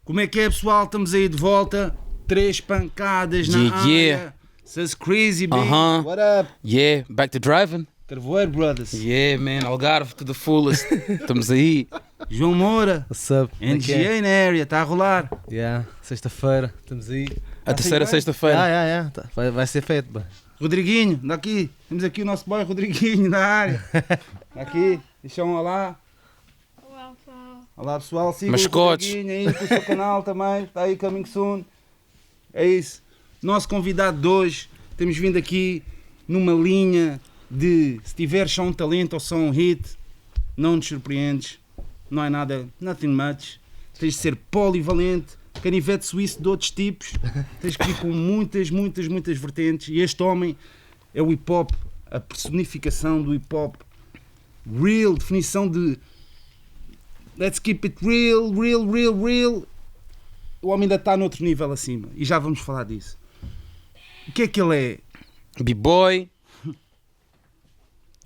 Como é que é, pessoal? Estamos aí de volta. 3 pancadas na área. Says crazy, baby. What up? Yeah, back to driving. Carvoeiro, brothers. Yeah, man, Algarve to the fullest. Estamos aí. João Moura. What's up? NGA na area, está a rolar. Yeah, sexta-feira, estamos aí. A terceira bem? sexta-feira. Tá. Vai ser feito, bem. Rodriguinho, daqui. Temos aqui o nosso boy Rodriguinho na área. Aqui, deixa um olá. Olá, pessoal. Olá, pessoal. Sigam Mascotes. o Rodriguinho aí com o seu canal também. Está aí, coming soon. É isso. Nosso convidado de hoje, temos vindo aqui numa linha de se tiveres só um talento ou só um hit, não nos surpreendes. Não é nada, nothing much. Tens de ser polivalente, canivete suíço de outros tipos. Tens que ir com muitas vertentes. E este homem é o hip hop, a personificação do hip hop. Real, definição de let's keep it real. O homem ainda está noutro nível acima. E já vamos falar disso. O que é que ele é? B-boy.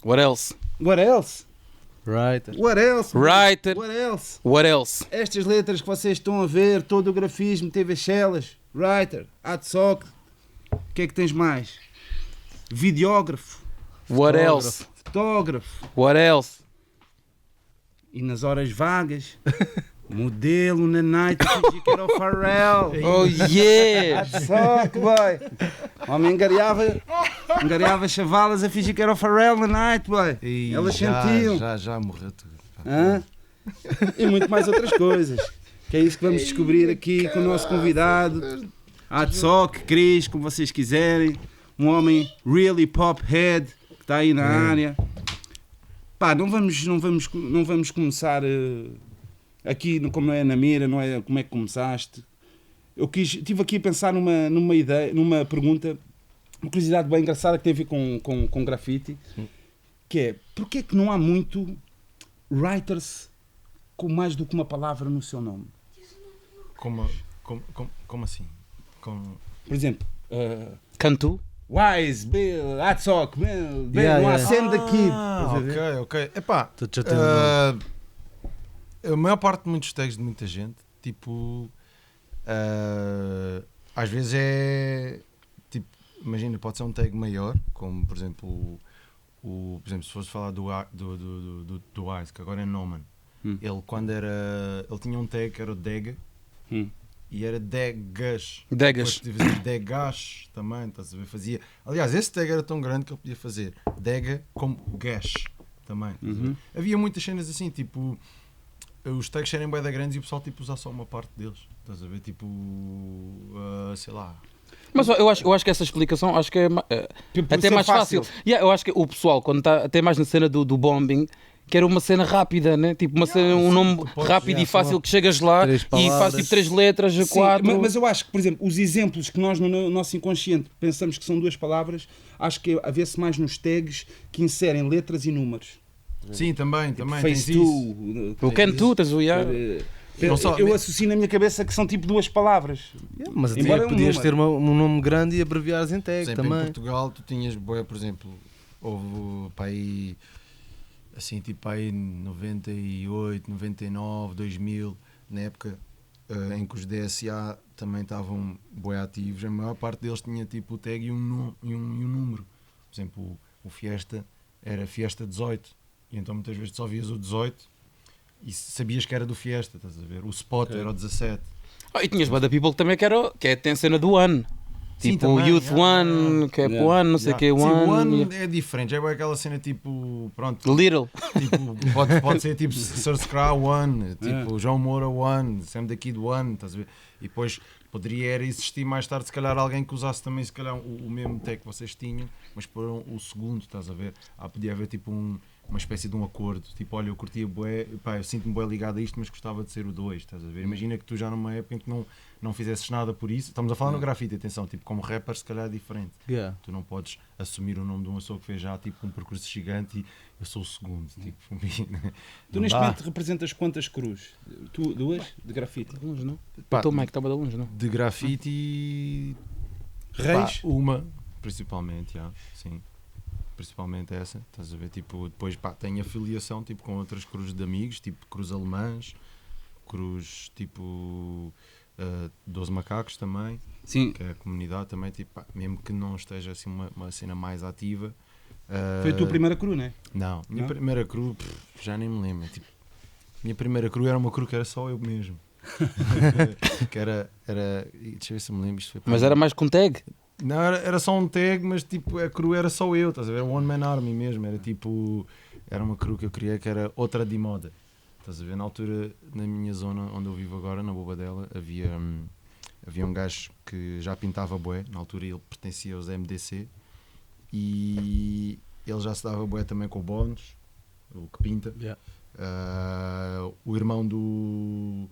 What else? What else? Writer. What else? Writer. What else? What else? Estas letras que vocês estão a ver, todo o grafismo, teve as celas, writer, adsoc. O que é que tens mais? Videógrafo, What else? fotógrafo. What else? E nas horas vagas, modelo na night, fingi que era o Pharrell. Oh yeah! Adsoc, boy. Homem angariava chavalas a fingir que era o Pharrell na night, boy. Elas sentiam. Já morreu tudo. Hã? E muito mais outras coisas. Que é isso que vamos descobrir aqui com o nosso convidado, Adsoc, Cris, como vocês quiserem. Um homem really pop head que está aí na área. Pá, não vamos começar aqui como é na mira, não é como é que começaste. Estive aqui a pensar numa ideia, numa pergunta, uma curiosidade bem engraçada que tem a ver com grafite, que é, porquê é que não há muito writers com mais do que uma palavra no seu nome? Como assim? Por exemplo, Cantu? Wise, Bill, Adsoc, Bill, Yeah, não há yeah. sendo aqui. Ok. Epá, Já tenho a maior parte de muitos tags de muita gente, tipo, às vezes é, tipo, imagina, pode ser um tag maior, como por exemplo, por exemplo, se fosse falar do Wise, que agora é Noman, ele quando era, ele tinha um tag que era o Dega, e era Degas. Degas. Depois podia fazer Degas também, estás a ver? Fazia. Aliás, esse tag era tão grande que ele podia fazer Dega como Gash também. Estás a ver? Havia muitas cenas assim, tipo, os tags serem bué da grandes e o pessoal tipo usar só uma parte deles. Estás a ver? Tipo, sei lá. Mas eu acho que essa explicação acho que é Por até ser mais fácil. Yeah, eu acho que o pessoal, quando está até mais na cena do bombing, quer uma cena rápida, né? Tipo uma cena, um nome rápido e fácil que chegas lá três e faz palavras. tipo 3 letras, Sim, 4. mas eu acho que, por exemplo, os exemplos que nós no nosso inconsciente pensamos que são 2 palavras, acho que vê-se mais nos tags que inserem letras e números. Sim, também. Face Tens to, isso. O Cantu, estás a olhar? Não só- eu associo na minha cabeça que são tipo 2 palavras. Mas até Embora é um podias número. ter um nome grande e abreviares em Por tag exemplo, em também. Portugal tu tinhas bué, por exemplo, houve para aí assim, tipo aí 98, 99, 2000, na época em que os DSA também estavam bué ativos, a maior parte deles tinha tipo o tag e um número. Por exemplo, o Fiesta era Fiesta 18, e então muitas vezes só vias o 18 e sabias que era do Fiesta, estás a ver? O Spot era o 17. E tinhas Bada People que também tem a cena do One. Sim, Tipo o também, Youth One, que é Yeah. One, não sei o que é Sim, o One. One é diferente, é bué aquela cena tipo, pronto, Little. tipo, pode ser tipo Sir Scra One, tipo João Moura One, Sam da Kid One, estás a ver? E depois poderia era existir mais tarde se calhar alguém que usasse também se calhar o mesmo tag que vocês tinham, mas por o segundo, estás a ver? Podia haver tipo uma espécie de um acordo, tipo, olha, eu curtia bué, pá, eu sinto-me bué ligado a isto, mas gostava de ser o 2, estás a ver? Imagina que tu já numa época em que não fizesses nada por isso, estamos a falar no grafite, atenção, tipo, como rapper se calhar é diferente. Yeah. Tu não podes assumir o nome de uma pessoa que fez já tipo um percurso gigante e eu sou o segundo, tipo, Tu neste momento representas quantas cruz? Tu 2 de grafite? Longe, não? Pá, O teu Mike estava de longe, não? de grafite, Reis? pá, uma, principalmente, já, sim. Principalmente essa, estás a ver, tipo, depois pá, tem afiliação tipo, com outras cruzes de amigos, tipo cruz alemãs, cruz tipo 12 Macacos também, Sim, que é a comunidade também, tipo, pá, mesmo que não esteja assim uma cena mais ativa. foi a tua primeira cru, né? Não, minha Não? primeira cru, já nem me lembro. Tipo, minha primeira cru era uma cru que era só eu mesmo. Que era. Deixa eu ver se me lembro. Isto foi para Mas aí. era mais com tag? Não, era só um tag, mas tipo, a cru era só eu, estás a ver? One Man Army mesmo. Era tipo. Era uma cru que eu criei que era outra de moda. Estás a ver? Na altura, na minha zona onde eu vivo agora, na Bobadela, havia um gajo que já pintava bué. Na altura ele pertencia aos MDC. E ele já se dava bué também com o Bones, o que pinta. Yeah. O irmão do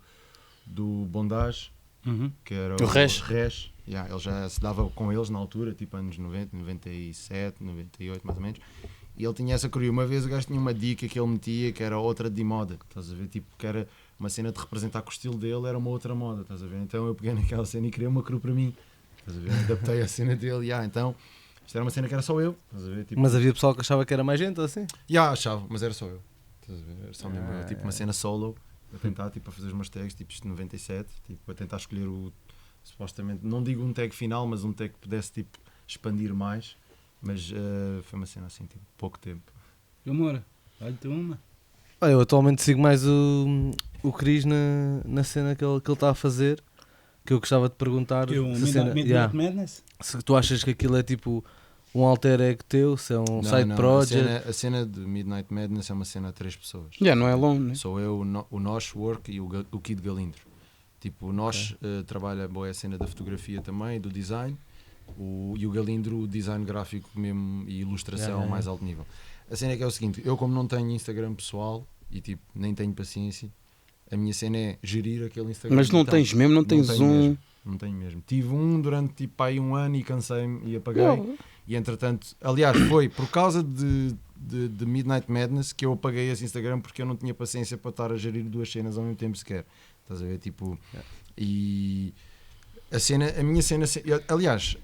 Bondage, Uhum. que era O Resh. Yeah, ele já se dava com eles na altura, tipo anos 90, 97, 98 mais ou menos. E ele tinha essa cru. Uma vez o gajo tinha uma dica que ele metia que era outra de moda, estás a ver? Tipo, que era uma cena de representar que o estilo dele era uma outra moda, estás a ver? Então eu peguei naquela cena e criei uma cru para mim, estás a ver? Adaptei a cena dele, então isto era uma cena que era só eu, estás a ver? Tipo, Mas havia pessoal que achava que era mais gente ou assim? achava, mas era só eu, estás a ver? Era só mesmo eu, tipo uma cena solo, a tentar tipo, a fazer os meus tags, tipo isto de 97, tipo, a tentar escolher supostamente, não digo um tag final, mas um tag que pudesse tipo, expandir mais, mas foi uma cena assim, tipo, pouco tempo. Eu moro. Olha-te uma. Olha, eu atualmente sigo mais o Cris na cena que ele está a fazer, que eu gostava de perguntar Que o se, a cena, Midnight Madness? se tu achas que aquilo é tipo um alter ego teu, se é um side project. A cena de Midnight Madness é uma cena a 3 pessoas. Já não é longo, né? Sou eu, o Nosh Work e o Kid Galindro. Tipo, o Nosh trabalha boa a cena da fotografia também, do design, e o Galindro o design gráfico mesmo e ilustração a mais alto nível. A cena é o seguinte, eu como não tenho Instagram pessoal e tipo, nem tenho paciência, a minha cena é gerir aquele Instagram. Mas não então, tens mesmo, não tens tenho um. mesmo, não tenho mesmo. Tive um durante tipo aí um ano e cansei-me e apaguei. E entretanto, aliás, foi por causa de Midnight Madness que eu apaguei esse Instagram porque eu não tinha paciência para estar a gerir 2 cenas ao mesmo tempo sequer. Estás a ver? Tipo, e a minha cena, aliás,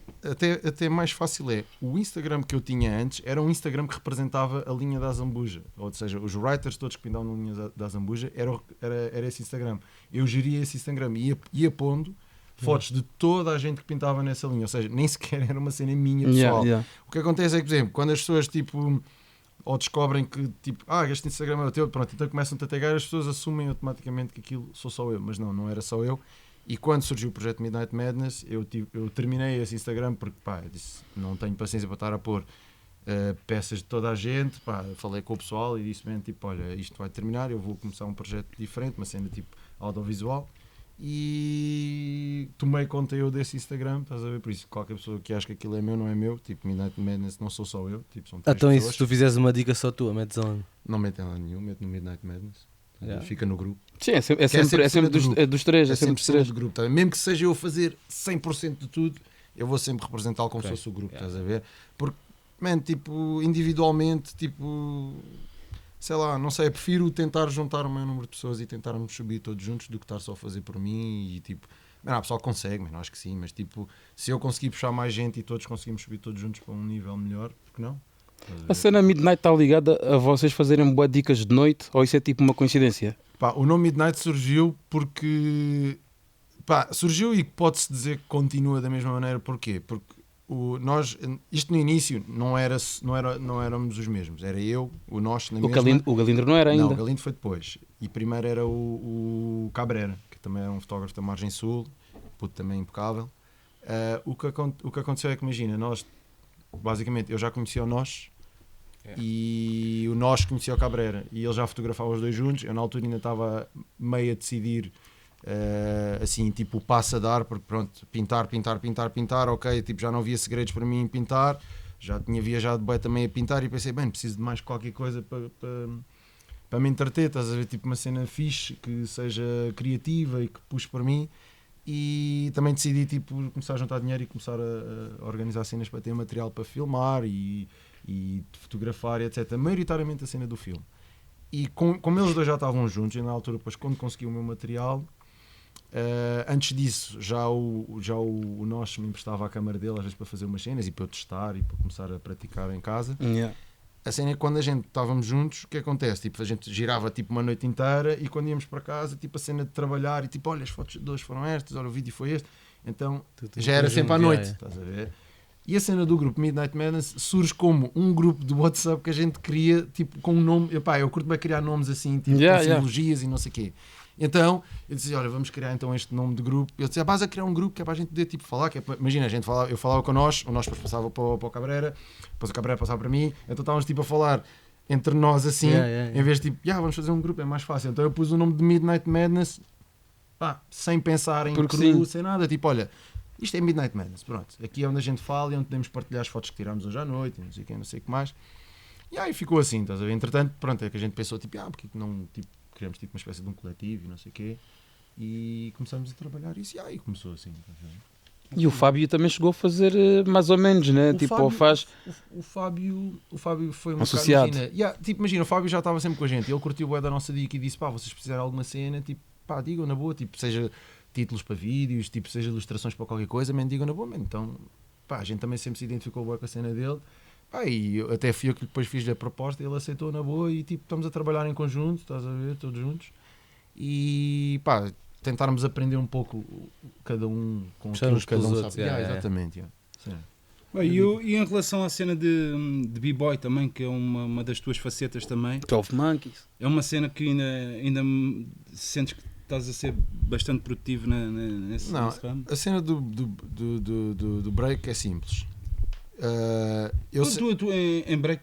até mais fácil é, o Instagram que eu tinha antes era um Instagram que representava a linha da Azambuja, ou seja, os writers todos que pintavam na linha da Azambuja era esse Instagram. Eu geria esse Instagram e ia pondo fotos de toda a gente que pintava nessa linha, ou seja, nem sequer era uma cena minha pessoal. O que acontece é que, por exemplo, quando as pessoas tipo ou descobrem que tipo, este Instagram é o teu, pronto, então começam a tagar, as pessoas assumem automaticamente que aquilo sou só eu, mas não era só eu. E quando surgiu o projeto Midnight Madness, eu terminei esse Instagram porque eu disse, não tenho paciência para estar a pôr peças de toda a gente, falei com o pessoal e disse, tipo, olha, isto vai terminar, eu vou começar um projeto diferente, uma cena tipo audiovisual. E tomei conta eu desse Instagram, estás a ver? Por isso, qualquer pessoa que acha que aquilo é meu, não é meu. Tipo, Midnight Madness não sou só eu, tipo, são 3 Então, e pessoas. se tu fizeres uma dica só tua, metes onde? Não metem lá nenhum, meto no Midnight Madness. Fica no grupo. Sim, é sempre dos três, é sempre dos cena três. do grupo, tá? Mesmo que seja eu a fazer 100% de tudo, eu vou sempre representá-lo como se fosse o grupo, estás a ver? Porque, tipo, individualmente, tipo, sei lá, não sei, eu prefiro tentar juntar o maior número de pessoas e tentarmos subir todos juntos do que estar só a fazer por mim e tipo, o pessoal consegue, mas acho que sim, mas tipo, se eu conseguir puxar mais gente e todos conseguimos subir todos juntos para um nível melhor, porque não? A cena Midnight está ligada a vocês fazerem boas dicas de noite ou isso é tipo uma coincidência? O nome Midnight surgiu porque surgiu e pode-se dizer que continua da mesma maneira. Porquê? Porque nós, isto no início não éramos os mesmos, era eu, o Nosh na mesma. O Galindro não era ainda? Não, o Galindro foi depois. E primeiro era o Cabrera, que também era um fotógrafo da Margem Sul, puto também impecável. O que aconteceu é que, imagina, nós, basicamente, eu já conhecia o Nosh e o Nosh conhecia o Cabrera e ele já fotografava os dois juntos. Eu na altura ainda estava meio a decidir, assim, tipo, o passo a dar, porque pronto, pintar, ok, tipo, já não havia segredos para mim em pintar, já tinha viajado bem também a pintar e pensei, preciso de mais qualquer coisa para me entreter, estás a ver, tipo uma cena fixe, que seja criativa e que puxe por mim. E também decidi tipo, começar a juntar dinheiro e começar a organizar cenas para ter material para filmar e fotografar, etc. Maioritariamente a cena do filme. E como eles dois já estavam juntos, e na altura, depois, quando consegui o meu material, antes disso, já o Nosh me emprestava a câmara dele, às vezes para fazer umas cenas e para eu testar e para começar a praticar em casa. a cena é que quando a gente estávamos juntos, o que acontece? Tipo, a gente girava tipo uma noite inteira e quando íamos para casa, tipo a cena de trabalhar e tipo, olha, as fotos de hoje foram estas, olha, o vídeo foi este. Então já era sempre à noite, estás a ver? E a cena do grupo Midnight Madness surge como um grupo de WhatsApp que a gente cria, tipo, com um nome. Epá, eu curto bem criar nomes assim, tipo, com simbologias e não sei o quê. Então, eu disse, olha, vamos criar então este nome de grupo. Eu disse, basta criar um grupo que é para a gente poder, tipo, falar. Que é para... Imagina, eu falava com nós, o nós depois passava para o Cabrera, depois o Cabrera passava para mim, então estávamos, tipo, a falar entre nós assim, em vez de, tipo, vamos fazer um grupo, é mais fácil. Então eu pus o nome de Midnight Madness, pá, sem pensar em cru, sem nada, tipo, olha... Isto é Midnight Madness, pronto. Aqui é onde a gente fala e onde podemos partilhar as fotos que tiramos hoje à noite, não sei o que, não sei o que mais. E aí ficou assim, estás a ver? Entretanto, pronto, é que a gente pensou, tipo, porque não, tipo, criamos tipo uma espécie de um coletivo e não sei o quê. E começamos a trabalhar isso e aí começou assim, estás a ver? E o Fábio também chegou a fazer mais ou menos, né? O Tipo, Fábio, faz... O Fábio foi um associado. bocado, imagina, o Fábio já estava sempre com a gente. Ele curtiu o da nossa dica e disse, vocês precisarem de alguma cena, tipo, digam na boa, tipo, seja... títulos para vídeos, tipo, seja ilustrações para qualquer coisa, digam na boa, então, a gente também sempre se identificou bem com a cena dele, e eu, até fui eu que depois fiz a proposta, ele aceitou na boa e, tipo, estamos a trabalhar em conjunto, estás a ver, todos juntos, e, tentarmos aprender um pouco, cada um, com aquilo que cada um sabe. Exatamente, Sim. E em relação à cena de B-Boy também, que é uma das tuas facetas também, 12 Monkeys. É uma cena que ainda sentes que estás a ser bastante produtivo nesse ramo? A cena do break é simples. Uh, Tu em break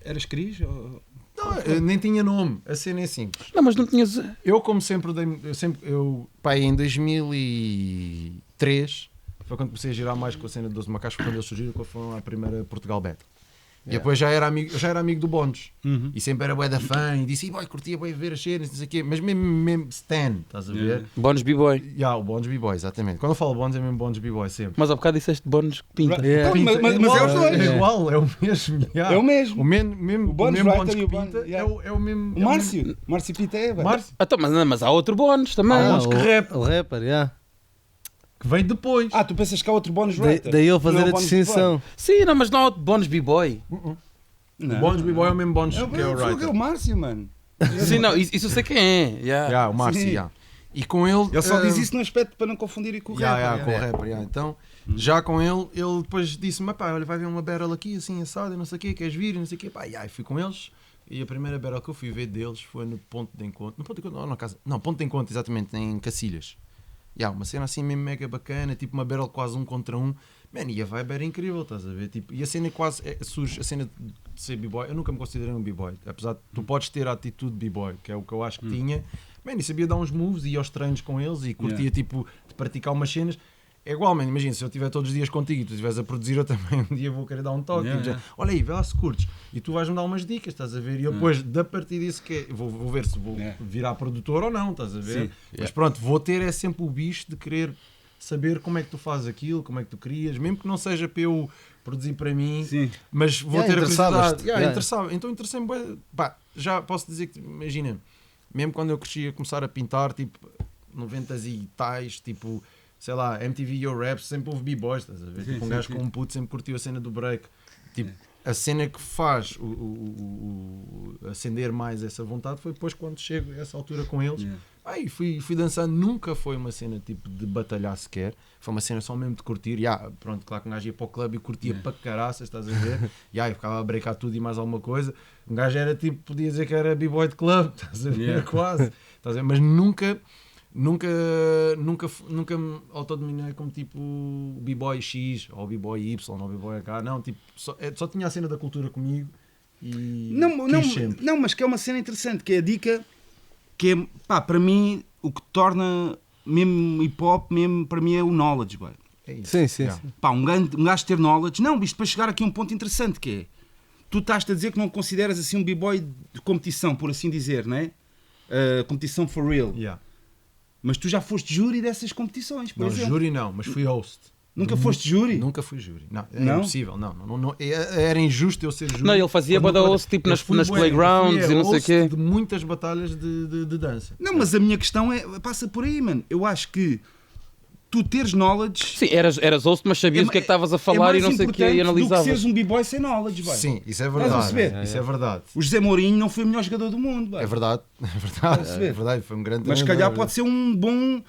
eras Cris? Ou... Não, nem tinha nome. A cena é simples. Não, mas não tinhas... Eu, como sempre, em 2003 foi quando comecei a girar mais com a cena de 12 Macacos, foi quando eles surgiram, quando foram à primeira Portugal Battle. E depois já era amigo do Bondes. E sempre era bué da fã e disse, curtia bué ver as cenas, não sei o quê. Mas mesmo Stan, estás a ver? Bondes B-Boy. O Bondes B-Boy, exatamente. Quando eu falo Bondes é mesmo Bondes B-Boy, sempre. Mas há bocado disseste Bondes Pinta. Mas é os dois. É igual, é o mesmo. É o mesmo. O Bondes Bondes e o Pinta é o mesmo. O Márcio Pinta é, velho. Mas há outro Bondes também. Bondes que rap. O rapper, Que vem depois. Tu pensas que há outro Bondes writer? Daí ele fazer a distinção. Sim, mas não há outro Bondes B-Boy. O Bondes B-Boy é o mesmo Bondes que é o writer. É o Márcio, mano. Sim, não, isso eu sei quem é. O Márcio, E com ele... Ele só diz isso no aspecto para não confundir com o rapper. Com o rapper, Então, já com ele depois disse-me, olha, vai ver uma battle aqui, assim, assada, não sei o quê, queres vir, não sei o quê. Fui com eles. E a primeira battle que eu fui ver deles foi no Ponto de Encontro. Ponto de Encontro, exatamente, em Cacilhas. Uma cena assim mesmo mega bacana, tipo uma battle quase 1 contra 1. E a vibe era incrível, estás a ver? Tipo, e a cena quase surge, a cena de ser b-boy, eu nunca me considerei um b-boy, apesar de tu podes ter a atitude de b-boy, que é o que eu acho que tinha. E sabia dar uns moves, ia aos treinos com eles e curtia tipo de praticar umas cenas. É igual, imagina, se eu estiver todos os dias contigo e tu estiveres a produzir, eu também um dia vou querer dar um toque. Olha aí, vê lá se curtes. E tu vais-me dar umas dicas, estás a ver? E eu depois, da partir disso, vou ver se vou virar produtor ou não, estás a ver? Mas pronto, vou ter sempre o bicho de querer saber como é que tu fazes aquilo, como é que tu crias, mesmo que não seja para eu produzir para mim, mas vou ter a curiosidade. Então interessei-me bem. Já posso dizer que, imagina, mesmo quando eu cresci a começar a pintar, tipo, 90s e tais, tipo... sei lá, MTV Yo Raps, sempre houve b-boys, estás a ver? Um gajo com um puto sempre curtiu a cena do break. Tipo, a cena que faz acender mais essa vontade foi depois quando chego a essa altura com eles. Fui dançando, nunca foi uma cena tipo de batalhar sequer, foi uma cena só mesmo de curtir. Pronto, claro que um gajo ia para o clube e curtia para caraças, estás a ver? E ficava a breakar tudo e mais alguma coisa. Um gajo era tipo, podia dizer que era b-boy de clube, estás a ver? Quase, estás a ver? Mas nunca me autodominei como tipo B-Boy X ou B-Boy Y ou B-Boy H, não, tipo, só tinha a cena da cultura comigo e não, mas que é uma cena interessante, que é a dica, que é, para mim, o que torna mesmo hip-hop, mesmo para mim é o knowledge, boy. É isso. Sim. Um gajo ter knowledge, isto para chegar aqui a um ponto interessante, que é, tu estás a dizer que não consideras assim um B-Boy de competição, por assim dizer, não é? Competição for real. Mas tu já foste júri dessas competições, por exemplo. Júri não, mas fui host. Nunca foste júri? Nunca fui júri. Não, impossível. Não, era injusto eu ser júri. Não, ele fazia boa host tipo nas playgrounds e não sei o quê. De muitas batalhas de dança. Não, mas a minha questão passa por aí, mano. Eu acho que tu teres knowledge. Sim, eras host, mas sabias o que é que estavas a falar e não sei o que, e Do que analisavas. seres um b-boy sem knowledge, vai. Sim, isso é Estás a verdade. perceber? Isso é verdade. O José Mourinho não foi o melhor jogador do mundo, vai. É verdade. É Estás a verdade. perceber? É verdade. Foi um grande Mas se treinador. calhar pode ser um bom.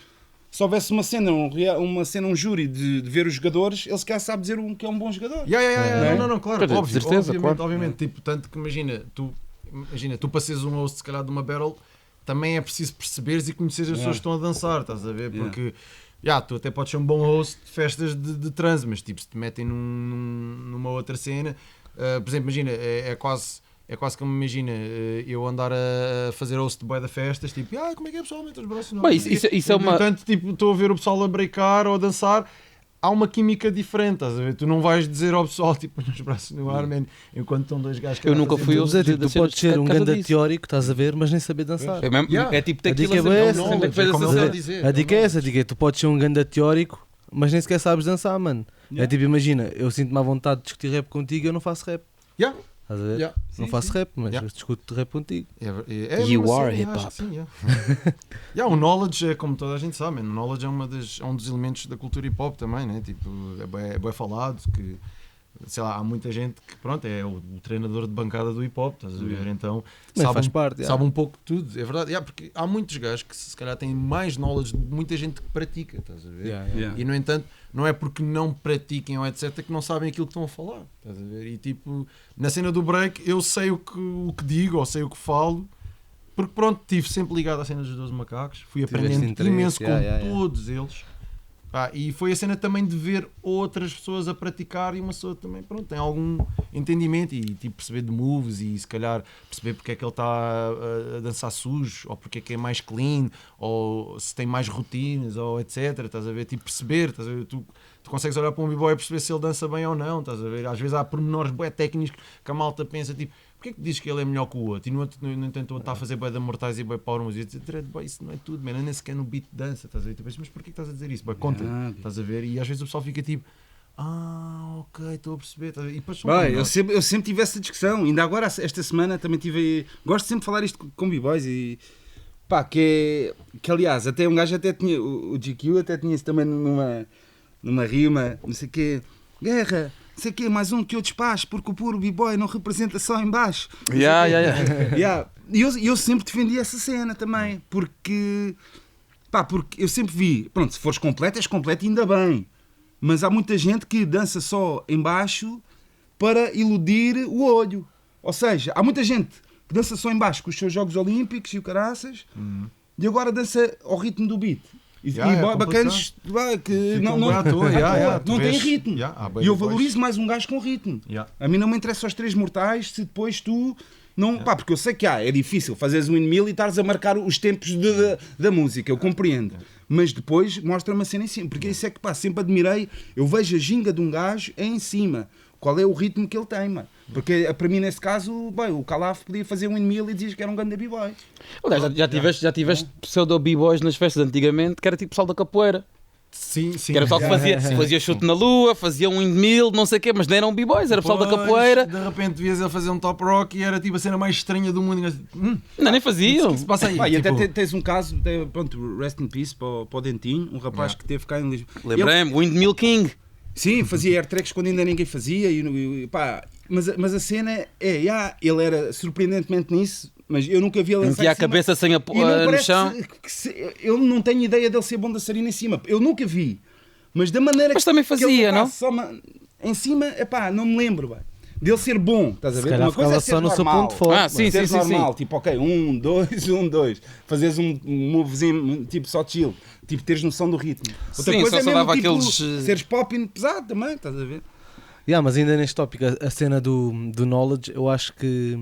Se houvesse uma cena, um júri de ver os jogadores, ele se calhar sabe dizer que é um bom jogador. Não, claro, De óbvio, certeza, obviamente, claro. obviamente. Tipo, tanto que imagina, tu para seres um host, se calhar, de uma battle, também é preciso perceberes e conheceres as pessoas que estão a dançar, estás a ver? Porque tu até podes ser um bom host de festas de trans, mas tipo, se te metem numa outra cena, por exemplo, imagina, é quase como, imagina, eu andar a fazer host de bué de festas, tipo, como é que é, pessoal, mete os braços no ar. Bem, isso é uma... Portanto, tipo, estou a ver o pessoal a breakar ou a dançar, há uma química diferente, estás a ver? Tu não vais dizer ao pessoal, tipo, põe os braços no ar, man, enquanto estão dois gajos que Eu nunca fui Vou dizer, tipo, tu de podes ser um por causa ganda disso. teórico, estás a ver, mas nem saber dançar. É, mesmo, é tipo A daquilo dica é essa. sempre que fez como essa ele cena. está a dizer. A dica é essa, tu podes ser um ganda teórico, mas nem sequer sabes dançar, mano. É tipo, imagina, eu sinto-me à vontade de discutir rap contigo e eu não faço rap. Yeah. Estás a ver? Yeah. Não faço rap, mas Yeah. discuto rap contigo. You are hip-hop. O knowledge é como toda a gente sabe, man. O knowledge é um dos elementos da cultura hip hop também, né? Tipo, é bem falado que, sei lá, há muita gente que, pronto, é o treinador de bancada do hip hop, estás a ver? Então Também faz parte. sabe um pouco de tudo, é verdade. Porque há muitos gajos que se calhar têm mais knowledge de muita gente que pratica, estás a ver? Yeah. E no entanto, não é porque não pratiquem ou etc que não sabem aquilo que estão a falar, estás a ver? E tipo, na cena do break eu sei o que digo ou sei o que falo, porque pronto, estive sempre ligado à cena dos 12 macacos, fui Tiveste aprendendo interesse, imenso yeah, com todos eles. E foi a cena também de ver outras pessoas a praticar e uma pessoa também, pronto, tem algum entendimento e tipo perceber de moves e se calhar perceber porque é que ele está a dançar sujo ou porque é que é mais clean ou se tem mais rotinas ou etc, estás a ver, tipo perceber, estás a ver, tu consegues olhar para um b-boy e perceber se ele dança bem ou não, estás a ver, às vezes há pormenores bué técnicos que a malta pensa tipo, porque é que diz que ele é melhor que o outro? E no outro, no entanto, o outro está a fazer bué de mortais e bué power music. Isso não é tudo, man. Nem sequer no beat de dança. Estás a ver? Tu pensas, mas porquê que estás a dizer isso? Conta. Estás a ver? E às vezes o pessoal fica tipo, ok, estou a perceber. E depois Eu sempre tive essa discussão. Ainda agora, esta semana, também tive. Gosto sempre de falar isto com b-boys e. Pá, que aliás, até um gajo até tinha. O GQ até tinha isso também numa rima, não sei o quê. Guerra! Não sei o quê, mais um que eu despacho, porque o puro b-boy não representa só em baixo. Yeah. E eu sempre defendi essa cena também, porque eu sempre vi, pronto, se fores completo, és completo e ainda bem, mas há muita gente que dança só em baixo para iludir o olho, ou seja, há muita gente que dança só em baixo com os seus Jogos Olímpicos e o caraças, e agora dança ao ritmo do beat. E bacanas que não têm ritmo. E eu valorizo mais um gajo com ritmo. A mim não me interessa os três mortais se depois tu não. Porque eu sei que é difícil fazeres um windmill e estares a marcar os tempos da música, eu compreendo. Mas depois mostra-me a cena em cima, porque isso é que sempre admirei. Eu vejo a ginga de um gajo em cima. Qual é o ritmo que ele tem, mano? Porque para mim, nesse caso, o Calaf podia fazer um windmill e dizias que era um grande b-boy. Aliás, já tiveste pseudo b-boys nas festas antigamente, que era tipo pessoal da capoeira. Sim. Que era o pessoal que fazia chute na lua, fazia um windmill, não sei o quê, mas não eram b-boys, era pessoal da capoeira. De repente vias ele fazer um top rock e era tipo a cena mais estranha do mundo. Não, nem faziam. O que se passa aí? E até tens um caso, pronto, rest in peace para o Dentinho, um rapaz que teve cá em Lisboa. Lembrei-me, Windmill King. Sim, fazia air tracks quando ainda ninguém fazia. Mas a cena ele era surpreendentemente nisso, mas eu nunca vi ele metia a cabeça sem no chão. Eu não tenho ideia dele ser bom dançarino em cima. Eu nunca vi. Mas da maneira mas também fazia, não? Só em cima, não me lembro, bem. Dele ser bom, estás a ver? Uma coisa é ser só no seu ponto forte. Sim. normal, tipo, ok, 1, 2, 1, 2. Fazeres um movezinho, tipo, só chill. Tipo, teres noção do ritmo. Outra Sim, coisa só é mesmo, dava tipo, aqueles... seres pop pesado também, estás a ver? Mas ainda neste tópico, a cena do knowledge, eu acho que,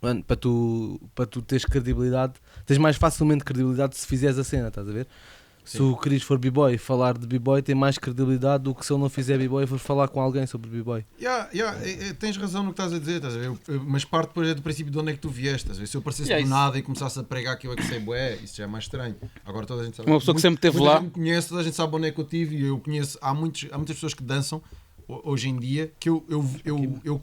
mano, para tu teres credibilidade, tens mais facilmente credibilidade se fizeres a cena, estás a ver? Se o Cris for b-boy e falar de b-boy tem mais credibilidade do que se ele não fizer b-boy e for falar com alguém sobre b-boy. Tens razão no que estás a dizer, estás a ver? Mas parte depois é do princípio de onde é que tu vieste, estás a ver? Se eu aparecesse do nada e começasse a pregar que eu é que sei bué, isso já é mais estranho. Agora toda a gente sabe. Uma pessoa que sempre esteve lá. Gente conhece, toda a gente sabe onde é que eu tive e eu conheço, há muitas pessoas que dançam hoje em dia que eu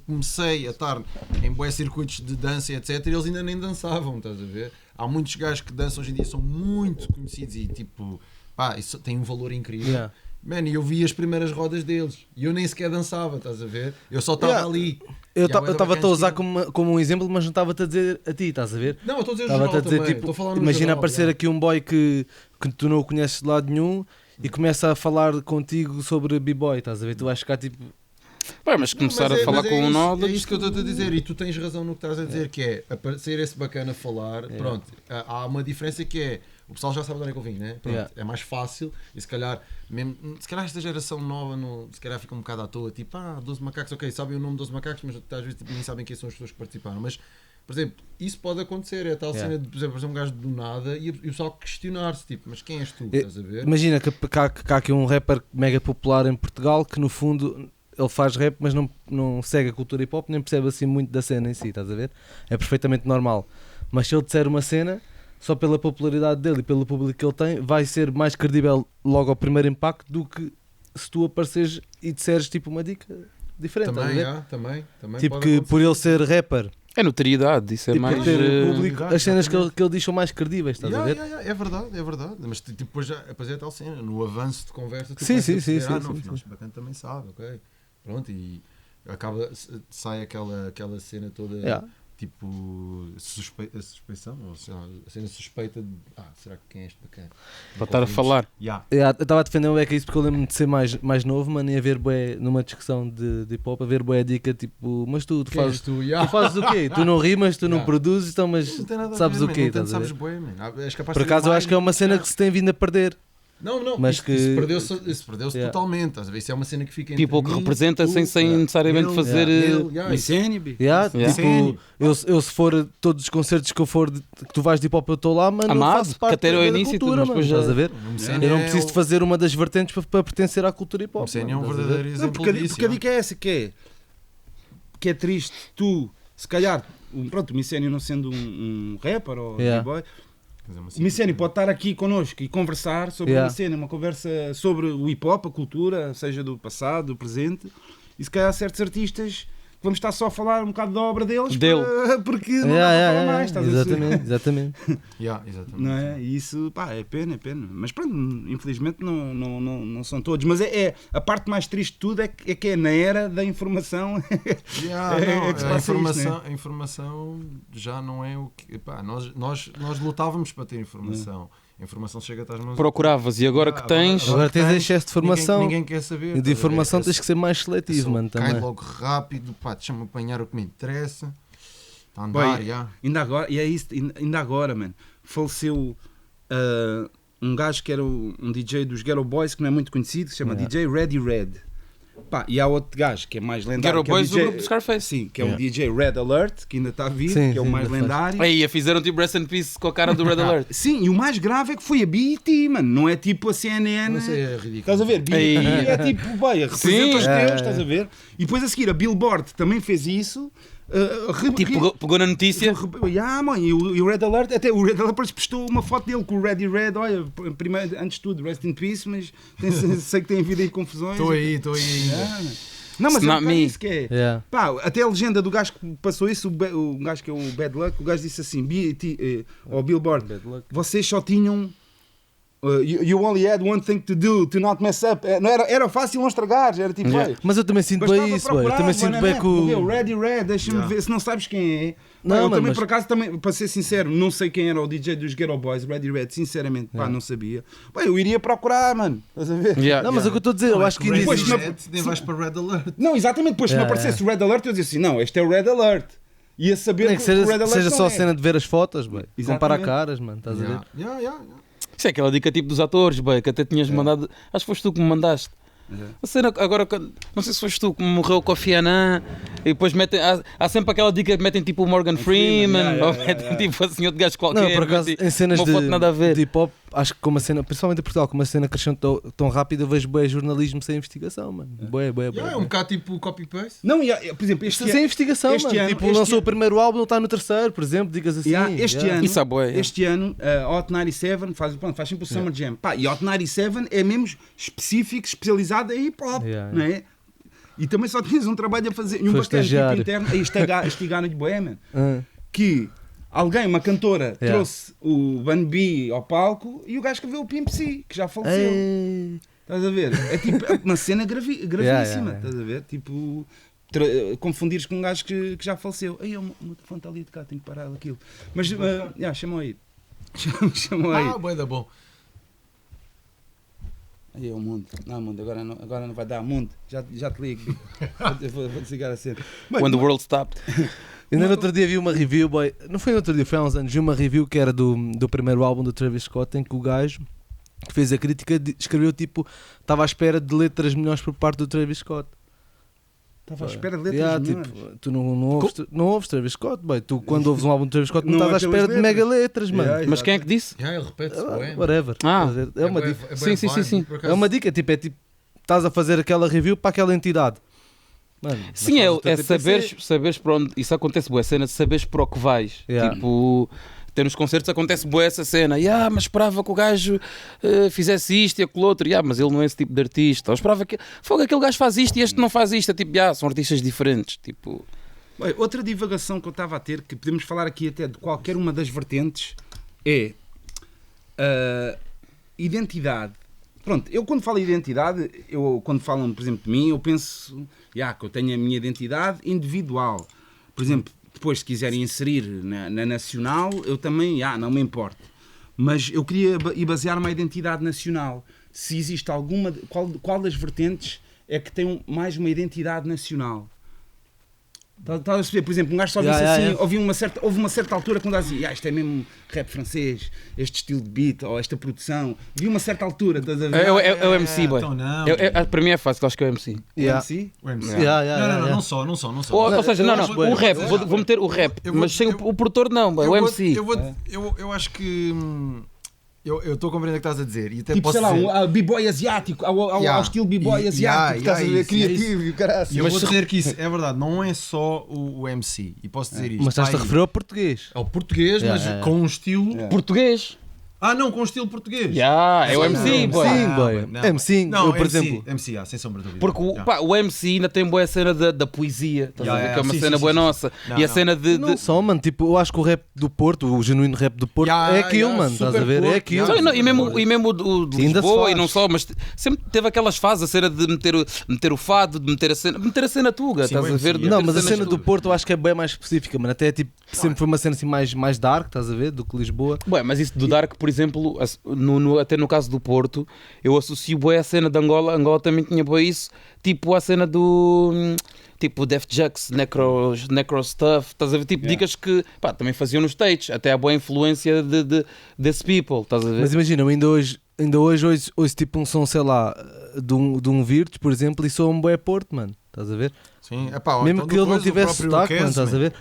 comecei a estar em bué circuitos de dança e etc, e eles ainda nem dançavam, estás a ver? Há muitos gajos que dançam hoje em dia, são muito conhecidos e tipo pá, isso tem um valor incrível. Yeah. Mano, e eu vi as primeiras rodas deles e eu nem sequer dançava, estás a ver? Eu só estava Yeah. ali. Eu E há bué de estava-te a bacanas usar que- como um exemplo, mas não estava-te a dizer a ti, estás a ver? Não, eu estou a dizer Estava-te geral a dizer, também. tipo, Estou a falar no imagina geral, aparecer yeah. aqui um boy que tu não o conheces de lado nenhum e começa a falar contigo sobre b-boy, estás a ver? Tu vais ficar tipo... Pá, mas Não, começar mas a falar mas com o isso, Knowledge. É isso que eu estou a dizer e tu tens razão no que estás a dizer, que é aparecer esse bacana a falar. Pronto, há uma diferença que é o pessoal já sabe de onde é que eu vim, né? Pronto, Yeah. é mais fácil e se calhar, mesmo, se calhar esta geração nova se calhar fica um bocado à toa, tipo, 12 macacos, ok, sabem o nome dos macacos, mas às vezes tipo, nem sabem quem são as pessoas que participaram. Mas, por exemplo, isso pode acontecer, é a tal cena de, por exemplo, fazer um gajo do nada e o pessoal questionar-se, tipo, mas quem és tu? Estás a ver? Imagina que há aqui um rapper mega popular em Portugal que no fundo ele faz rap mas não segue a cultura hip hop nem percebe assim muito da cena em si, estás a ver? É perfeitamente normal. Mas se ele disser uma cena, só pela popularidade dele e pelo público que ele tem, vai ser mais credível logo ao primeiro impacto do que se tu apareceres e disseres tipo uma dica diferente. Também, estás a ver? também Tipo pode que acontecer. por ele ser rapper É notoriedade, isso é e mais. por ter público, exato, as cenas que exatamente. ele diz são mais credíveis, estás a ver? É verdade. Mas depois é tal cena, no avanço de conversa, tu Sim, começas a sim, perceber, sim, não, sim, afinal, sim. este bacana também sabe, ok. Pronto, e sai aquela cena toda, Yeah. tipo, a suspeição, ou sei lá, a cena suspeita de, será que quem é este bacana? Para estar a falar. Yeah. Eu estava a defender o Beca isso porque eu lembro-me de ser mais novo, mano, e a ver bué, numa discussão de hip hop, a ver bué a dica tipo, mas tu Quem és fazes, tu? tu fazes o quê? Tu não rimas, tu não Yeah. produzes, então mas Não tem nada a sabes ver, o man, quê? não Estás a sabes ver? bué, man. És capaz Por de saber acaso eu mais acho que é uma do cena que se tem vindo a perder. Não, mas isso, que- isso perdeu-se Yeah. totalmente, estás a ver? Isso é uma cena que fica Tipo, entre que mim, representa tu, sem necessariamente ele, fazer. ele, Micene, bi. Yeah, Yeah. tipo, eu se for a todos os concertos que eu for que tu vais de hip hop eu estou lá, mano, eu Amado, faço parte que até da ao início, cultura, mas mano, depois já- estás a ver? O Eu não preciso de fazer uma das vertentes para pertencer à cultura hip hop. Mecene é um mano, estás a ver? verdadeiro Não, exemplo porque, disso. porque a dica é essa, que é triste tu, se calhar, pronto, o Micene não sendo um rapper ou Yeah. b-boy, o Micene pode estar aqui connosco e conversar sobre Yeah. uma cena, uma conversa sobre o hip hop, a cultura, seja do passado, do presente, e se calhar certos artistas vamos estar só a falar um bocado da obra deles Dele. porque não dá para falar mais, estás a ver? Exatamente. Exatamente. Não é? E isso, pá, é pena. Mas pronto, infelizmente não são todos. Mas a parte mais triste de tudo é que é na era da informação. É que se passa A informação já não é o que. Pá, nós lutávamos para ter informação. A informação chega às mãos. Procuravas e agora que tens. Agora tens excesso de formação. Ninguém quer saber. E de informação estás a ver? tens que ser mais seletivo, mano, Cai também. logo rápido, pá, deixa-me apanhar o que me interessa. Está a andar, Boy, já. ainda agora, e é isso, ainda agora, mano, faleceu um gajo que era um DJ dos Ghetto Boys, que não é muito conhecido, que se chama Yeah. DJ Ready Red. Pá, e há outro gajo que é mais lendário. Ghetto que é o Boys do DJ grupo Scarface. Sim, que é o Yeah. DJ Red Alert, que ainda está vivo, Sim, que é o sim, mais ainda faz. lendário. Aí, fizeram tipo Rest in Peace com a cara do Red Alert. Sim, e o mais grave é que foi a BET, mano, não é tipo a CNN. Não sei, é ridículo. Estás a ver? BET Ei. é tipo, bem, representa Sim. os É, teus, estás a ver? E depois a seguir a Billboard também fez isso. Tipo, pegou na notícia. Mãe, e o Red Alert, até o Red Alert depois postou uma foto dele com o Ready Red. Olha, primeiro, antes de tudo, rest in peace, mas sei que tem havido aí confusões. Estou aí ainda. Ah, não, mas It's é not me. isso que é. Yeah. Pá, até a legenda do gajo que passou isso, o gajo que é o Bad Luck, o gajo disse assim: BET, ou Billboard, vocês só tinham. You only had one thing to do to not mess up. Não era fácil não estragares, era tipo, Yeah. "Ei, Mas eu também sinto bastava bem isso, boy. Eu procurar, também sinto mano, bem né? que o. Morreu, Ready Red, deixa-me Yeah. ver se não sabes quem é. Não, Pá, eu mano, também, mas- por acaso, também, para ser sincero, não sei quem era o DJ dos Ghetto Boys, Ready Red, sinceramente, pá, não sabia. Pá, eu iria procurar, mano. Estás a ver? Yeah, Não, mas é o que eu estou a dizer, eu acho que ainda Depois, existe. não- Nem vais para Red Alert. Não, exatamente, depois se não Yeah, aparecesse o Red Alert, eu dizia assim: não, este é o Red Alert. Ia saber Nem que que o Red seja, Alert seja não só é. a cena de ver as fotos, boy. Exatamente. Comparar caras, mano, estás a ver? Isso é aquela dica tipo dos atores, bem, que até tinhas mandado. Acho que foste tu que me mandaste. A cena, agora, não sei se foste tu que morreu o Kofi Annan e depois metem. Há sempre aquela dica que metem tipo o Morgan Freeman, yeah, ou yeah, metem yeah. tipo assim outro gajo qualquer. Não, por acaso, metem em cenas uma foto nada a ver. de hip hop, acho que como a cena, principalmente em Portugal, como a cena cresceu tão rápido, eu vejo bué jornalismo sem investigação, mano. Bué. É um bocado tipo copy-paste. Não, por exemplo, este Sem investigação, este mano. ano- Tipo, este lançou ano- o primeiro álbum, ele está no terceiro, por exemplo, digas assim. Este ano, Isso é bué, yeah. este ano, a Hot 97 faz sempre o Summer Jam. Pá, e a Hot 97 é mesmo específico, especializado em hip hop, Yeah, não é? E também só tens um trabalho a fazer. E um Foi bacana tipo estagiário. interno, a estigar de boé, man, Ah, que alguém, uma cantora, Yeah. trouxe o Bun B ao palco e o gajo escreveu o Pimp C, que já faleceu. Ei. Estás a ver? É tipo é uma cena gravíssima. Yeah. Estás a ver? Tipo, confundires com um gajo que já faleceu. Aí, o telefone está ali de cá, tenho que parar aquilo. Mas, chamam aí. Chamam aí. bué da bom. Aí é o mundo. Não, mundo, agora não vai dar mundo. Já te ligo. vou desligar a cena. When the world stopped. Ainda no outro dia vi uma review, boy. Não foi no outro dia, foi há uns anos. Vi uma review que era do primeiro álbum do Travis Scott, em que o gajo que fez a crítica escreveu tipo: estava à espera de letras melhores por parte do Travis Scott. Estava à espera de letras melhores. Tipo, tu não ouves Travis Scott, boy. Tu quando ouves um álbum de Travis Scott não Não estás à é pelas espera de mega letras, mano. Yeah, Mas quem é que disse? Ele repete-se, bué. Whatever. Ah. Estás a ver? É uma dica. Sim. É uma dica, tipo, estás a fazer aquela review para aquela entidade. Mano, Sim, mas faz o teu saberes para onde. Isso acontece, boa cena de saberes para o que vais. Yeah. Tipo, ter nos concertos acontece boa essa cena. Mas esperava que o gajo fizesse isto e aquilo outro. Mas ele não é esse tipo de artista. Ou esperava que. Fogo, aquele gajo faz isto e este não faz isto. É tipo, são artistas diferentes. Tipo. Bem, outra divagação que eu estava a ter, que podemos falar aqui até de qualquer uma das vertentes, é a identidade. Pronto, eu quando falo identidade, quando falam, por exemplo, de mim, eu penso que eu tenho a minha identidade individual. Por exemplo, depois se quiserem inserir na nacional, eu também, não me importo. Mas eu queria basear uma identidade nacional. Se existe alguma, qual das vertentes é que tem mais uma identidade nacional? Estás a perceber? Por exemplo, um gajo só disse assim, houve uma certa altura quando dizia, isto é mesmo rap francês, este estilo de beat, ou esta produção, vi uma certa altura, estás a ver? É o MC, boy. Então não. Para mim é fácil, acho que é o MC. MC? O MC. Não só. Não seja, o rap, vou meter o rap, mas sem o produtor não, boy, o MC. Eu acho que. Eu estou a compreender o que estás a dizer. E até Tipo, posso sei lá, dizer... um b-boy asiático, ao estilo b-boy asiático, estás a ver? Criativo e o caralho. E eu vou dizer que isso é verdade, não é só o MC. E posso dizer isto. Mas estás-te a referir ao português. Ao português, mas com um estilo. Português. Não, com um estilo português. É o MC, boy. Sim, boy. MC, Não, eu, por MC, exemplo. MC, sem sombra de dúvida. Porque o MC ainda tem boa cena da poesia, estás a ver? Que é uma sim, cena sim, boa sim. nossa. E a cena de. Não só, mano, tipo, eu acho que o rap do Porto, o genuíno rap do Porto, é aquilo, mano, estás a ver? É aquilo. E mesmo o de Ainda se Lisboa, faz. e não só, mas sempre teve aquelas fases, a cena de meter o fado, de meter a cena tuga, Sim, estás a o ver? MC. De Não, meter mas a cenas cena do tugas. Porto eu acho que é bem mais específica, mano. Até tipo, sempre foi uma cena assim mais dark, estás a ver? Do que Lisboa. Bué, mas isso do Dark, por exemplo, até no caso do Porto, eu associo bué a cena de Angola. Angola também tinha bué isso, tipo a cena do tipo Def Jux, Necro Stuff, estás a ver? Tipo dicas que também faziam nos States, até a boa influência desse people, estás a ver? Mas imagina, eu ainda hoje ouço tipo um som, sei lá, de um Virtus, por exemplo, e sou um bué Porto, mano. Estás a ver? Sim, Mesmo que ele não tivesse sotaque, mano, estás a ver?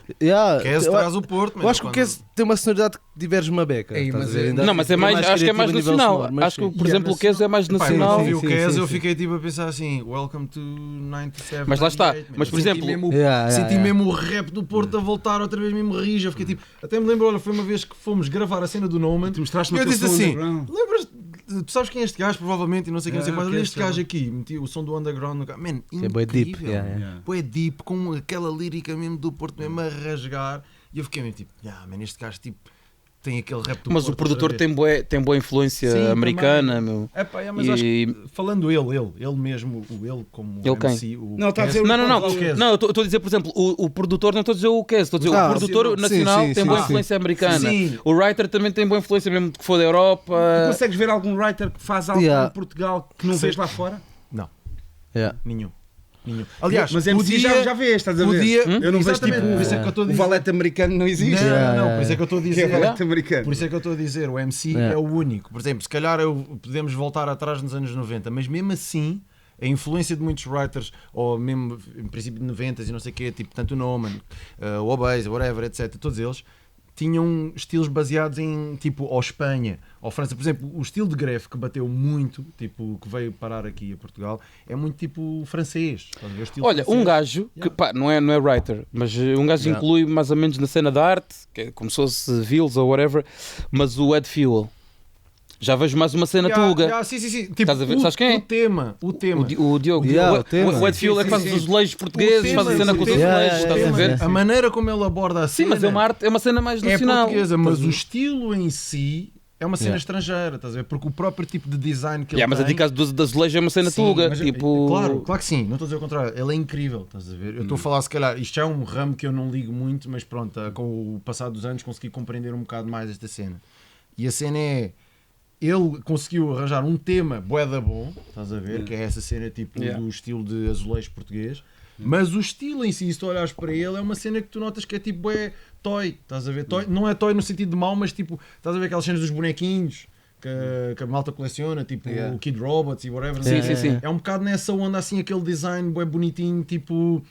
Kes traz o Porto, Eu acho que o Kes tem uma sonoridade que diverges uma beca. Ei, estás mas a ver? é- Ainda Não, mas é mais, acho que é mais criativo a nível nacional. sonoro, mas Acho que, sim. por exemplo, o Queso é mais nacional. Eu vi o Sim, Kes, sim, eu sim. fiquei tipo a pensar assim, welcome to 97. Mas lá está. 98, Mas, por Senti exemplo, mesmo, Yeah. mesmo o rap do Porto a voltar outra vez mesmo rijo. Eu fiquei tipo, até me lembro, olha, foi uma vez que fomos gravar a cena do No Man. Tu mostraste-me E eu o teu disse som assim, underground. lembras, tu sabes quem é este gajo, provavelmente, e não sei quem, não sei Ah, quais, olha ok, este sei lá. gajo aqui, meti o som do underground no carro. Man, Isso é bué deep, incrível. yeah. Bué deep, com aquela lírica mesmo do Porto mesmo a rasgar. E eu fiquei mesmo tipo, este gajo tipo, tem aquele rap do Mas Porto o produtor outra vez. tem boa influência Sim, americana, também. meu. Mas acho que, falando ele mesmo, ele como Ele quem? MC, o Não, está a Kes- dizer o Não, Kes. eu estou a dizer, por exemplo, o produtor, não estou a dizer o Kes, estou a dizer o produtor sim, nacional sim, tem sim, boa sim. influência americana. Sim. O writer também tem boa influência, mesmo que for da Europa. Tu consegues ver algum writer que faz algo Yeah. em Portugal que não Sim. vês lá fora? Não, Yeah. nenhum. Aliás, mas MC já vês, estás a ver? Eu não vejo tipo Exatamente, por isso é que eu estou a o dizer. valete americano não existe. Não, por isso é que eu estou a Que é dizer. valete americano. Por isso é que eu estou a dizer, o MC Yeah. é o único. Por exemplo, se calhar podemos voltar atrás nos anos 90, mas mesmo assim, a influência de muitos writers, ou mesmo em princípio de 90 e não sei o quê, tipo tanto o Noman, o Obase, whatever, etc., todos eles tinham estilos baseados em tipo ou Espanha ou França. Por exemplo, o estilo de greve que bateu muito, tipo que veio parar aqui a Portugal, é muito tipo francês. Estás a ver? O estilo Olha, francês. um gajo que não é writer, mas um gajo Yeah. inclui mais ou menos na cena da arte, que é como se fosse Vils ou whatever, mas o Ed Fuel. Já vejo mais uma cena tuga. Sim. Tipo, Estás a ver? Sabes quem é? O tema. O Diogo. Yeah, o tema. O Ed Fuel é que faz os azulejos portugueses, O faz a tema, cena com os o tema. azulejos, estás a ver? A maneira como ele aborda a Sim, cena mas é uma arte, é uma cena mais é nacional. portuguesa, mas o estilo em si é uma cena estrangeira, estás a ver? Porque o próprio tipo de design que ele Mas tem... a dica do azulejo é uma cena Sim, tuga. mas, Tipo... claro que sim, não estou a dizer o contrário. Ele é incrível, estás a ver? Eu estou a falar, se calhar, isto já é um ramo que eu não ligo muito, mas pronto, com o passar dos anos consegui compreender um bocado mais esta cena. E a cena é... Ele conseguiu arranjar um tema bué da bom, estás a ver? Que é essa cena tipo do estilo de azulejo português. Mas o estilo em si, se tu olhares para ele, é uma cena que tu notas que é tipo bué toy, estás a ver? Toy, não é toy no sentido de mau, mas tipo, estás a ver aquelas cenas dos bonequinhos que a malta coleciona, tipo o Kid Robots e whatever. Sim. É um bocado nessa onda assim, aquele design bué bonitinho, tipo...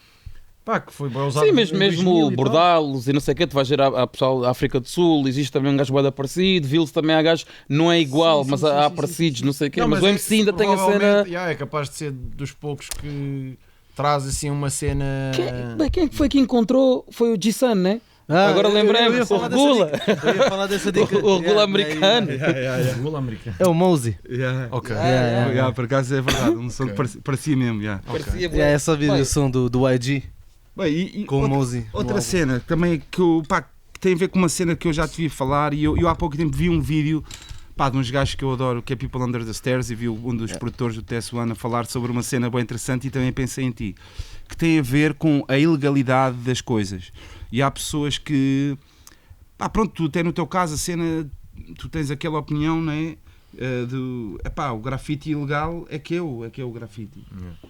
Pá, que foi bem usado Sim, em mesmo 2000 e tal. bordalos e não sei o quê, tu vais ver a pessoal da África do Sul, existe também um gajo bué da parecido, Vils também há gajos, não é igual, mas há parecidos, não sei o quê, Não, mas o MC ainda tem a cena... provavelmente, é capaz de ser dos poucos que traz assim uma cena... Quem é que foi que encontrou? Foi o G-Sun, né? Agora lembrei-me, o Regula. Eu ia falar dessa dica. O Regula americano. Gula americano. É o Mosey. Ok. Por acaso é verdade, um som que parecia mesmo. Parecia bué. É essa vídeo som do YG Bem, e com o Mosey. outra cena também que tem a ver com uma cena que eu já te vi falar e eu há pouco tempo vi um vídeo de uns gajos que eu adoro, que é People Under the Stairs, e vi um dos produtores do TS1 a falar sobre uma cena bem interessante e também pensei em ti, que tem a ver com a ilegalidade das coisas. E há pessoas que, pronto, tu tens no teu caso a cena, tu tens aquela opinião, não é? O grafite ilegal é que é o grafite,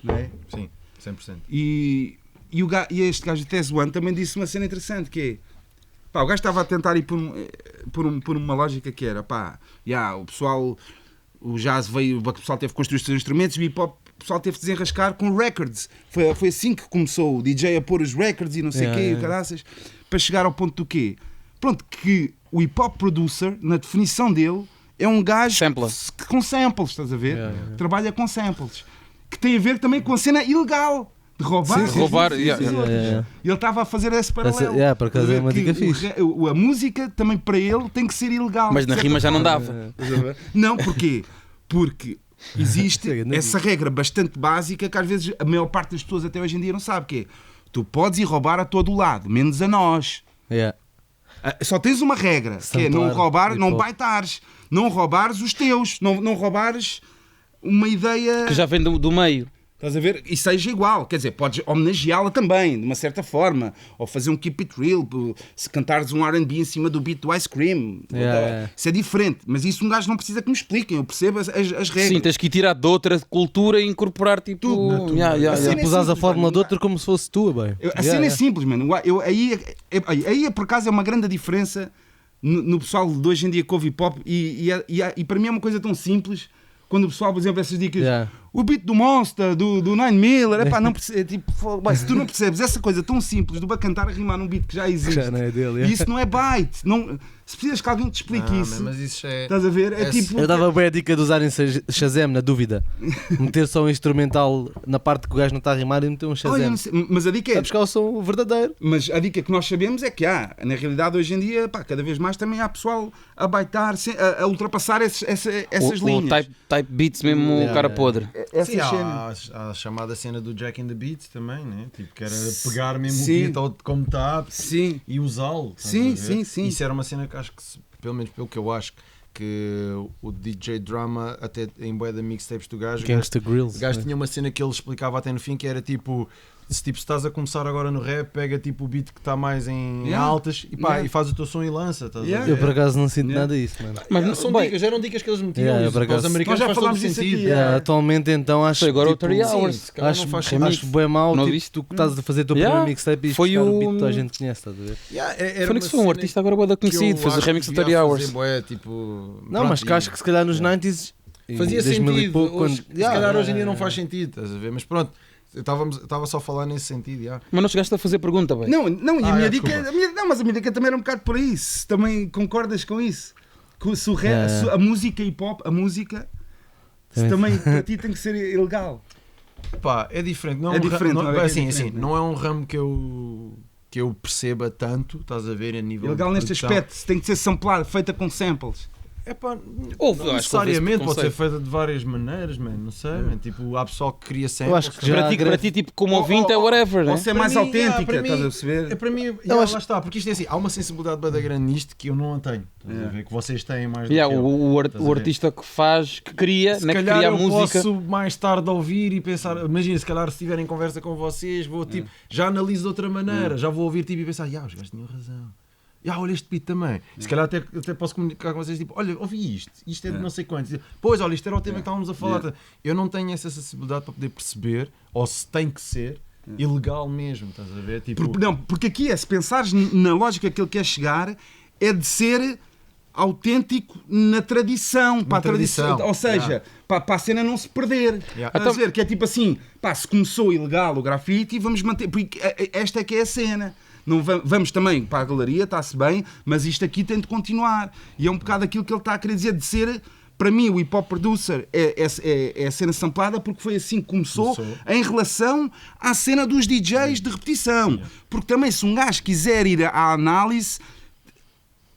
não é? Sim, 100%. E este gajo do TS1 também disse uma cena interessante, que é, o gajo estava a tentar ir por uma lógica que era, o pessoal, o jazz veio, o pessoal teve que construir os seus instrumentos, o hip hop, o pessoal teve que desenrascar com records. Foi assim que começou o DJ a pôr os records e não sei o quê, caraças, para chegar ao ponto do quê? Pronto, que o hip hop producer, na definição dele, é um gajo com samples, estás a ver? Trabalha com samples, que tem a ver também com a cena ilegal. De roubar, Ele estava a fazer esse paralelo. Por acaso é uma dica fixe. A música também para ele tem que ser ilegal. Mas na rima já não dava. Não, porquê? Porque existe essa regra bastante básica que às vezes a maior parte das pessoas até hoje em dia não sabe, que é: tu podes ir roubar a todo lado, menos a nós. Só tens uma regra, que é não roubar, não baitares, não roubares os teus, não roubares uma ideia que já vem do meio. Estás a ver? E seja igual, quer dizer, podes homenageá-la também, de uma certa forma, ou fazer um keep it real, se cantares um R&B em cima do beat do Ice Cream, isso é diferente, mas isso um gajo não precisa que me expliquem, eu percebo as regras. Sim, tens que ir tirar de outra cultura e incorporar tipo... Tudo. Tipo, usares a fórmula de outra como se fosse tua, bem. A cena é simples, mano. Aí por acaso é uma grande diferença no pessoal de hoje em dia que ouve hip hop e para mim é uma coisa tão simples. Quando o pessoal, por exemplo, essas dicas, o beat do Monster, do Nine Miller, não percebe, tipo, se tu não percebes essa coisa tão simples do cantar a rimar num beat que já existe, já não é dele, e isso não é byte, não, se precisas que alguém te explique isso, mas isso é... estás a ver? Tipo... Eu dava bem a dica de usarem Shazam, na dúvida, meter só um instrumental na parte que o gajo não está a rimar e meter um Shazam. Mas a dica é... buscar o som verdadeiro. Mas a dica que nós sabemos é que na realidade hoje em dia, cada vez mais também há pessoal a baitar, a ultrapassar essas linhas. O type beats mesmo, o cara podre. Sim, há a chamada cena do Jack in the Beat também, né? Tipo, que era pegar mesmo o beat como está e usá-lo. Sim. Isso era uma cena que acho que, pelo menos pelo que eu acho, que o DJ Drama, até em bué da mixtapes do gajo, Grills, o gajo tinha uma cena que ele explicava até no fim, que era tipo... Se estás a começar agora no rap, pega tipo o beat que está mais em altas e faz o teu som e lança. Eu por acaso não sinto nada disso, mano. Mas eram dicas que eles metiam. Os americanos já faz falámos todo disso sentido. aqui. Atualmente então acho agora o tipo, 3 Hours. Acho bem mau, não tipo, viste? tu que estás a fazer o teu primeiro mixtape e foi o beat que toda a gente conhece, estás a ver? Foi que foi um artista agora bué conhecido, fez o remix do 30 Hours. Não, mas que acho que se calhar nos 90s fazia sentido. Quando... Se calhar hoje em dia não faz sentido, estás a ver? Mas pronto. Eu estava só a falar nesse sentido. Mas não chegaste a fazer pergunta, bem? Não, e a minha dica, mas a minha dica também era um bocado por aí. Se também concordas com isso? Se a música hip hop, a música, se também para ti tem que ser ilegal. Pá, é diferente. Não é diferente. Não é um ramo que eu perceba tanto, estás a ver, a nível ilegal neste aspecto, se tem que ser samplado, feita com samples. É pá, Houve, não acho que houve esse necessariamente pode ser preconceito. feita de várias maneiras, man. Não sei, man. Tipo, há pessoal que cria sempre. Eu acho que já Para ti, tipo, como ouvinte, é whatever, né? Ou ser mais autêntica, estás a perceber? Para mim, acho- lá está, porque isto é assim, há uma sensibilidade bada grande nisto que eu não a tenho. Estás a ver? Que vocês têm mais do Yeah, que eu. o Estás a o ver? artista que faz, que cria, Se né, que calhar cria a eu música. posso mais tarde ouvir e pensar, imagina, se calhar se estiver em conversa com vocês, vou tipo, já analiso de outra maneira, já vou ouvir tipo e pensar, os gajos tinham razão. Olha este beat também. Se calhar até posso comunicar com vocês, tipo, olha, ouvi isto é de não sei quantos. Pois, olha, isto era o tema que estávamos a falar. Eu não tenho essa sensibilidade para poder perceber, ou se tem que ser, ilegal mesmo, estás a ver? Tipo, Porque aqui se pensares na lógica que ele quer chegar, é de ser autêntico na tradição, para a tradição, ou seja, para a cena não se perder. Estás a ver? Que é tipo assim, se começou ilegal o grafite, vamos manter, porque esta é que é a cena. Não vamos também para a galeria, está-se bem, mas isto aqui tem de continuar. E é um bocado aquilo que ele está a querer dizer, de ser, para mim, o hip hop producer é a cena samplada, porque foi assim que começou em relação à cena dos DJs de repetição. Porque também, se um gajo quiser ir à análise,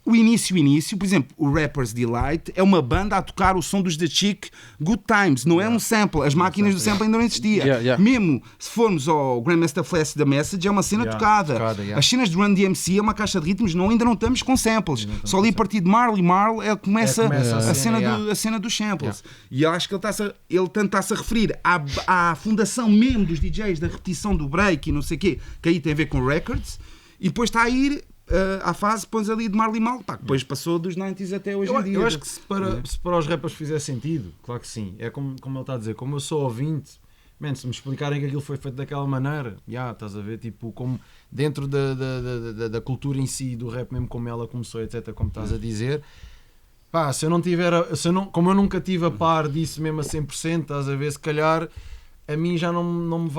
o início, por exemplo, o Rapper's Delight é uma banda a tocar o som dos The Chick Good Times, não é um sample, as máquinas do sample ainda não existiam. Mesmo se formos ao Grandmaster Flash da Message, é uma cena tocada. As cenas de Run DMC é uma caixa de ritmos, ainda não estamos com samples. Só ali a partir de Marley Marl começa a cena dos samples. E eu acho que ele está-se a referir à fundação mesmo dos DJs, da repetição do break e não sei o quê, que aí tem a ver com records, e depois está a ir à fase, pões ali de Marley Marl, depois passou dos 90s até hoje em dia. Eu acho que se para os rappers fizer sentido, claro que sim. É como ele está a dizer, como eu sou ouvinte, se me explicarem que aquilo foi feito daquela maneira, estás a ver, tipo, como dentro da cultura em si, do rap mesmo, como ela começou, etc., como estás a dizer, se eu não tiver, como eu nunca tive a par disso mesmo a 100%, estás a ver, se calhar a mim já não me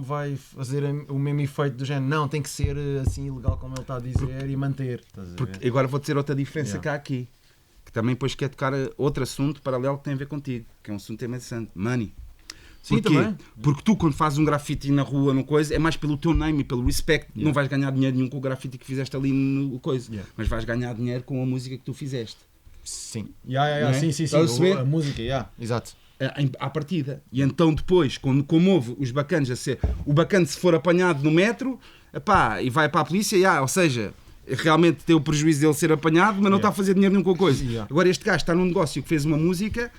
vai fazer o mesmo efeito do género, não, tem que ser assim ilegal como ele está a dizer e manter. Porque agora vou dizer outra diferença cá aqui, que também depois quer tocar outro assunto paralelo que tem a ver contigo, que é um assunto interessante, money. Sim, também. Porque tu, quando fazes um grafite na rua, no coisa, é mais pelo teu name e pelo respect. Não vais ganhar dinheiro nenhum com o grafite que fizeste ali no coisa, mas vais ganhar dinheiro com a música que tu fizeste. Sim. Sim. A música, exato. À partida. E então depois, como houve os bacanas a ser... O bacana, se for apanhado no metro, e vai para a polícia, ou seja, realmente tem o prejuízo dele ser apanhado, mas não está a fazer dinheiro nenhum com a coisa. Agora este gajo está num negócio que fez uma música,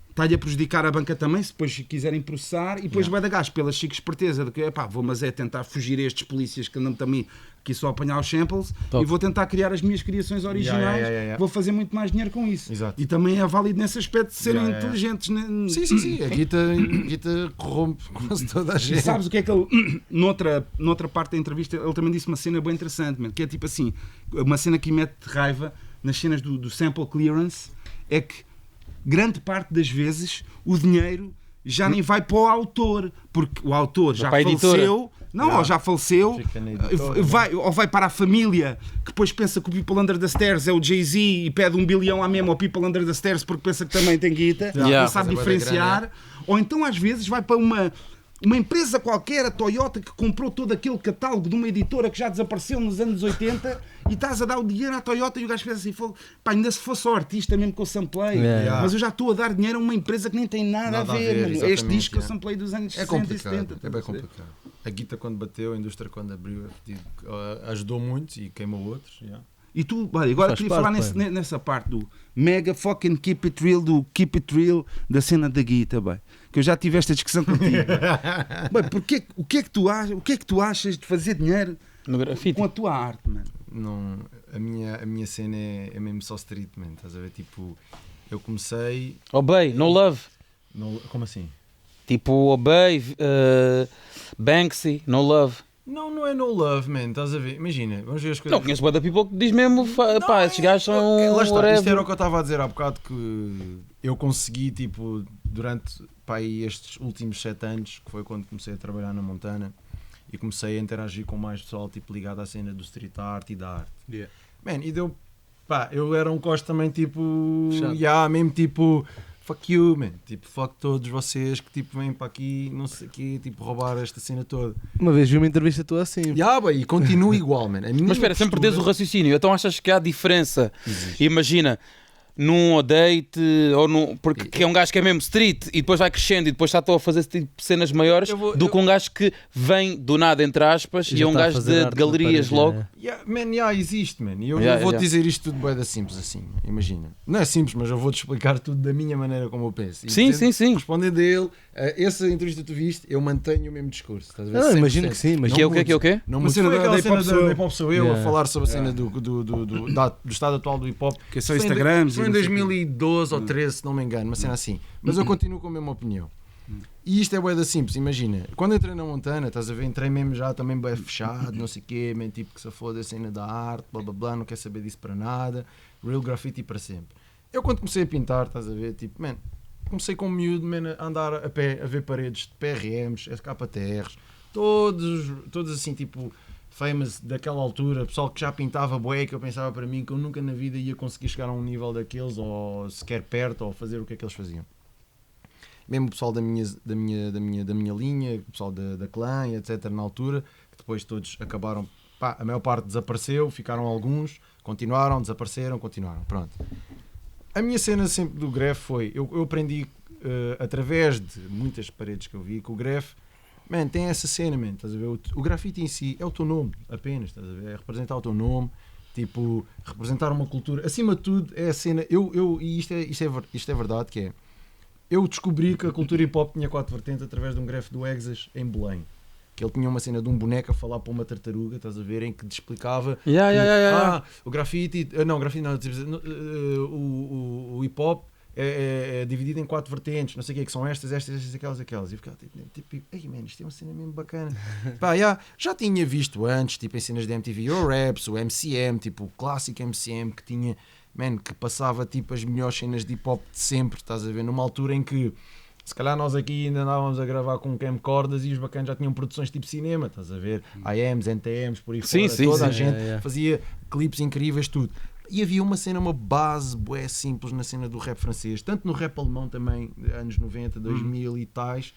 está-lhe a prejudicar a banca também, se depois quiserem processar, e depois vai dar gajo pela chique esperteza de que, vou tentar fugir a estes polícias que andam também aqui só a apanhar os samples, e vou tentar criar as minhas criações originais, vou fazer muito mais dinheiro com isso. Exato. E também é válido nesse aspecto de serem inteligentes. Sim, a guita corrompe quase toda a gente. E sabes o que é que ele, noutra parte da entrevista, ele também disse uma cena bem interessante, man, que é tipo assim, uma cena que me mete raiva nas cenas do sample clearance, é que grande parte das vezes o dinheiro já nem vai para o autor, porque o autor já faleceu, ou já faleceu, ou vai para a família que depois pensa que o People Under the Stairs é o Jay-Z e pede $1 bilhão à mesma ao People Under the Stairs porque pensa que também tem guita, não sabe diferenciar, ou então às vezes vai para uma empresa qualquer, a Toyota, que comprou todo aquele catálogo de uma editora que já desapareceu nos anos 80 e estás a dar o dinheiro à Toyota e o gajo pensa assim, ainda se fosse o artista mesmo que eu samplei, mas eu já estou a dar dinheiro a uma empresa que nem tem nada a ver, mano. Este disco que eu samplei dos anos 60 e 70. É bem complicado. A guita quando bateu, a indústria quando abriu, ajudou muito e queimou outros. E tu, agora queria falar nessa parte do mega fucking keep it real da cena da guita, que eu já tive esta discussão contigo. O que é que tu achas de fazer dinheiro no grafite com a tua arte, mano? Não, a minha cena é mesmo só street, man, estás a ver? Tipo, eu comecei... Obey, no love. Como assim? Tipo, Obey, Banksy, no love. Não é no love, man, estás a ver? Imagina, vamos ver as coisas. Não, conheço bué da people que diz mesmo, esses gajos são... Lá está, isto era o que eu estava a dizer há bocado, que eu consegui, tipo, durante estes últimos 7 anos, que foi quando comecei a trabalhar na Montana, e comecei a interagir com mais pessoal, tipo, ligado à cena do street art e da arte. Man, e deu... eu era um costo também, tipo... mesmo, tipo... Fuck you, man. Tipo, fuck todos vocês que tipo vêm para aqui, não sei o quê, tipo, roubar esta cena toda. Uma vez vi uma entrevista tua assim. E continua igual, man. Mas espera, sempre perdes o raciocínio. Então achas que há diferença? Existe. Imagina, num date, ou num, porque que é um gajo que é mesmo street e depois vai crescendo e depois está a fazer tipo de cenas maiores do que um gajo que vem do nada, entre aspas, e é um gajo de galerias logo. Existe, man. E eu Yeah, vou yeah. dizer isto tudo bué da simples assim, imagina. Não é simples, mas eu vou-te explicar tudo da minha maneira como eu penso. E Sim, dizendo- sim, sim. Respondendo a ele, essa entrevista que tu viste, eu mantenho o mesmo discurso. Estás a ver? Ah, 100%. imagino que sim, mas Não Que é o quê? mudo. Que é o quê? Não Uma mudo. cena Foi da aquela hip hop cena sou eu. da hip hop sou eu Yeah. a falar sobre a cena do estado atual do hip hop. Que é só Foi em- Instagrams. Foi e em não sei o quê. 2012 ou 13, se não me engano, uma cena assim. Mas eu continuo com a mesma opinião. E isto é bué da simples, imagina. Quando entrei na Montana, estás a ver, entrei mesmo já também bem fechado, não sei o quê, man, tipo que se foda a cena da arte, blá blá blá, não quer saber disso para nada, real graffiti para sempre. Eu quando comecei a pintar, estás a ver, tipo, man, comecei com um miúdo, man, a andar a pé, a ver paredes de PRMs, SKTRs, todos assim, tipo, famous daquela altura, pessoal que já pintava bué, que eu pensava para mim que eu nunca na vida ia conseguir chegar a um nível daqueles, ou sequer perto, ou fazer o que é que eles faziam. Mesmo o pessoal da minha linha, o pessoal da clã, e etc. na altura, que depois todos acabaram, pá, a maior parte desapareceu, ficaram alguns, continuaram, desapareceram, continuaram, pronto. A minha cena sempre do graph foi, eu aprendi através de muitas paredes que eu vi, que o graph, man, tem essa cena, man, estás a ver? O grafite em si é o teu nome, apenas, estás a ver? É representar o teu nome, tipo, representar uma cultura, acima de tudo é a cena, e isto é verdade, que é, eu descobri que a cultura hip hop tinha 4 vertentes através de um graph do Exas em Belém. Que ele tinha uma cena de um boneco a falar para uma tartaruga, estás a ver, em que te explicava o grafite, o hip hop é dividido em 4 vertentes, não sei o que, que são estas, aquelas. E eu ficava tipo, ei man, isto é uma cena mesmo bacana. Pá, já tinha visto antes, tipo em cenas de MTV Euro Raps, o MCM, tipo o clássico MCM que tinha, man, que passava tipo as melhores cenas de hip hop de sempre, estás a ver, numa altura em que se calhar nós aqui ainda andávamos a gravar com camcordas e os bacanas já tinham produções tipo cinema, estás a ver, IMs, NTMs, por aí Sim, fora, sim, toda sim. a gente Yeah. fazia clipes incríveis, tudo. E havia uma cena, uma base bué simples na cena do rap francês, tanto no rap alemão também, anos 90, 2000 e tais.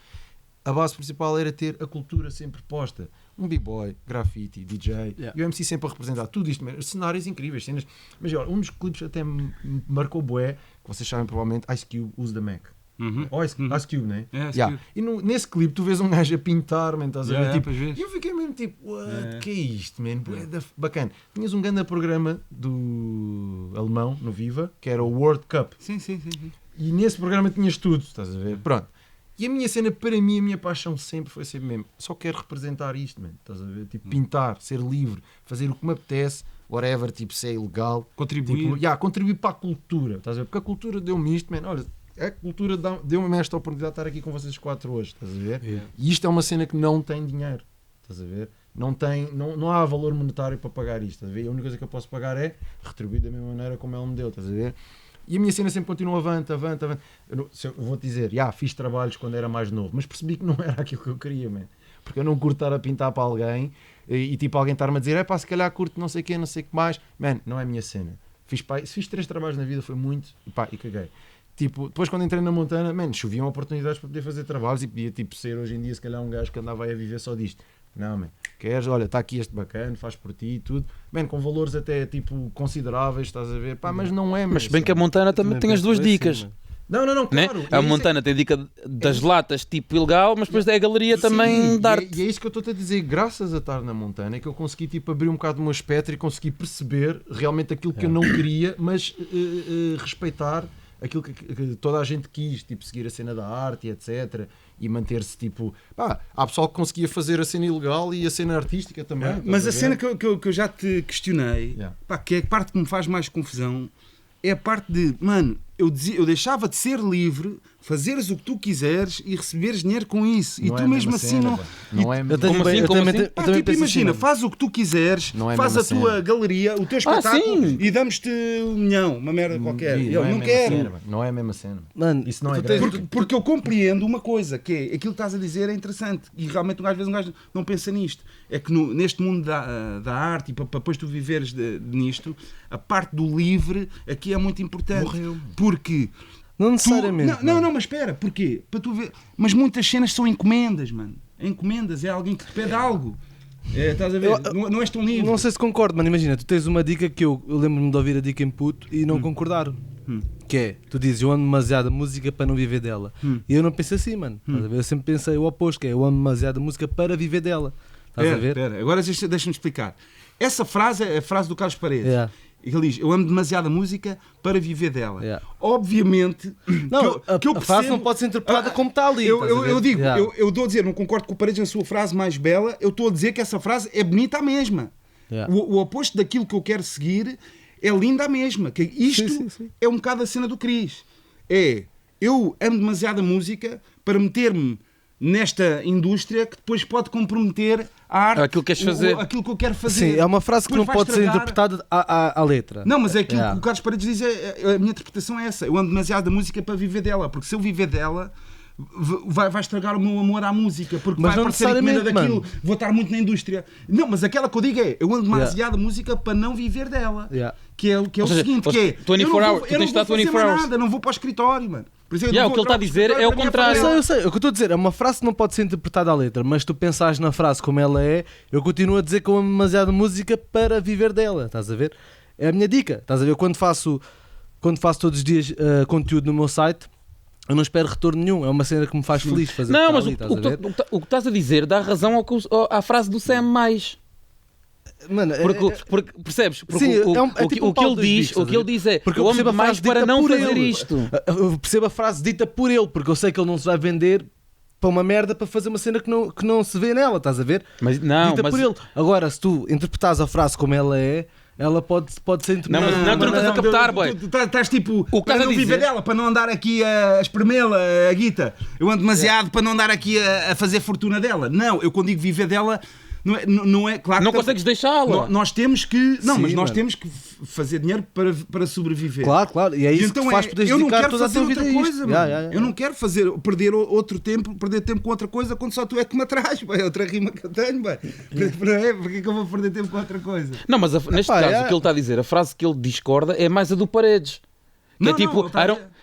A base principal era ter a cultura sempre posta. Um b-boy, grafite, DJ, e o MC sempre a representar tudo isto, cenários incríveis, cenas. Mas olha, um dos clipes até me marcou bué, que vocês sabem provavelmente, Ice Cube, Who's the Mac. Ou Ice Cube, né? É, Ice Yeah. Cube. E nesse clipe tu vês um gajo a pintar, man, estás a ver? Tipo, pois vês. e eu fiquei mesmo tipo, what? É. Que é isto, man? Bué da bacana. Tinhas um grande programa do alemão, no Viva, que era o World Cup. Sim. E nesse programa tinhas tudo, estás a ver? Pronto. E a minha cena, para mim, a minha paixão sempre foi sempre mesmo. Só quero representar isto, man. Estás a ver? Tipo, pintar, ser livre, fazer o que me apetece, whatever, tipo, se é ilegal. Contribuir. Tipo, contribuir para a cultura, estás a ver? Porque a cultura deu-me isto, man. Olha, a cultura deu-me esta oportunidade de estar aqui com vocês 4 hoje, estás a ver? Yeah. E isto é uma cena que não tem dinheiro, estás a ver? Não há valor monetário para pagar isto, estás a ver? A única coisa que eu posso pagar é retribuir da mesma maneira como ela me deu, estás a ver? E a minha cena sempre continua avante. Eu vou-te dizer, fiz trabalhos quando era mais novo, mas percebi que não era aquilo que eu queria, man. Porque eu não curto estar a pintar para alguém e tipo alguém estar-me a dizer, pá, se calhar curto não sei o que, não sei o que mais. Man, não é a minha cena. Fiz 3 trabalhos na vida, foi muito, e caguei. Tipo, depois quando entrei na Montana, man, choviam oportunidades para poder fazer trabalhos e podia tipo ser hoje em dia se calhar um gajo que andava aí a viver só disto. Não, man, queres, olha, está aqui este bacana, faz por ti e tudo, man, com valores até tipo consideráveis, estás a ver, pá, mas não é, Mas bem que a Montana também tem as duas dicas. Não, Né? claro. A Montana tem dica das latas tipo ilegal, mas depois é a galeria também Sim, de arte. e é isso que eu estou a dizer, graças a estar na Montana é que eu consegui tipo abrir um bocado o meu espectro e consegui perceber realmente aquilo que eu não queria, mas respeitar aquilo que toda a gente quis, tipo seguir a cena da arte e etc. E manter-se tipo, pá, há pessoal que conseguia fazer a cena ilegal e a cena artística também. estás Mas a ver? cena que eu já te questionei, Yeah. pá, que é a parte que me faz mais confusão, é a parte de, mano, eu deixava de ser livre, fazeres o que tu quiseres e receberes dinheiro com isso. E Não é tu a mesmo mesma assim cena, não. pá. Não é a Eu mesma- tenho Como bem- assim? eu Como também assim? te- Pá, eu também tipo, penso imagina, assim, faz o que tu quiseres, Não é a faz a mesma tua cena. galeria, o teu espetáculo sim. e damos-te 1 milhão, uma merda qualquer. Não Eu é a não mesma quero. cena, pá. Não é a mesma cena. mano, Isso não é tu tens- grande. Porque eu compreendo uma coisa, que é aquilo que estás a dizer é interessante e realmente às vezes um gajo não pensa nisto. É que neste mundo da arte e para depois tu viveres nisto, a parte do livre aqui é muito importante. Morreu. Porque não necessariamente. não, mas espera, porquê? Para tu ver. Mas muitas cenas são encomendas, mano. Encomendas, é alguém que te pede algo. Estás a ver? Não és tão livre. Não sei se concordo, mano. Imagina, tu tens uma dica que eu lembro-me de ouvir a dica em puto e não concordar. Que é, tu dizes, eu amo demasiada música para não viver dela. E eu não penso assim, mano. Estás a ver? Eu sempre pensei o oposto, que é, eu amo demasiada música para viver dela. Estás a ver? Pera. Agora deixa-me explicar. Essa frase é a frase do Carlos Paredes. Yeah. Ele diz, eu amo demasiada música para viver dela. Yeah. Obviamente Não, que eu a frase percebo- não pode ser interpretada como está ali. estás a ver? Eu digo, Yeah. eu estou a dizer, não concordo com o Paredes na sua frase mais bela, eu estou a dizer que essa frase é bonita à mesma. Yeah. O oposto daquilo que eu quero seguir é linda à mesma. Que isto Sim. é um bocado a cena do Cris. Eu amo demasiada música para meter-me nesta indústria que depois pode comprometer a arte, Aquilo que queres fazer. aquilo que eu quero fazer. Sim, é uma frase que Depois não vai pode ser estragar- interpretada à letra. Não, mas é aquilo Yeah. que o Carlos Paredes diz, a minha interpretação é essa. Eu amo demasiado da música para viver dela, porque se eu viver dela, vai estragar o meu amor à música, porque Mas vai não aparecer a encomenda necessariamente, daquilo, mano. vou estar muito na indústria. Não, mas aquela que eu digo é, eu amo demasiado da música para não viver dela. Yeah. Que é o Ou seja, seguinte, que é, 24 eu não hours, vou, tu eu tens não de estar vou fazer 24 mais hours. nada, não vou para o escritório, mano. Por isso eu Yeah, não o que ele vou está a dizer é o contrário. Eu sei. O que eu estou a dizer é uma frase que não pode ser interpretada à letra, mas tu pensares na frase como ela é, eu continuo a dizer que eu amo demasiado música para viver dela, estás a ver? É a minha dica, estás a ver? Quando faço todos os dias conteúdo no meu site, eu não espero retorno nenhum, é uma cena que me faz feliz fazer. Não, o que mas está ali, estás a ver? o que estás a dizer dá razão à frase do Sam mais. Mano, Porque percebes? Porque Sim, o tipo um que pau ele dos diz, bicos, o que ele diz é, porque eu eu amo percebo a mais frase para dita não por fazer ele. isto. Eu percebo a frase dita por ele, porque eu sei que ele não se vai vender para uma merda para fazer uma cena que não se vê nela, estás a ver? Mas não, Dita mas por ele. Agora, se tu interpretares a frase como ela é, ela pode ser Não, mas interpretada. não, tu não estás a captar, boy. Tu estás tipo, O que para estás a não viver dizer- dela, para não andar aqui a espremê-la, a guita. Eu ando demasiado para não andar aqui a fazer fortuna dela. Não, eu quando digo viver dela, não é claro não que consegues deixá-la. nós temos que. Não, Sim, mas nós mano. temos que fazer dinheiro para sobreviver. Claro, e é isso Então que te faz poderes eu não dedicar quero toda a fazer tua vida outra a coisa, isto. mano. Yeah. Eu não quero perder tempo com outra coisa quando só tu é que me atrás, é outra rima que eu tenho, bem. Porque que eu vou perder tempo com outra coisa? Não, mas neste Epá, caso, é. o que ele está a dizer, a frase que ele discorda é mais a do Paredes. Que é tipo, ele está a I don't- dizer-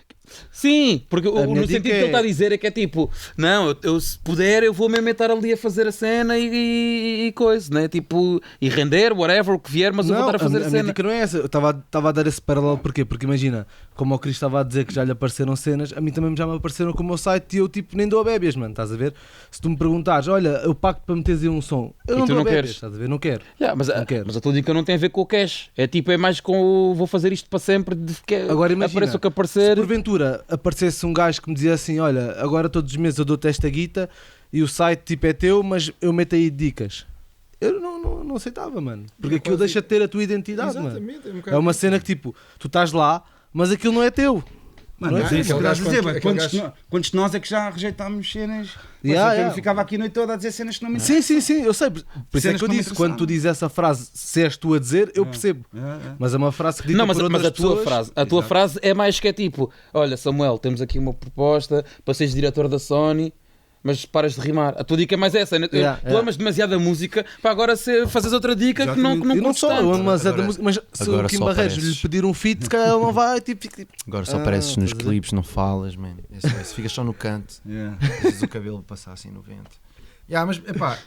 Sim, porque minha no dica sentido que ele está a dizer é que é tipo, não, eu se puder eu vou mesmo estar ali a fazer a cena e coisa, né? Tipo, e render, whatever, o que vier, mas eu vou estar a fazer a minha cena. dica não é essa. Eu estava a dar esse paralelo porquê? Porque imagina, como o Cris estava a dizer que já lhe apareceram cenas, a mim também já me apareceram com o meu site e eu tipo nem dou a bébias, mano, estás a ver? Se tu me perguntares, olha, eu pago para meteres aí um som, eu E não tu dou não a bébias, queres? estás a ver? Não quero. Yeah, mas a tua dica não tem a ver com o cash. É tipo, é mais com o vou fazer isto para sempre, de que Agora imagina, apareça o que Se aparecer. porventura aparecesse um gajo que me dizia assim, olha, agora todos os meses eu dou-te esta guita e o site tipo é teu, mas eu meto aí dicas. Eu não aceitava, mano. Porque aquilo deixa de ter a tua identidade, mano. Exatamente, um É uma cena que tipo, tu estás lá, mas aquilo não é teu. Mano, Não é é isso que eu aquele estás a gajo dizer, quando- mano. aquele Quantos de nós é que já rejeitámos cenas? Yeah. Eu ficava aqui a noite toda a dizer cenas que não me interessam. Sim, eu sei. Por isso é Cenas que eu que não me disse, quando tu interessavam. dizes essa frase, se és tu a dizer, eu percebo. Mas é uma frase que dita Não, mas, por mas outras a tua pessoas. frase, a tua frase é mais que é tipo, olha Samuel, temos aqui uma proposta para seres diretor da Sony, mas paras de rimar. A tua dica é mais essa, né? Tu Yeah. amas demasiado a música para agora fazes outra dica que não Exatamente. que não E não curtes só, eu tanto. amo demasiado Agora- a música, mas se agora o Kim só Barreiros apareces. lhe pedir um feat, se calhar ele não vai, tipo. Agora só Ah, apareces nos estás a ver? clipes, não falas, man. Isso, ficas só no canto, deixas o cabelo passar assim no vento. Mas epá,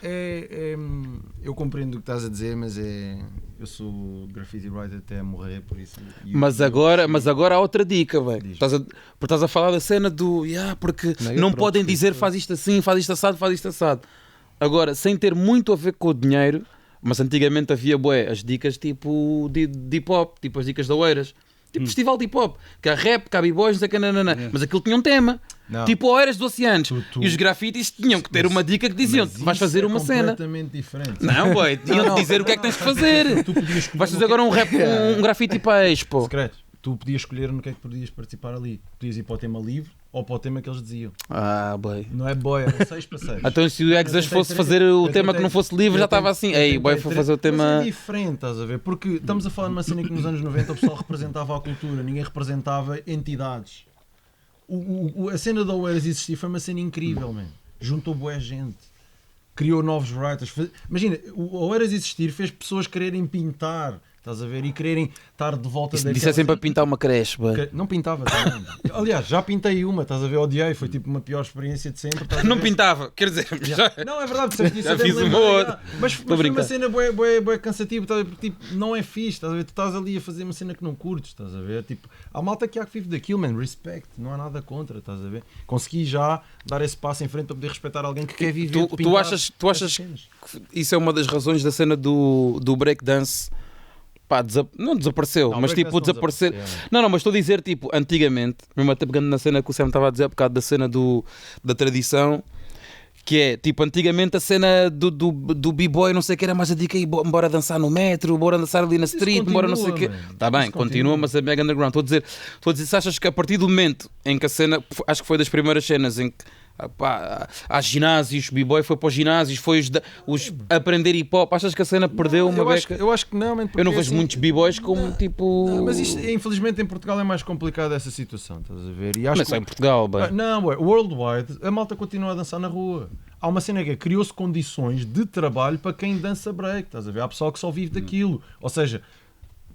eu compreendo o que estás a dizer, mas eu sou graffiti writer até a morrer, por isso. Mas agora há outra dica, velho. Diz. Porque estás a falar da cena do porque Não, eu não próprio podem fiz, dizer faz isto assim, faz isto assado, faz isto assado. Agora, sem ter muito a ver com o dinheiro, mas antigamente havia as dicas tipo de hip hop, tipo as dicas da Oeiras. Tipo festival de hip hop, que há rap, que há b-boys, não sei o que, nananã. Mas aquilo tinha um tema. Não. Tipo Oeiras do Oceanos. Tu- E os grafitis tinham que ter uma dica que diziam: Mas vais isso fazer é uma cena. completamente diferente. Não, boy, tinham de dizer o que é que tens de fazer. Tu podias escolher Vais no fazer que- agora um rap, um grafite para a Expo. Secreto. Tu podias escolher no que é que podias participar ali. Podias ir para o tema livre ou para o tema que eles diziam. Ah, boy. Não é boy, era 6 para 6. Então se o Exas fosse fazer o tema que não fosse livre, já estava assim. Ei, boy, foi fazer o Mas tema. é diferente, estás a ver? Porque estamos a falar de uma cena que nos anos 90 o pessoal representava a cultura, ninguém representava entidades. A cena da Oeiras existir foi uma cena incrível, man. Juntou boa gente, criou novos writers. Imagina, o Oeiras existir fez pessoas quererem pintar, estás a ver? E quererem estar de volta Isso é sempre a pintar uma creche, boy. Não pintava também. Aliás, já pintei uma, estás a ver? Odiei, foi tipo uma pior experiência de sempre. estás a Não ver? pintava, quer dizer, já... Não, é verdade, percebes? Já fiz uma outra. Mas Tô foi uma brincando. cena bué cansativa, estás a ver? Tipo, não é fixe, estás a ver? Tu estás ali a fazer uma cena que não curtes, estás a ver? Tipo, há malta que há que vive daquilo, man, respect, não há nada contra, estás a ver? Consegui já dar esse passo em frente para poder respeitar alguém que quer viver. de Tu pintar achas essas cenas. que isso é uma das razões da cena do breakdance? Pá, não desapareceu, Não, mas breakdance tipo não desaparecer. desapareceu, Não, mas estou a dizer, tipo, antigamente, mesmo até pegando na cena que o Sam estava a dizer, há bocado da cena da tradição, que é tipo, antigamente a cena do b-boy, não sei o que, era mais a dica aí, bora dançar no metro, bora dançar ali na street, bora não sei o quê. Está bem, continua, mas é mega underground. Estou a dizer, se achas que a partir do momento em que a cena, acho que foi das primeiras cenas em que pá, há ginásios, b-boy foi para os ginásios, foi os aprender hip hop, achas que a cena perdeu uma beca? Eu acho que não, man, porque Eu não vejo assim, muitos b-boys como tipo. Não, mas isto, infelizmente em Portugal é mais complicado essa situação, estás a ver? E acho Não é só em Portugal, bem. Não, ué, worldwide, a malta continua a dançar na rua. Há uma cena que é, criou-se condições de trabalho para quem dança break, estás a ver? Há pessoal que só vive daquilo. Ou seja,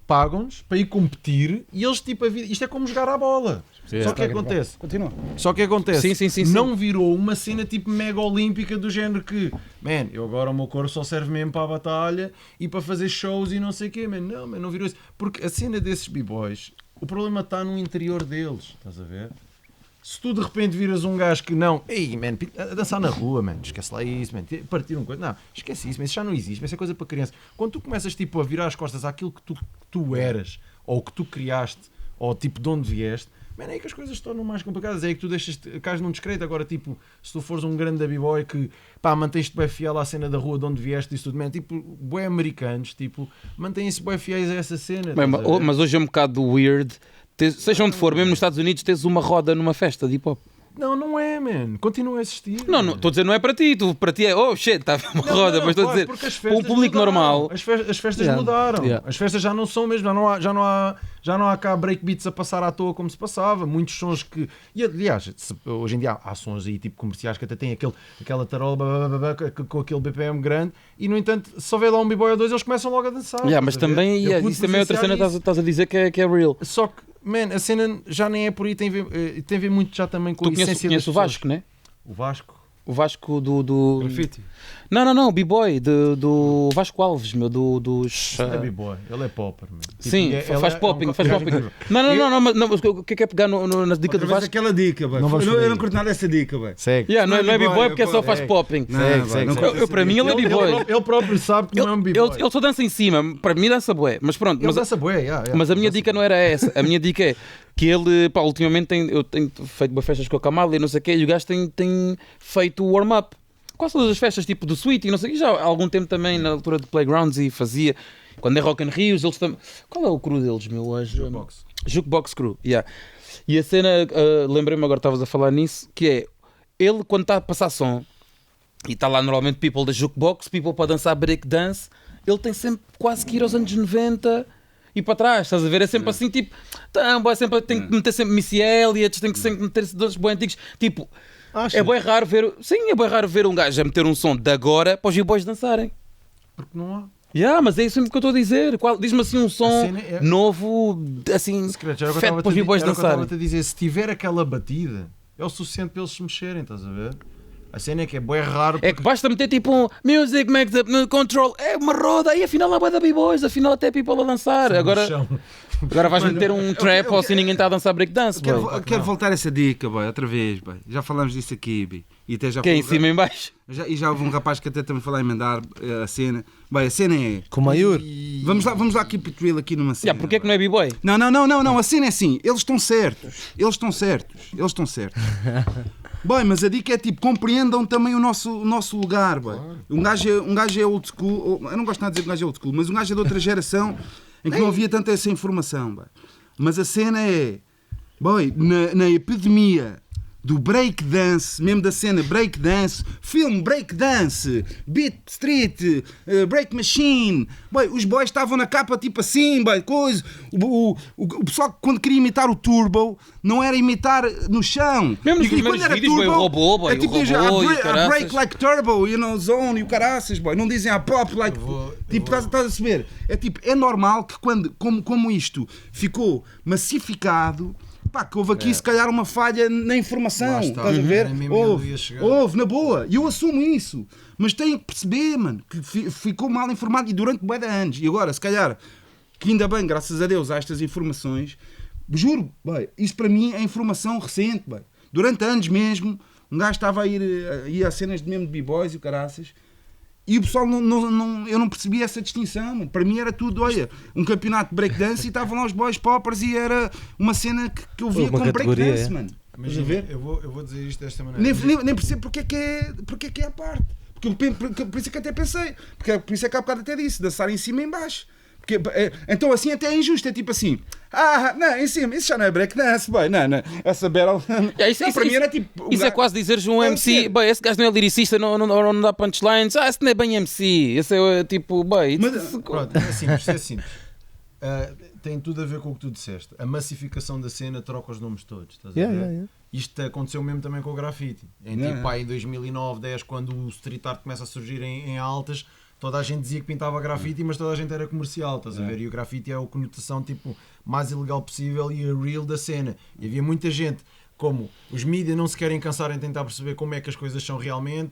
pagam-nos para ir competir e eles tipo, isto é como jogar à bola. Só que acontece? Continua. Só que acontece? Sim. Não virou uma cena tipo mega olímpica do género que, man, eu agora o meu corpo só serve mesmo para a batalha e para fazer shows e não sei o quê, man. Não virou isso. Porque a cena desses b-boys, o problema está no interior deles, estás a ver? Se tu de repente viras um gajo que não, ei, man, a dançar na rua, man, esquece lá isso, man, partir um coisa, não, esquece isso, man, isso já não existe, man, isso é coisa para criança. Quando tu começas tipo a virar as costas àquilo que tu eras, ou que tu criaste, ou tipo de onde vieste, man, é aí que as coisas se tornam mais complicadas, é aí que tu cais num discreto. Agora, tipo, se tu fores um grande b-boy que, pá, mantens-te bem fiel à cena da rua de onde vieste e isso tudo, man, tipo, bué americanos, tipo, mantêm-se bem fiéis a essa cena. Bem, estás a ver? mas hoje é um bocado weird, seja onde for, mesmo nos Estados Unidos, tens uma roda numa festa de hip hop. Não é, man, continua a existir. Não, estou a dizer, não é para ti, para ti é, oh shit, está uma roda, mas estou a dizer, porque as para um festas público mudaram. normal. As festas Yeah. mudaram. Yeah. As festas já não são mesmo, já não há cá breakbeats a passar à toa como se passava. Muitos sons que. E aliás, hoje em dia há sons aí tipo comerciais que até têm aquela tarola com aquele BPM grande e no entanto, se houver lá um b-boy ou dois, eles começam logo a dançar. Mas estás a ver? também, Eu pude isso também é outra cena, presenciar isso. estás a dizer que é real. Só que, man, a cena já nem é por aí, tem a ver muito já também com Tu a essência conheces o das pessoas. Vasco, né? O Vasco. O Vasco do... Grafite. Não, B-Boy, do Vasco Alves, meu, dos... É b-boy, ele é popper, man. Tipo, Sim, ele faz popping, faz gajo popping. incrível. Não, mas o que é pegar na dica do Outra vez Vasco? aquela dica, boy. Não vamos por Eu aí. não curto nada dessa dica, boy. Segue. Yeah, não é B-boy, B-Boy porque só faz é. popping. Não, Segue, boy, segue, não segue. curto essa Para mim ele é dica. b-boy. Ele próprio sabe que não é um b-boy. Ele só dança em cima, para mim dança bué, mas pronto. Ele dança bué, yeah. Mas a minha dica não era essa. A minha dica é que ele, pá, ultimamente eu tenho feito boas festas com a Kamala e não sei o quê, e o gajo tem feito warm-up. Quase todas as festas, tipo do Sweet e não sei o quê, já há algum tempo também na altura de Playgrounds e fazia. Quando é Rock in Rios, eles também... Qual é o crew deles, meu? Jukebox. Jukebox Crew, yeah. E a cena, lembrei-me agora, estavas a falar nisso, que é, ele quando está a passar som, e está lá normalmente people da Jukebox, people para dançar break dance, ele tem sempre quase que ir aos anos 90 e para trás, estás a ver? É sempre assim, tipo, sempre, tem que meter sempre Missy Elliott, tem que sempre meter dois bons antigos, tipo, Achas? é bem raro ver, sim, é bem raro ver um gajo a meter um som de agora para os b-boys dançarem. Porque não há. Mas é isso mesmo que eu estou a dizer. Diz-me assim um som cena é- novo, assim, Secreto, era o que eu feito estava para os b-boys era o que eu estava dançarem. a te dizer. Se tiver aquela batida, é o suficiente para eles se mexerem, estás a ver? A cena é que é bué raro. É que basta meter tipo um music makes up no control, é uma roda, e afinal há bué da b-boys, afinal até people a dançar. Agora vais meter um trap ou assim ninguém está a dançar breakdance, boy. Quero voltar a essa dica, boy, outra vez, boy. Já falámos disso aqui, bi. E até já Que é em foi- cima e em baixo. já houve um rapaz que até também falou a emendar a cena. Bem, a cena é. Com o Maior. Vamos lá keep it real aqui numa cena. Porquê que não é b-boy? Não, a cena é assim, eles estão certos. Boy, mas a dica é tipo, compreendam também o nosso lugar, boy. Um gajo é old school, eu não gosto nada de dizer que um gajo é old school, mas um gajo é de outra geração em que não havia tanta essa informação, boy. Mas a cena é, boy, na epidemia do breakdance, mesmo da cena breakdance, filme breakdance, Beat Street, Break Machine. Boy, os boys estavam na capa tipo assim, boy, coisa. O pessoal quando queria imitar o Turbo não era imitar no chão. Mesmo nos primeiros vídeos, boy, o robô, boy, é tipo o robô e o I caraças. break like turbo, you know, zone e o caraças, boy. Não dizem I pop like... Tipo, estás a saber? É tipo, é normal que quando, como isto ficou massificado, pá, que houve aqui se calhar uma falha na informação, Lá está. estás a ver? Nem mesmo ele ia chegar. Houve, na boa, e eu assumo isso, mas tenho que perceber, mano, que ficou mal informado e durante bué de anos, e agora, se calhar, que ainda bem, graças a Deus, há estas informações, juro, bem, isso para mim é informação recente, bem. Durante anos mesmo, um gajo estava a ir a cenas de mesmo de b-boys e o caraças, e o pessoal eu não percebia essa distinção, mano. Para mim era tudo, olha, um campeonato de breakdance e estavam lá os boys poppers e era uma cena que eu via Uma como categoria, breakdance, é. mano. Mas Estás a ver? eu vou dizer isto desta maneira. Nem percebo porque é que é a parte. Por isso é que até pensei. Por isso é que há bocado até disse, dançar em cima e em baixo. Porque, então assim até é injusto, é tipo assim, não, em cima, isso já não é breakdance, boy, não, essa battle, Isso, para mim era tipo... Isso é quase dizeres um MC, bem, esse gajo não é lyricista, não dá punchlines, esse não é bem MC, esse é tipo, bem... Pronto, é simples. Tem tudo a ver com o que tu disseste. A massificação da cena troca os nomes todos, estás a ver? Isto aconteceu mesmo também com o grafite. Tipo, aí em 2009, 10, quando o street art começa a surgir em altas, toda a gente dizia que pintava grafite, mas toda a gente era comercial, estás a ver? E o grafite é a conotação tipo, mais ilegal possível e a real da cena. E havia muita gente, como os mídias não se querem cansar em tentar perceber como é que as coisas são realmente,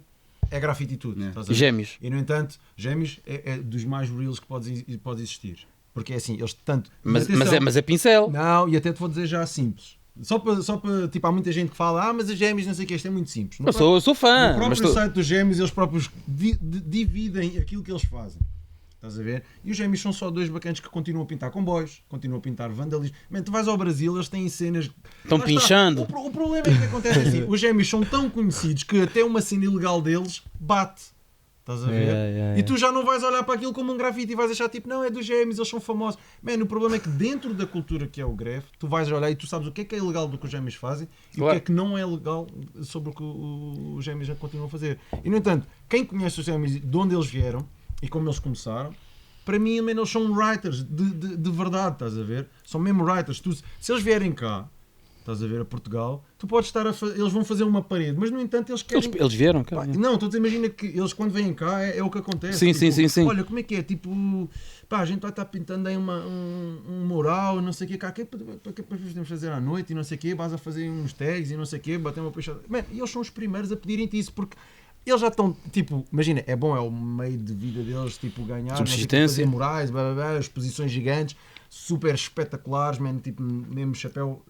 é grafite e tudo. Estás a ver? Gêmeos. E no entanto, Gêmeos é dos mais reals que pode existir. Porque é assim, eles tanto... Mas é pincel. Não, e até te vou dizer já simples. Só para tipo, há muita gente que fala, mas os Gêmeos não sei o que, isto é muito simples. Eu sou fã. No próprio site dos Gêmeos, eles próprios dividem aquilo que eles fazem. Estás a ver? E os Gêmeos são só dois bacanas que continuam a pintar comboios, continuam a pintar vandalismo. Man, tu vais ao Brasil, eles têm cenas... Estão pinchando. O problema é que acontece assim, os Gêmeos são tão conhecidos que até uma cena ilegal deles bate. Estás a ver? E tu já não vais olhar para aquilo como um grafite e vais achar tipo, não, é dos Gêmeos, eles são famosos. Man, o problema é que dentro da cultura que é o greve, tu vais olhar e tu sabes o que é ilegal do que os Gêmeos fazem e o que é que não é legal sobre o que os Gêmeos já continuam a fazer. E no entanto, quem conhece os Gêmeos, de onde eles vieram e como eles começaram, para mim, man, eles são writers de verdade, estás a ver? São mesmo writers. Se eles vierem cá, estás a ver, a Portugal, tu podes estar eles vão fazer uma parede, mas no entanto eles querem... Eles vieram, cara. Não, estou a dizer, imagina que eles quando vêm cá é o que acontece. Sim, tipo, sim. Olha, como é que é? Tipo, pá, a gente vai estar pintando aí um mural, não sei o quê, cá, que podemos fazer à noite e não sei o quê, vais a fazer uns tags e não sei o quê, bater uma peixada. Man, e eles são os primeiros a pedirem-te isso, porque eles já estão, tipo, imagina, é bom, é o meio de vida deles, tipo, ganhar, subsistência, fazer murais, exposições gigantes, super espetaculares, man, tipo, mesmo chapéu,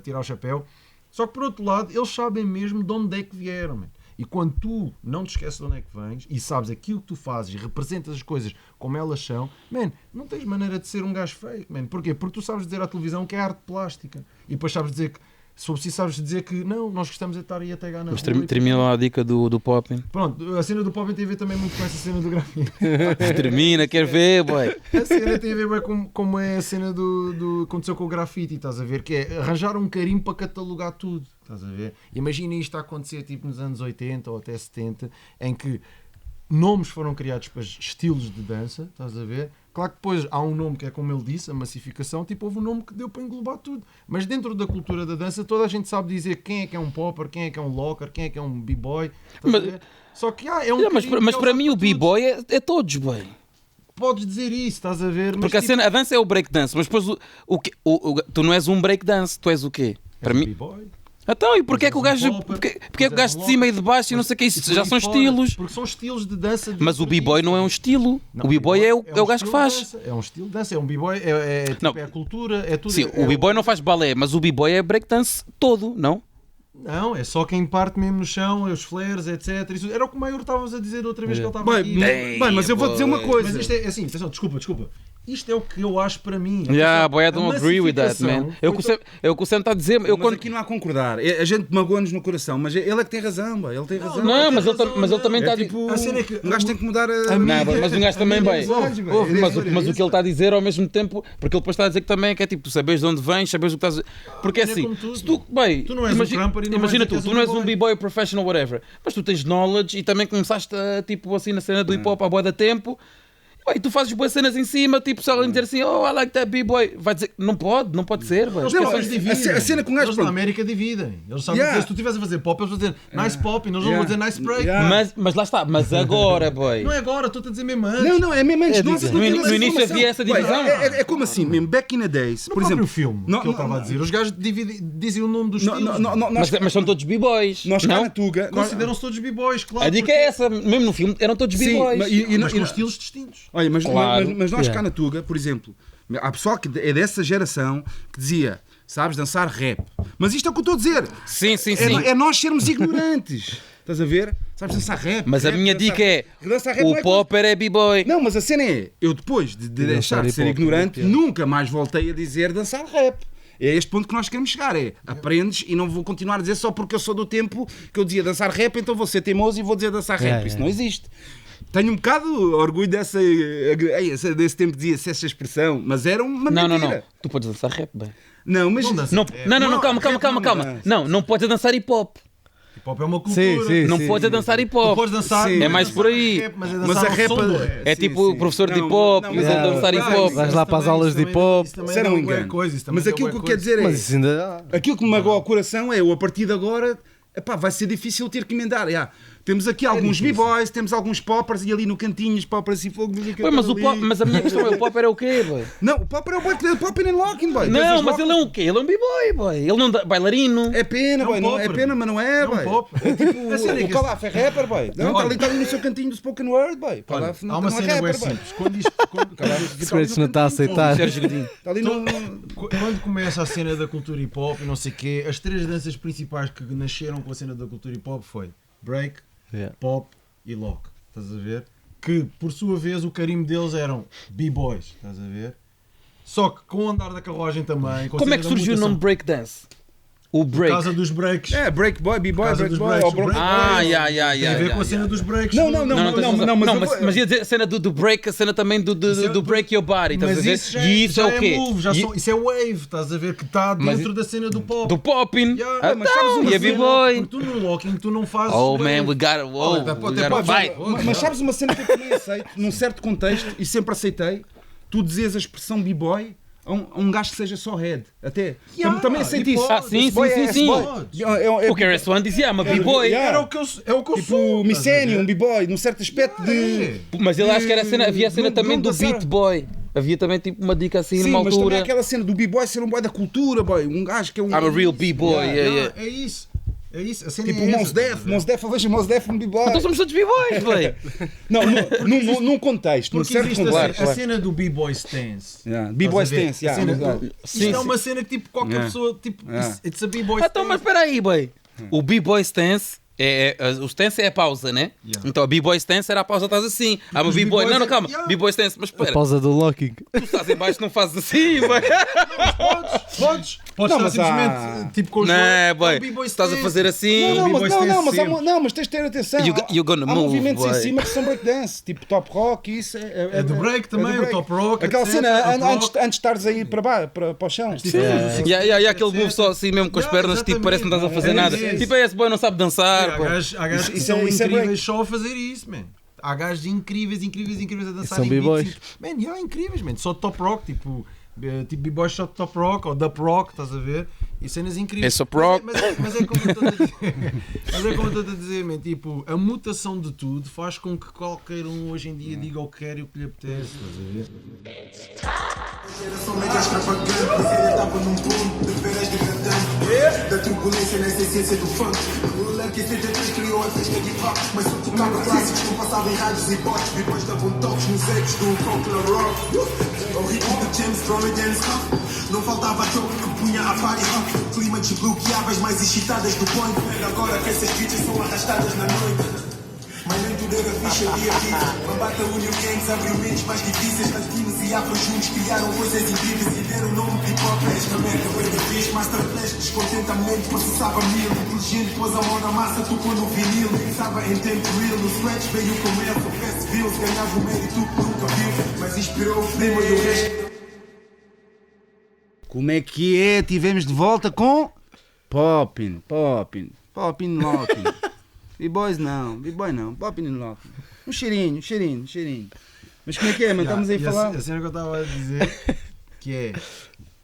tirar o chapéu. Só que por outro lado, eles sabem mesmo de onde é que vieram, man. E quando tu não te esqueces de onde é que vens e sabes aquilo que tu fazes e representas as coisas como elas são, man, não tens maneira de ser um gajo feio, man. Porquê? Porque tu sabes dizer à televisão que é arte plástica e depois sabes dizer que, se for preciso, sabes dizer que não, nós gostamos de estar aí a tagar na rua. Termina lá a dica do Popping. Pronto, a cena do Popping tem a ver também muito com essa cena do grafite. Termina, quer ver, boy. A cena tem a ver bem como é a cena do aconteceu com o grafite, estás a ver? Que é arranjar um carimbo para catalogar tudo, estás a ver? Imagina isto a acontecer tipo nos anos 80 ou até 70, em que nomes foram criados para estilos de dança, estás a ver? Claro que depois há um nome que é como ele disse, a massificação, tipo houve um nome que deu para englobar tudo. Mas dentro da cultura da dança toda a gente sabe dizer quem é um popper, quem é um locker, quem é um b-boy. Só que é um mas para mim o b-boy é todos, bem. Podes dizer isso, estás a ver? Porque mas, a dança é o breakdance, mas depois tu não és um breakdance, tu és o quê? Para mim... b-boy. Então, e porquê é que o gajo, porque é que o gajo de cima e de baixo e não sei o que, isso já são estilos. Porque são estilos de dança. Mas o b-boy não é um estilo. Não, o b-boy é o gajo que faz. É um estilo de dança, é um b-boy, é a cultura, é tudo. Sim, o b-boy não faz balé, mas o b-boy é breakdance todo, não? Não, é só quem parte mesmo no chão, é os flares, etc. Isso era o que o Maior estavas a dizer outra vez que ele estava aqui. Bem, mas eu vou dizer uma coisa. Mas isto é assim, atenção, desculpa. Isto é o que eu acho para mim. Yeah, boy, I don't agree with that, man. É o que o Sam está a dizer. Eu Mas quando... aqui não há a concordar. A gente magoa-nos no coração, mas ele é que tem razão, boy. Ele tem razão. Não, mas ele também está É a dizer. tipo, A cena é que um gajo tem que mudar Não, mas um gajo também, bem. Ouve, Mas o que ele está a dizer ao mesmo tempo, porque ele depois está a dizer que também que é tipo, saberes de onde vens, saberes o que estás a dizer. Porque é É assim, como tudo. se tu, bem, Tu não és um crumper e não imagina vais dizer tu que não és és um um b-boy professional, whatever, mas tu tens knowledge e também começaste a, tipo assim na cena do hip hop há bué da tempo. E tu fazes boas cenas em cima, tipo, se alguém dizer assim, oh, I like that b-boy, vai dizer, não pode ser, velho. Não, eles dividem. a cena com o gajo, Eles na pronto. América dividem. Eles sabem Yeah. que se tu estiveres a fazer pop, eles vão dizer nice pop e nós vamos dizer nice break. Yeah. Mas lá está, mas agora, boy. Não é agora, estou-te a dizer mesmo antes. Não, é mesmo antes. Nós No início havia essa divisão. É como assim, mesmo, back in the days. No Por próprio exemplo, filme que ele estava a dizer, os gajos dizem o nome dos estilos. Mas são todos b-boys. Nós cá Não? na Tuga. Consideram-se todos b-boys, claro. A dica é essa, mesmo no filme, eram todos Sim, b-boys. Mas com estilos distintos. Olha, Claro. mas nós cá Yeah. na Tuga, por exemplo, há pessoal que é dessa geração que dizia, sabes dançar rap. Mas isto é o que eu estou a dizer. Sim. É nós sermos ignorantes. Estás a ver? Sabes dançar rap. Mas a rap, minha dançar- dica é, dançar rap não o é popper é b-boy. Não, mas a cena é, eu depois de deixar de ser hip-hop, ignorante, é. nunca mais voltei a dizer dançar rap. É este ponto que nós queremos chegar, é aprendes e não vou continuar a dizer só porque eu sou do tempo que eu dizia dançar rap, então vou ser teimoso e vou dizer dançar rap. Isso não existe. Tenho um bocado orgulho desse tempo que dizia-se essa expressão, mas era uma Não. mentira. Tu podes dançar rap, bem. Não, mas... Não dança. Não, calma. dança. Não podes dançar hip hop. Hip hop é uma cultura. Sim. Não podes dançar hip Tu hop. podes dançar. Sim. É mais por aí. Rap, mas é Mas dançar a ao rap... som do rap. É tipo o professor de hip hop, Não, mas mas a dançar hip hop. Vais lá para as aulas de hip hop. Isso era um engano. Mas aquilo que eu quero dizer é... Mas isso ainda Aquilo que me magoa ao coração é, eu a partir de agora, epá, vai ser difícil ter que emendar. Temos aqui alguns b-boys, temos alguns poppers e ali no cantinho os poppers e fogo. Pô, mas a minha questão é, o popper é o quê, boy? Não, o popper é o boy que popping and locking, boy. Não, mas ele é um quê? Ele é um b-boy, boy. Ele não dá bailarino. É pena, boy. Não, é popper. pena, mas não é, É um boy. pop. É tipo A cena é o que Calaf é rapper, boy. Não, Olha. está ali no seu cantinho do spoken word, boy. Olha, Calaf há não uma é cena bem rapper, boy. simples. Quando Secretos não está a aceitar. Sérgio Godinho. Está ali no... Quando começa a cena da cultura hip hop e não sei o quê, as três danças principais que nasceram com a cena da cultura hip hop foi break, Yeah. pop e lock. Estás a ver? Que por sua vez o carimbo deles eram b-boys. Estás a ver? Só que com o andar da carruagem também. Com a Como cena é que da surgiu o mutação, nome breakdance? O Por break. causa dos breaks. É, break boy, b-boy, Por causa break dos boy. breaks, ou bronco- break Ah, boys. yeah. Tem a ver com a cena dos breaks. Não, Mas ia dizer a cena do break, a cena também do break your body, estás a Mas ver? isso já, E isso é já o quê? move, isso é wave, estás a ver? Que está Mas dentro da cena do pop. Do popping. Yeah, mas sabes Então, uma e a cena? b-boy. Porque tu no locking tu não fazes. Oh wave. man, we gotta fight. Mas sabes uma cena que eu também aceito, num certo contexto, e sempre aceitei, tu dizes a expressão b-boy a um gajo que seja só head. Até. Yeah, Também aceito e isso. pode. Ah, sim. O KRS-One dizia, I'm a b-boy. Yeah. Era o que eu sou. Tipo, Micénio, um b-boy, num certo aspecto de... Mas ele acho que era a cena, havia a cena Não- também não do dançaram. beat boy. Havia também tipo uma dica assim Sim, numa mas também altura. aquela cena do b-boy ser um boy da cultura, boy. Um gajo que é um... I'm a real b-boy. yeah. É isso. É isso. A cena Tipo é o essa, Mos Def, eu vejo o Mos Def um b-boy. Então somos todos b-boys, boy. Não, num contexto, num Porque certo existe contexto. a cena do b-boy stance. Yeah, b-boy Estás a ver? stance, A cena yeah. do- Sim, Isto é sim. uma cena que tipo qualquer Yeah. pessoa, tipo, Yeah. it's a b-boy Então, mas stance. espera aí, boy. O b-boy stance, o stance é a pausa, né? Yeah. Então a b-boy stance era a pausa, estás assim. Ah, mas os b-boy, b-boys não, é- calma. Yeah. B-boy stance, mas A espera. pausa do locking. Tu estás em baixo, não fazes assim, boy. Podes Não, estar mas simplesmente há- tipo com os Não, joelhos. boy. É o b-boy Estás a stance. fazer assim. Não, b-boy mas, stance sempre. mas tens de ter atenção. You're gonna há move, movimentos boy. em cima que são breakdance, tipo top rock, isso É do break também, do break. o top rock, Aquela etc, cena top antes rock. de estares a ir para o chão. E aquele move só assim mesmo com as Yeah, pernas, tipo, parece que não estás a fazer exatamente. nada. É isso. Tipo, esse boy não sabe dançar. Há boy. gajos que Isso são é break. incríveis só a fazer isso, man. Há gajos incríveis a dançar São em b-boys. beats. Man, incríveis, man. Só top rock, tipo b-boys só top rock ou dub rock, estás a ver? E cenas incríveis. É só rock. Mas é como eu estou a dizer. Mas é como eu estou a dizer, man. Tipo, a mutação de tudo faz com que qualquer um hoje em dia diga o que quer e o que lhe apetece, estás a ver? Geração mega extravagante, você estava num ponto de veras degradante. Da turbulência nessa essência do funk. O moleque C3 criou a festa de rock, mas só tocava clássicos, não passava em rádios e bots. Depois davam toques nos ecos do folklore rock. Ao ritmo de James Brown e Dance Rock. Não faltava toque que punha a party rock. Clima desbloqueava as mais excitadas do point. Agora que essas bitches são arrastadas na noite. Mas nem tudo perder a ficha dia a dia. Bambata uniu gangs, abriu mentes mais difíceis. Latinos e afros juntos criaram coisas incríveis e deram o nome de hip-hop. Esta merda foi da vez, Masterflash, descontentamento, processava mil. Inteligente, pôs a mão na massa, tocou no vinil. Pensava em tempo real, no scratch veio com ele. O Fast Bills ganhava o mérito que nunca viu, mas inspirou o primo e o resto. Como é que é? Tivemos de volta com Poppin, Locking. B-boys não, B-boy não, Poppin e Locking. Um cheirinho. Mas como é que é, mano? Estamos aí a falar. A cena que eu estava a dizer, que é,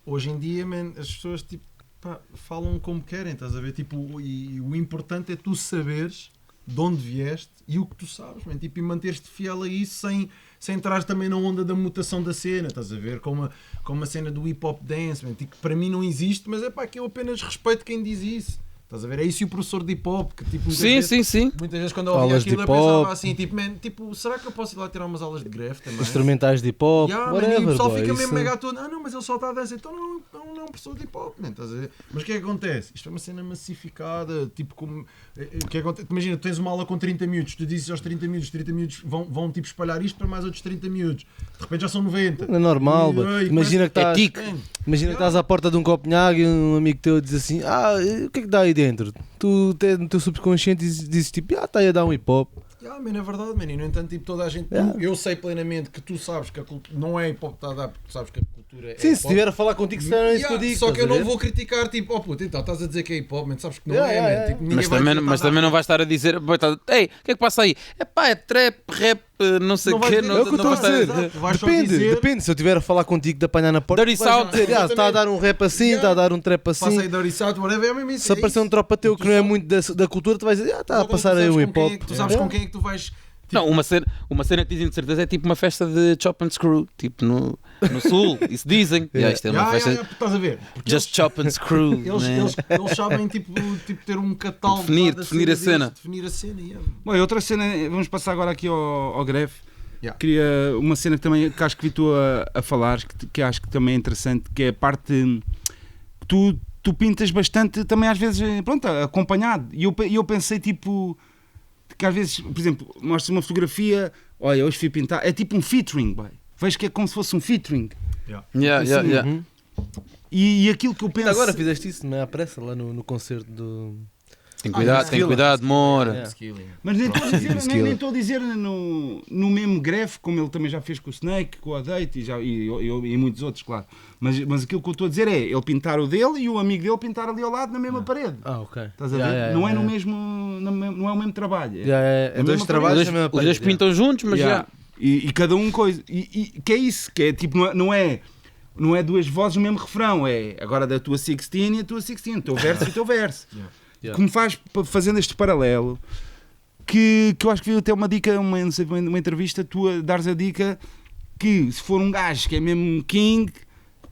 hoje em dia, man, as pessoas tipo, pá, falam como querem, estás a ver? Tipo, e o importante é tu saberes de onde vieste e o que tu sabes, man, tipo, e manteres-te fiel a isso sem entrar também na onda da mutação da cena, estás a ver? Como a cena do hip hop dance, man, tipo, para mim não existe, mas é pá, que eu apenas respeito quem diz isso. Estás a ver? É isso e o professor de hip hop que tipo Sim. muitas vezes quando eu ouvia Aulas de aquilo eu hip-hop. pensava assim, tipo, man, tipo, será que eu posso ir lá tirar umas aulas de greve também? Instrumentais de hip hop, Yeah, man, e o whatever, pessoal boy, fica isso- mesmo mega todo, não, mas ele só está a dançar, então não é um professor de hip hop, man, estás a ver? Mas o que é que acontece? Isto é uma cena massificada, tipo como, o que acontece? Imagina, tu tens uma aula com 30 minutos, tu dizes aos 30 minutos, os 30 minutos vão tipo espalhar isto para mais outros 30 minutos, de repente já são 90. É normal, boy. E Imagina que começa- estás... tique. Man, Imagina que estás à porta de um Copenhague e um amigo teu diz assim: o que é que dá aí dentro? Tu no teu subconsciente dizes tipo: está aí a dar um hip hop. yeah, man, é verdade, man. E no entanto, tipo, toda a gente, Yeah. eu sei plenamente que tu sabes que a cultura não é hip hop que está a dar, porque tu sabes que a cultura é Sim, hip se hop. estiver a falar contigo, se é isso que eu digo. Só que eu estás a não ver? vou criticar, tipo, oh puto, então estás a dizer que é hip hop, man, sabes que não Yeah, é, yeah, man. yeah. Tipo, ninguém Mas vai também, dizer, mas tá, também não vais estar a dizer, "Boy, tá- ei, o que é que passa aí? É pá, é trap, rap, não sei o Não vai quê. dizer- É o que eu estou a vais estar dizer. exato, vais só Depende, dizer- depende. Se eu estiver a falar contigo de apanhar na porta, Dirty tu vais South. dizer: está a Exatamente. dar um rap assim, está a dar um trap Passa assim. aí Dirty South, whatever, é mesmo isso. Se aparecer um tropa teu que não é muito da cultura, tu vais dizer: está a passar aí um hip hop. Tu sabes com quem é que tu vais. Não, uma cena que dizem de certeza é tipo uma festa de chop and screw, tipo no sul, isso dizem. Yeah, isto é uma festa Estás a ver? Porque just chop and screw. eles, né? eles sabem tipo ter um catálogo Definir- lá da definir a deles, cena. Definir a cena, yeah. Bom, e outra cena, vamos passar agora aqui ao Greve. Yeah. Queria uma cena que também que acho que vi tu a falar, que acho que também é interessante, que é a parte que tu pintas bastante também às vezes, pronto, acompanhado. E eu pensei tipo que às vezes, por exemplo, mostras uma fotografia, olha, hoje fui pintar, é tipo um featuring, boy. Vejo que é como se fosse um featuring. Yeah. Uhum. E aquilo que eu penso. Agora fizeste isso, não é? À pressa lá no concerto do. Tem skill. cuidado, mora. Yeah. Skilling. Mas nem estou a dizer, Skill. nem estou a dizer no mesmo Greve, como ele também já fez com o Snake, com o Adate e muitos outros, claro. Mas aquilo que eu estou a dizer é ele pintar o dele e o amigo dele pintar ali ao lado na mesma parede. Ok. Estás a ver? Não é no mesmo, não é o mesmo trabalho. É a dois mesma trabalhos Os na mesma dois parede, pintam juntos, mas já. Yeah. E cada um coisa. E que é isso, que é tipo, não é duas vozes no mesmo refrão, é agora da tua 16 e a tua 16, o teu verso e o teu verso. Yeah. Que me faz, fazendo este paralelo, que eu acho que vi até uma dica, não sei, uma entrevista tua, dares a dica que se for um gajo que é mesmo king,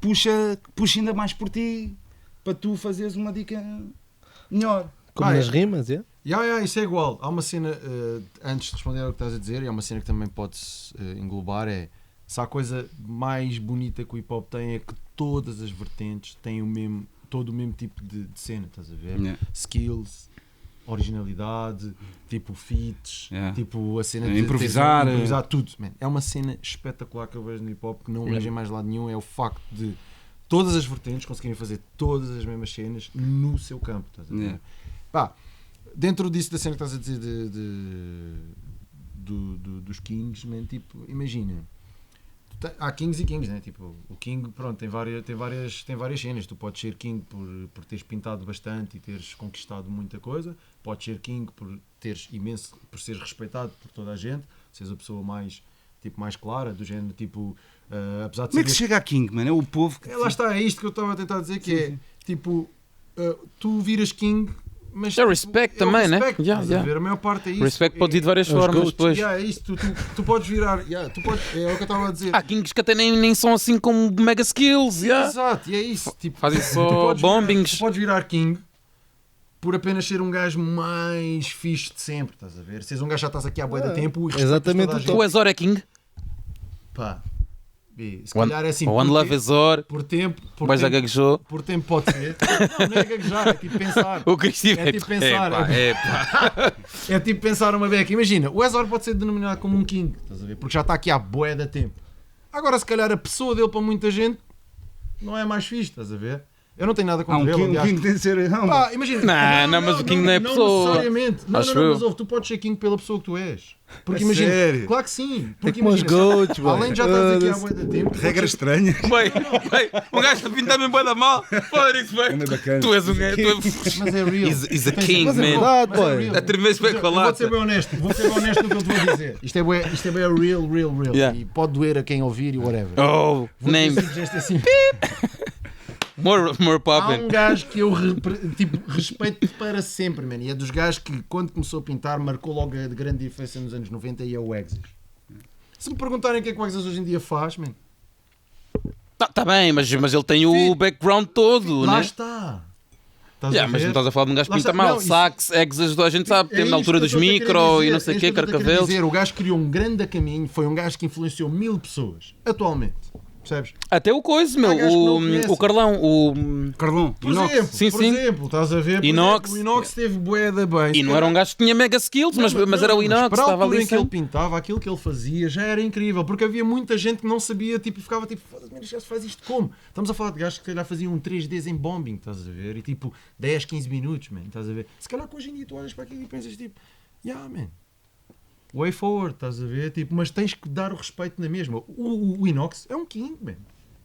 puxa ainda mais por ti, para tu fazeres uma dica melhor. Como nas rimas, é? Isso é igual. Há uma cena, antes de responder ao que estás a dizer, e há uma cena que também podes englobar, é se há coisa mais bonita que o hip hop tem é que todas as vertentes têm todo o mesmo tipo de cena, estás a ver? Yeah. Skills, originalidade, tipo feats, Yeah. tipo a cena Improvisar, improvisar tudo. Man, é uma cena espetacular que eu vejo no hip hop que não Yeah. vejo em mais lado nenhum, é o facto de todas as vertentes conseguirem fazer todas as mesmas cenas no seu campo, estás a ver? Yeah. Pá, dentro disso da cena que estás a dizer dos Kings, man, tipo, imagina, há Kings e Kings, né? Tipo, o King, pronto, tem várias cenas. Tu podes ser King por teres pintado bastante e teres conquistado muita coisa, podes ser King por teres imenso, por seres respeitado por toda a gente, seres a pessoa mais clara, do género, tipo, apesar de Como é que se saber- chega a king, mano? É o povo que... Lá está, é isto que eu estava a tentar dizer, que é, tipo, tu viras King, mas É respect também, né? respect, Yeah, estás a yeah. ver? A maior parte é isso. Respect pode ir de várias formas goats. depois. É isso, tu podes virar, é o que eu estava a dizer. Há Kings que até nem são assim como mega skills. Yeah. Exato, e é isso. Tipo, Fazem tu só podes bombings. tu podes virar King por apenas ser um gajo mais fixe de sempre, estás a ver? Seres um gajo que já estás aqui há bué de tempo e respeitas exatamente toda a o gente. Tu és Ora King? Pá, Se calhar é assim. One Love is Or, Por tempo. mas já gaguejou. Por tempo pode ser. Não é gaguejar, é tipo pensar. O Cristiano É tipo pensar. É tipo pensar uma beca. Imagina, o Ezor pode ser denominado como um king, estás a ver? Porque já está aqui há bué de tempo. Agora, se calhar, a pessoa dele para muita gente não é mais fixe, estás a ver? Eu não tenho nada contra ele, Um aliás. King tem de ser humble. Pá, imagina. Não, mas o king não é pessoa. Não necessariamente. Não, Acho não, eu. mas ouve, tu podes ser king pela pessoa que tu és. Porque É imagina. sério? Claro que sim. Porque como os imagina, goats, boy. além de já estás aqui há bué de tempo. Regra estranha. Bem, o gajo está pintando bem da mal. Fónix, bem. É bacana. Tu és um gajo. Mas é real. He's a king, Mas é man. verdade, Mas é boy. real. A tremer bem com a Eu vou ser lata. bem honesto. Vou ser bem honesto no que eu te vou dizer. Isto é bem real. Yeah. E pode doer a quem ouvir e whatever. Oh, Vou name. dizer gesto assim. More Há popping. um gajo que eu respeito para sempre, man. E é dos gajos que, quando começou a pintar, marcou logo a grande diferença nos anos 90 e é o Exas. Se me perguntarem o que é que o Exas hoje em dia faz, man, Tá bem, mas ele tem o background todo, lá né? está. Estás Yeah, a mas ver? não estás a falar de um gajo que Lá pinta está. mal. Não, isso- Sax, exas, a gente sabe, tem na isto altura que eu dos estou a querer micro dizer, e não sei é o quê, isto que eu estou a querer carcavelos. dizer. O gajo criou um grande caminho, foi um gajo que influenciou 1000 pessoas, atualmente. Percebes? Até o coisa, meu, Há gajos que não conhecem. o Carlão, o... Carlão, Por Inox. exemplo, Sim, por sim. exemplo, estás a ver? Por Inox. exemplo, o Inox teve bué da bem. E não era um gajo que tinha mega skills, mas era o Inox, para a estava altura ali em que ele sempre. pintava, aquilo que ele fazia já era incrível, porque havia muita gente que não sabia, tipo, ficava tipo, foda-se, este gajo faz isto como? Estamos a falar de gajos que se calhar faziam um 3Ds em bombing, estás a ver? E tipo, 10, 15 minutos, man, estás a ver? Se calhar que hoje em dia tu olhas para aquilo e pensas tipo, yeah, man, way forward, estás a ver? Tipo, mas tens que dar o respeito na mesma. O Inox é um king, man.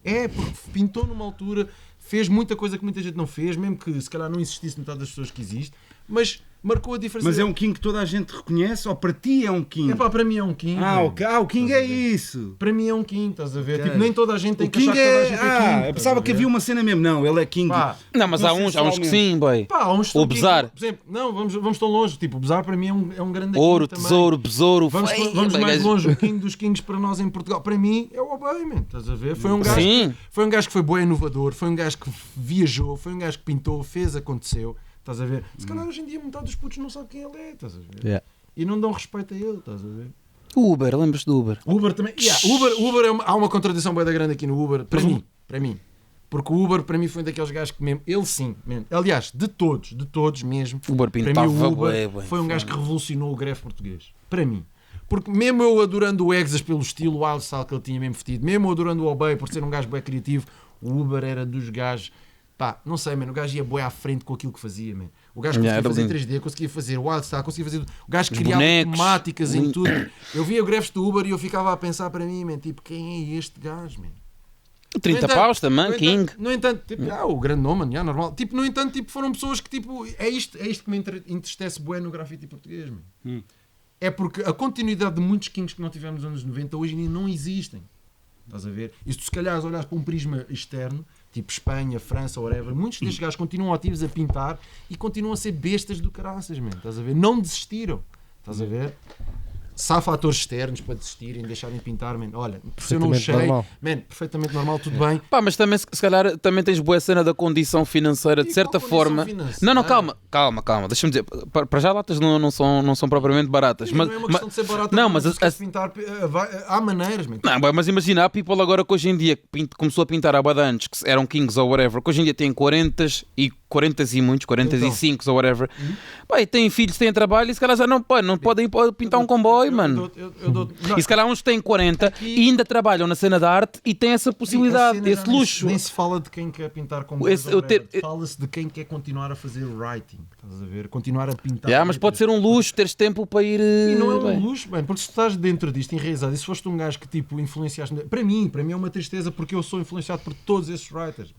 É, porque pintou numa altura, fez muita coisa que muita gente não fez, mesmo que se calhar não existisse metade das pessoas que existe, mas marcou a diferença. Mas é um King que toda a gente reconhece ou para ti é um King? Epá, para mim é um king. Ah, man. o King é isso. Para mim é um king, estás a ver? Ok. Tipo, nem toda a gente tem O que King achar que toda a é. gente é king. Eu pensava que havia uma cena mesmo. Não, ele é King. Pá, Não, mas há uns que sim, boy. pá, há uns que O são king, Besar. por exemplo, não, vamos tão longe. Tipo, o Besar para mim é um grande Ouro, king tesouro, também. besouro, Vamos, feio, vamos mais gajo. longe, o king dos kings para nós em Portugal. Para mim é o Obey, man, estás a ver? Foi um gajo, Sim. foi um gajo que foi bom inovador, foi um gajo que viajou, foi um gajo que pintou, fez, aconteceu. Estás a ver? Se calhar hoje em dia metade dos putos não sabe quem ele é, estás a ver? Yeah. E não dão respeito a ele, estás a ver? O Uber, lembras-te do Uber? Uber também. Yeah, Uber há uma contradição bem grande aqui no Uber. Para mim. Porque o Uber para mim foi um daqueles gajos que mesmo. Ele sim, mesmo. Aliás, de todos mesmo. O Uber Para mim pintava o Uber bué, foi um gajo que revolucionou o greve português. Para mim. Porque mesmo eu adorando o Exas pelo estilo, o wild style que ele tinha mesmo fetido, mesmo eu adorando o Obey por ser um gajo bem criativo, o Uber era dos gajos. Pá, não sei, mano, o gajo ia bué à frente com aquilo que fazia, man. O gajo conseguia era fazer lindo. 3D, conseguia fazer wild style, conseguia fazer... O gajo Os criava bonecos. temáticas em Lindo. tudo. Eu via greves do Uber e eu ficava a pensar para mim, man, tipo, quem é este gajo, man? 30 No entanto- paus também, no King. entanto- No entanto, tipo, o grande nome, mano, normal. Tipo, no entanto, tipo, foram pessoas que, tipo, é isto que me entristece bué no grafite português, man. É porque a continuidade de muitos kings que não tivemos nos anos 90 hoje em dia não existem. Estás a ver? E se tu se calhar olhares para um prisma externo, tipo Espanha, França, whatever, muitos destes gajos continuam ativos a pintar e continuam a ser bestas do caraças, man. Estás a ver? Não desistiram. Estás a ver? Se há fatores externos para desistirem, deixarem de pintar, man, olha, se eu não Perfeitamente sei, normal. man, perfeitamente normal, tudo bem. Pá, mas também, se calhar, também tens boa cena da condição financeira, de E certa qual condição forma. financeira? Não, calma. Deixa-me dizer, para já latas não são propriamente baratas. E Mas, não é uma questão de ser barata, não, mas se queres pintar, há maneiras, man. não, mas imagina, há people agora que hoje em dia começou a pintar há bué de anos, que eram kings ou whatever, que hoje em dia têm 40 e muitos, 45 ou whatever. Pá, e têm filhos, têm trabalho e se calhar já não podem ir pintar um comboio, mano. E se calhar uns têm 40 e ainda trabalham na cena da arte e têm essa possibilidade, esse luxo. Nem se fala de quem quer pintar como fala-se de quem quer continuar a fazer writing, estás a ver? Continuar a pintar. Mas pode ser um luxo teres tempo para ir. E não é bem. um luxo, bem, porque se estás dentro disto enraizado e se foste um gajo que tipo influenciaste. Para mim é uma tristeza porque eu sou influenciado por todos esses writers.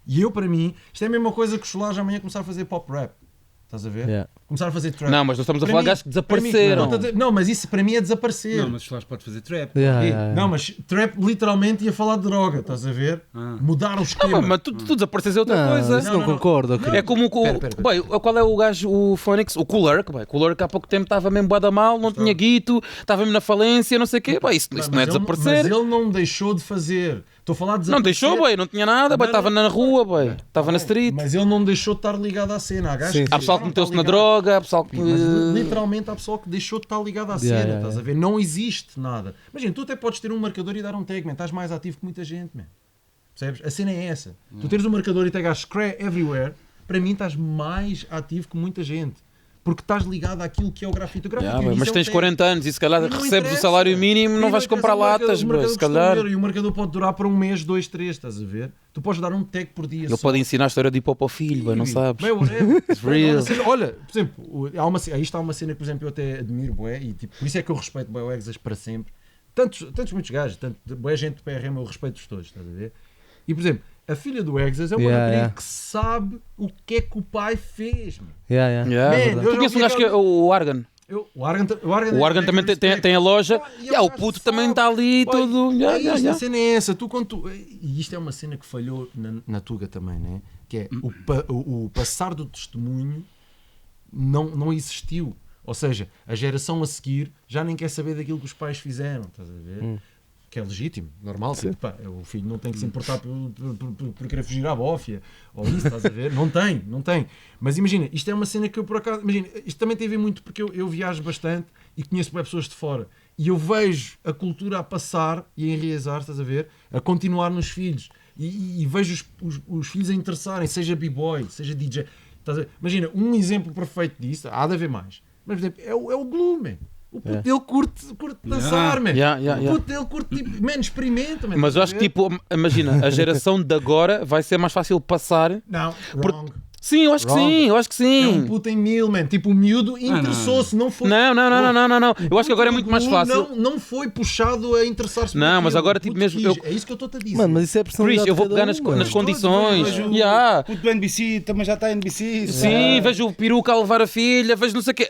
E eu, para mim, isto é a mesma coisa que os Solares amanhã começar a fazer pop rap. Estás a ver? Yeah. Começar a fazer trap. Não, mas nós estamos a Para falar de mim- gajos que desapareceram. para mim- não, mas isso para mim é desaparecer. Não, mas Soares pode fazer trap. Não, mas trap literalmente ia falar de droga, estás a ver? Mudar o esquema. Mas tu desapareces é outra Não, coisa. isso não concordo. ok. É como o. Pera. Bem, qual é o gajo, o Phoenix? O Cooler, há pouco tempo estava mesmo bué da mal, não tinha guito, estava mesmo na falência, não sei o quê. Bem, isso não é Mas desaparecer. ele não deixou de fazer. Estou a falar de Não desaparecer. deixou, boy, não tinha nada, boy, estava na rua, boy, estava na street. Mas ele não deixou de estar ligado à cena. Há gajos Sim, que Há pessoal que não meteu-se está na ligado. droga, há pessoal que. Mas literalmente há pessoal que deixou de estar ligado à cena, Yeah, yeah, estás a ver? Não existe nada. Imagina, tu até podes ter um marcador e dar um tag, man. Estás mais ativo que muita gente, man. Percebes? A cena é essa. Tu teres um marcador e tagas Scrap Everywhere, para mim estás mais ativo que muita gente. Porque estás ligado àquilo que é o grafite. O grafite Yeah, boy, isso mas é um tens tag. 40 anos e se calhar E não recebes o interessa. salário mínimo, E não vais comprar interessa, latas, o boy, marcador se calhar. custa €1 e o marcador pode durar para 1 mês, 2, 3, estás a ver? Tu podes dar um tag por dia. Ele pode ensinar a história de hip hop ao filho, boy, não sabes? Bem, whatever. real. Olha, por exemplo, aí está uma cena que, por exemplo, eu até admiro, bué, e tipo, por isso é que eu respeito bué o Exas para sempre. Tantos muitos gajos, bué gente do PRM, eu respeito-os todos, estás a ver? E, por exemplo, a filha do Exas é uma rapariga que sabe o que é que o pai fez, mano. Yeah, Man, verdade. eu Tu conheces um já gajo que é o Argan? O Argan O Argan também tem a loja. O puto também está ali todo. A cena é essa. E isto é uma cena que falhou na Tuga também, né? Que é o passar do testemunho não existiu. Ou seja, a geração a seguir já nem quer saber daquilo que os pais fizeram, estás a ver? Que é legítimo, normal. Tipo, pá, o filho não tem que se importar por querer fugir à bófia ou isso, estás a ver? Não tem. Mas imagina, isto é uma cena que eu por acaso. Imagina, isto também tem a ver muito porque eu viajo bastante e conheço bem pessoas de fora e eu vejo a cultura a passar e a enraizar, estás a ver? A continuar nos filhos e vejo os filhos a interessarem, seja b-boy, seja DJ. Estás a ver? Imagina, um exemplo perfeito disso, há de haver mais. Mas, por exemplo, é o Glue, man. O puto dele curte dançar, man. O puto dele curte, tipo, man, experimenta, man. Mas eu acho que, tipo, imagina, a geração de agora vai ser mais fácil passar. Não, wrong. Sim, eu acho que sim, eu acho que sim. É um puto em mil, man. Tipo, o miúdo interessou-se, não foi... Não. Eu acho que agora é muito mais fácil. Não foi puxado a interessar-se por Não, aquilo. mas agora, O tipo, puto mesmo... quis. É isso que eu estou-te a dizer. Mano, mas isso é personalidade. Chris, eu vou de pegar cada um, nas mano. condições. O puto do NBC também já está NBC. Sim, vejo o peruca a levar a filha, vejo não sei o que,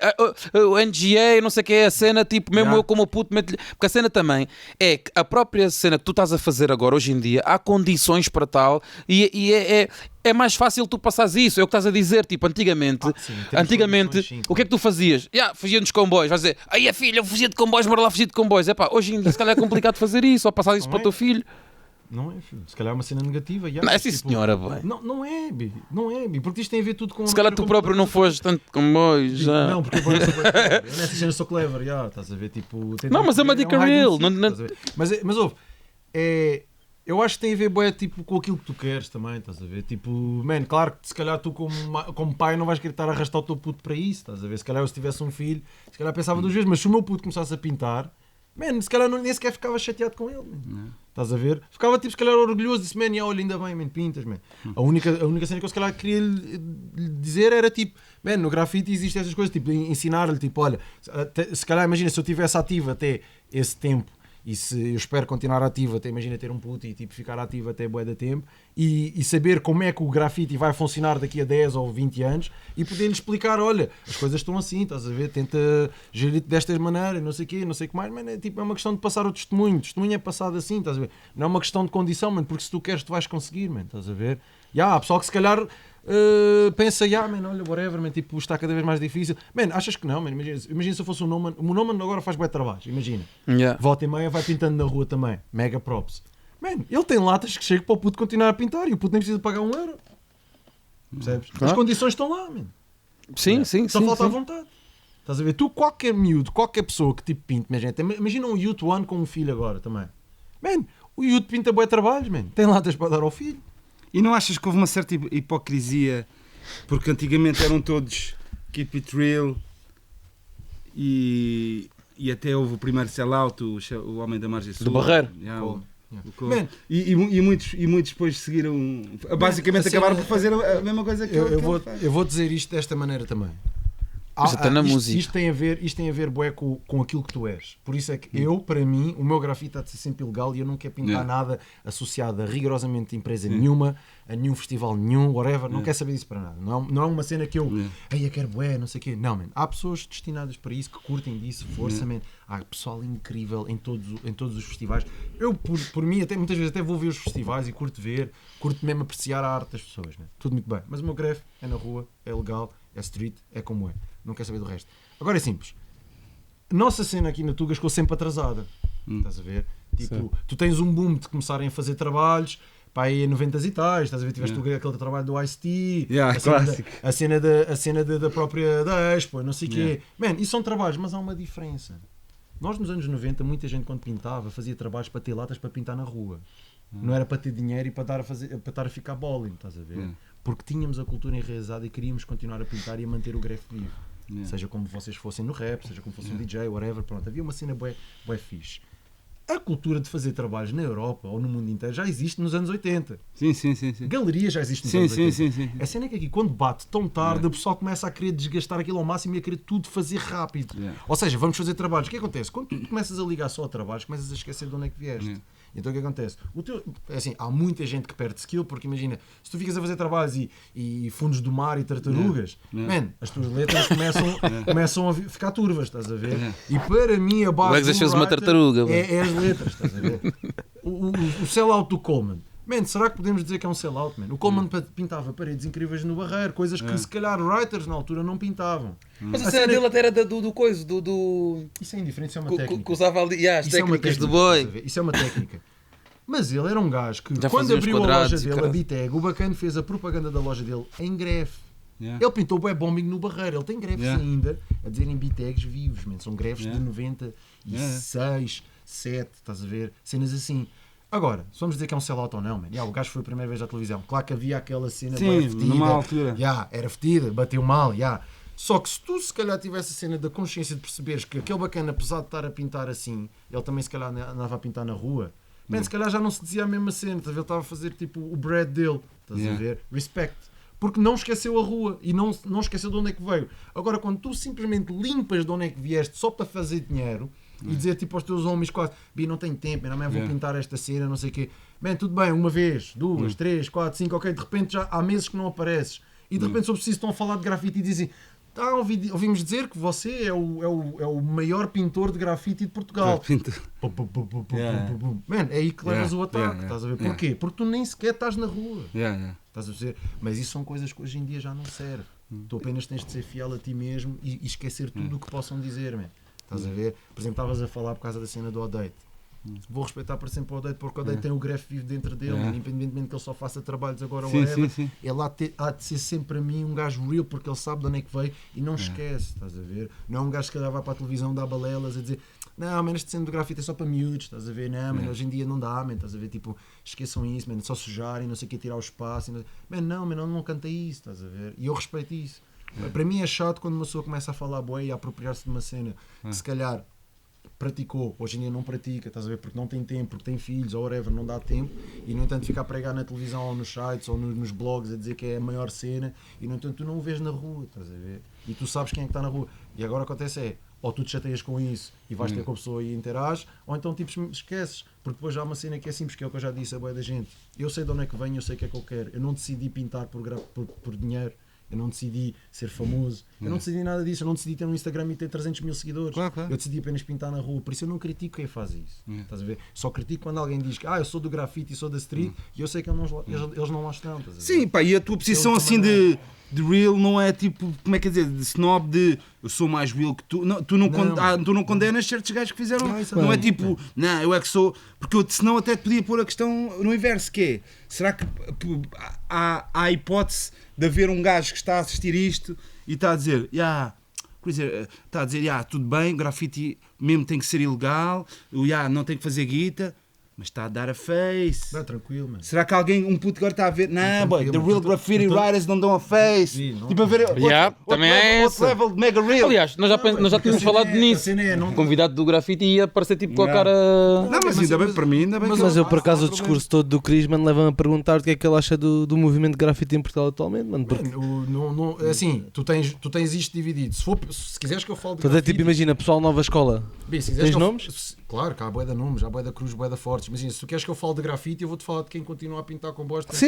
o NGA, não sei o que é a cena, tipo, mesmo eu como puto, porque a cena também é que a própria cena que tu estás a fazer agora, hoje em dia, há condições para tal e é mais fácil tu passares isso, é o que estás a dizer, tipo, antigamente, o que é que tu fazias? Fugia nos comboios, vais dizer, aí a filha, eu fugia de comboios, bora lá fugir de comboios, hoje em dia se calhar é complicado fazer isso, ou passar isso para o teu filho. Não é, filho. Se calhar é uma cena negativa. Não é assim, senhora, boy. Não é, Bi. Não é, Bi. Porque isto tem a ver tudo com... Se calhar tu próprio não foste tanto comboios, já. Não, porque eu sou clever. Eu nessa cena sou clever, já. Estás a ver, tipo... Não, mas é uma dica real. Mas ouve, eu acho que tem a ver, bué, tipo, com aquilo que tu queres também, estás a ver? Tipo, man, claro que se calhar tu como pai não vais querer estar a arrastar o teu puto para isso, estás a ver? Se calhar eu se tivesse um filho, se calhar pensava 2 vezes, mas se o meu puto começasse a pintar, man, se calhar nem sequer ficava chateado com ele, estás a ver? Ficava tipo, se calhar orgulhoso, disse, man, olha, ainda bem, man, pintas, man. A única cena que eu se calhar queria lhe dizer era tipo, man, no grafite existem essas coisas, tipo, ensinar-lhe, tipo, olha, se calhar imagina se eu estivesse ativo até esse tempo, e se eu espero continuar ativo até, imagina ter um puto e tipo, ficar ativo até bué da tempo e saber como é que o grafite vai funcionar daqui a 10 ou 20 anos e poder-lhe explicar, olha, as coisas estão assim, estás a ver, tenta gerir-te destas maneiras, não sei o quê, não sei o que mais, mano, é uma questão de passar o testemunho é passado assim, estás a ver, não é uma questão de condição, mano, porque se tu queres tu vais conseguir, mano, estás a ver, há pessoal que se calhar pensa, man, olha, whatever, man, tipo, está cada vez mais difícil. Man, achas que não, man? Imagina se eu fosse o Noman agora faz bué trabalho, imagina. Volta e meia vai pintando na rua também, mega props. Man, ele tem latas que chega para o puto continuar a pintar e o puto nem precisa pagar €1. Percebes? As condições estão lá, man. Sim. Só falta a vontade. Estás a ver? Tu, qualquer miúdo, qualquer pessoa que tipo pinte, imagina um youth one com um filho agora também. Man, o youth pinta bué trabalhos, man. Tem latas para dar ao filho. E não achas que houve uma certa hipocrisia? Porque antigamente eram todos keep it real e até houve o primeiro sellout, o Homem da Margem Sul. Do Barreiro. E muitos depois seguiram, basicamente acabaram por fazer a mesma coisa que eu vou dizer isto desta maneira também. Isto tem a ver bué, com aquilo que tu és. Por isso é que para mim, o meu grafite há de ser sempre ilegal e eu não quero pintar nada associado a rigorosamente empresa nenhuma, a nenhum festival nenhum, whatever. Não quero saber disso para nada. Não é uma cena que eu quero bué, não sei o quê. Não, man. Há pessoas destinadas para isso, que curtem disso, força, man. Há pessoal incrível em todos os festivais. Eu, por mim, muitas vezes até vou ver os festivais e curto mesmo apreciar a arte das pessoas, man. Tudo muito bem. Mas o meu graf é na rua, é legal, é street, é como é. Não quero saber do resto. Agora é simples. A nossa cena aqui na Tuga ficou sempre atrasada. Estás a ver? Tipo, Sim. tu tens um boom de começarem a fazer trabalhos, pá, aí em 90 e tais, estás a ver? Tiveste aquele trabalho do Ice-T, Yeah, clássico. a cena da própria da Expo, não sei o quê. Man, isso são trabalhos, mas há uma diferença. Nós nos anos 90, muita gente quando pintava, fazia trabalhos para ter latas para pintar na rua. Não era para ter dinheiro e para estar a ficar bowling, estás a ver? Porque tínhamos a cultura enraizada e queríamos continuar a pintar e a manter o grafite vivo. Seja como vocês fossem no rap, seja como fossem um DJ, whatever, pronto. Havia uma cena bué fixe. A cultura de fazer trabalhos na Europa ou no mundo inteiro já existe nos anos 80. Sim. Galeria já existe nos anos 80. Sim. A cena é que aqui, quando bate tão tarde, o pessoal começa a querer desgastar aquilo ao máximo e a querer tudo fazer rápido. Ou seja, vamos fazer trabalhos. O que acontece? Quando tu começas a ligar só a trabalhos, começas a esquecer de onde é que vieste. Então o que acontece? Assim, há muita gente que perde skill, porque imagina, se tu ficas a fazer trabalhos e fundos do mar e tartarugas, man, as tuas letras começam a ficar turvas, estás a ver? E para mim a base O Exas fez uma tartaruga, é as letras, estás a ver? O sell-out do Coleman. Man, será que podemos dizer que é um sell-out, man? O Coleman pintava paredes incríveis no Barreiro, coisas que se calhar writers na altura não pintavam. Mas a cena dele até era do coisa, do... Isso é indiferente, isso é uma técnica. Que usava ali as Isso é uma técnicas do técnica, boi. estás a ver? Isso é uma técnica. Mas ele era um gajo que, Já quando fazia os abriu a quadrados loja e dele, a caralho. Biteg, o bacana fez a propaganda da loja dele em grefe. Yeah. Ele pintou bué bombing no Barreiro. Ele tem greves ainda a dizerem Bitegs vivos, man. São greves de 96, 7, estás a ver? Cenas assim. Agora, se vamos dizer que é um sell-out ou não, man. O gajo foi a primeira vez à televisão. Claro que havia aquela cena bué fedida. numa altura. Era fedida, bateu mal, Só que se tu se calhar tivesse a cena da consciência de perceberes que aquele bacana, apesar de estar a pintar assim, ele também se calhar andava a pintar na rua, man, se calhar já não se dizia a mesma cena, estás a ver? Ele estava a fazer tipo o Brad dele, estás a ver? Respect. Porque não esqueceu a rua e não esqueceu de onde é que veio. Agora, quando tu simplesmente limpas de onde é que vieste só para fazer dinheiro e dizer tipo aos teus homens quase, Bi, não tenho tempo, amanhã vou pintar esta cena, não sei o quê. Man, tudo bem, uma vez, duas, três, quatro, cinco, ok, de repente já há meses que não apareces. E de repente, se eu preciso, estão a falar de grafite e dizem, ouvimos dizer que você é o maior pintor de grafite de Portugal. Man, é aí que levas o ataque, estás a ver? Porquê? Porque tu nem sequer estás na rua. Estás a dizer? Mas isso são coisas que hoje em dia já não servem. Tu apenas tens de ser fiel a ti mesmo e esquecer tudo o que possam dizer, man. Estás a ver? Por exemplo, estavas a falar por causa da cena do Odate. Vou respeitar para sempre o Odate porque o Odate tem o grafo vivo dentro dele, independentemente que ele só faça trabalhos agora ou whatever. Ele há de ser sempre a mim um gajo real porque ele sabe de onde é que veio e não esquece, estás a ver? Não é um gajo que calhar vai para a televisão dar balelas a dizer não, mas este cena do grafite é só para miúdos, estás a ver? Não, man, hoje em dia não dá, man, estás a ver? Tipo, esqueçam isso, man, só sujarem, não sei o que, tirar o espaço. Não canta isso, estás a ver? E eu respeito isso. Para mim é chato quando uma pessoa começa a falar bué e a apropriar-se de uma cena que se calhar praticou, hoje em dia não pratica, estás a ver? Porque não tem tempo, porque tem filhos ou whatever, não dá tempo e no entanto fica a pregar na televisão ou nos sites ou nos blogs a dizer que é a maior cena e no entanto tu não o vês na rua, estás a ver? E tu sabes quem é que está na rua. E agora o que acontece é, ou tu te chateias com isso e vais ter com a pessoa e interages, ou então tipo esqueces, porque depois já há uma cena que é simples, que é o que eu já disse a boia da gente. Eu sei de onde é que venho, eu sei o que é que eu quero. Eu não decidi pintar por dinheiro. Eu não decidi ser famoso, eu não decidi nada disso, eu não decidi ter um Instagram e ter 300 mil seguidores. Claro. Eu decidi apenas pintar na rua, por isso eu não critico quem faz isso. Estás a ver? Só critico quando alguém diz que eu sou do grafite e sou da street e eu sei que eles não lá estão. Estás a ver? Sim, pá, e a tua posição assim de real não é tipo, como é que é dizer, de snob de eu sou mais real que tu. Não, tu não condenas certos gajos que fizeram. Não é tipo, não, eu é que sou. Porque eu, senão até te podia pôr a questão no inverso, que é, será que há a hipótese de haver um gajo que está a assistir isto e está a dizer, está a dizer, tudo bem, grafite mesmo tem que ser ilegal, não tem que fazer guita, mas está a dar a face. Não, tranquilo, mano. Será que alguém, um puto agora está a ver, não, boy, the real graffiti writers não dão a face. Sim, não. Tipo a ver Também é outro level de mega real. Aliás, nós já tínhamos falado nisso. O convidado do grafite ia aparecer tipo com a cara... Não, mas ainda bem para mim, ainda bem que Mas eu por acaso o discurso todo do Crisman leva-me a perguntar o que é que ele acha do movimento de grafite em Portugal atualmente, mano. Porque... Assim, tu tens isto dividido. Se quiseres que eu fale de Então é tipo, imagina, pessoal nova escola. Tens nomes? Claro que há bué de nomes, há bué da Cruz, bué da Fortes. Imagina, se tu queres que eu fale de grafite, eu vou-te falar de quem continua a pintar com bosta. Sim.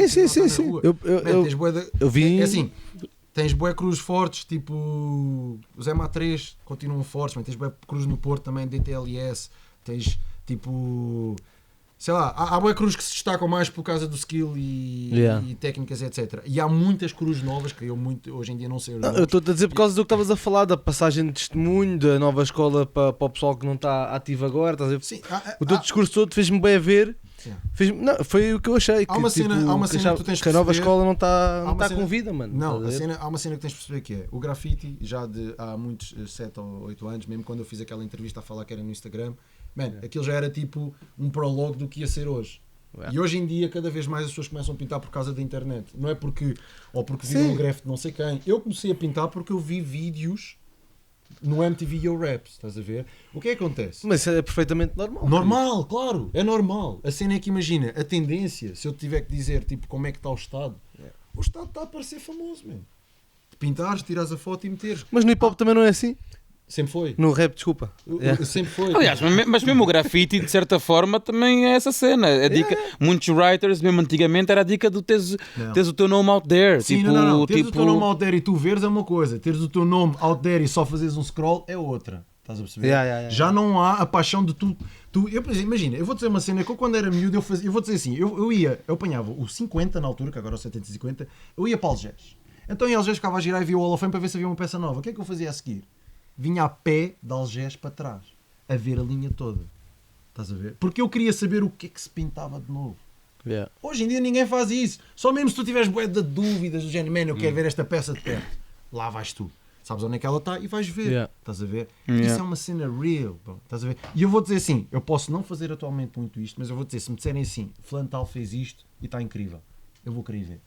Eu vi... É assim, tens bué Cruz fortes, tipo o Zé Ma3, continuam fortes. Tens bué Cruz no Porto também, DTLS. Tens tipo... sei lá, há bué cruz que se destacam mais por causa do skill e técnicas, etc. E há muitas cruzes novas que eu hoje em dia não sei os Não, nomes. eu estou a dizer por causa do que estavas a falar, da passagem de testemunho, da nova escola para o pessoal que não está ativo agora. Estás a ver? Sim, O teu discurso todo fez-me bem a ver. Sim. Não, foi o que eu achei. Há uma que, cena- tipo, há uma que cena achava que tu tens de que a nova perceber. escola não Há está uma cena- com vida, mano. Não, Estás a ver? há uma cena que tens de perceber que é o grafite, já há muitos 7 ou 8 anos, mesmo quando eu fiz aquela entrevista a falar que era no Instagram, aquilo já era tipo um prologue do que ia ser hoje. E hoje em dia, cada vez mais as pessoas começam a pintar por causa da internet. Não é porque viram um grafite de não sei quem. Eu comecei a pintar porque eu vi vídeos no MTV Yo Raps, estás a ver? O que é que acontece? Mas isso é perfeitamente normal. Normal, claro, é normal. A cena é que imagina, a tendência, se eu tiver que dizer tipo como é que está o Estado, o Estado está a parecer famoso, mesmo. Pintares, tirares a foto e meteres. Mas no hip hop também não é assim. Sempre foi. No rap, desculpa. Sempre foi. Aliás, mas mesmo o grafite, de certa forma, também é essa cena. A dica, muitos writers, mesmo antigamente, era a dica do teres o teu nome out there. Sim, tipo, não. Teres tipo... o teu nome out there e tu veres é uma coisa. Teres o teu nome out there e só fazeres um scroll é outra. Estás a perceber? Já não há a paixão de tu. Eu, por exemplo, imagina, eu vou dizer uma cena que eu quando era miúdo, eu vou dizer assim, eu apanhava o 50 na altura, que agora é o 750, eu ia para Algés. Então em Algés ficava a girar e via o Hall of Fame para ver se havia uma peça nova. O que é que eu fazia a seguir? Vinha a pé de Algés para trás, a ver a linha toda. Estás a ver? Porque eu queria saber o que é que se pintava de novo. Hoje em dia ninguém faz isso. Só mesmo se tu tiveres bué de dúvidas do género, man, eu quero ver esta peça de perto. Lá vais tu. Sabes onde é que ela está e vais ver. Estás a ver? Isso é uma cena real. Bro. Estás a ver? E eu vou dizer assim, eu posso não fazer atualmente muito isto, mas eu vou dizer, se me disserem assim, Flantal fez isto e está incrível, eu vou querer ver.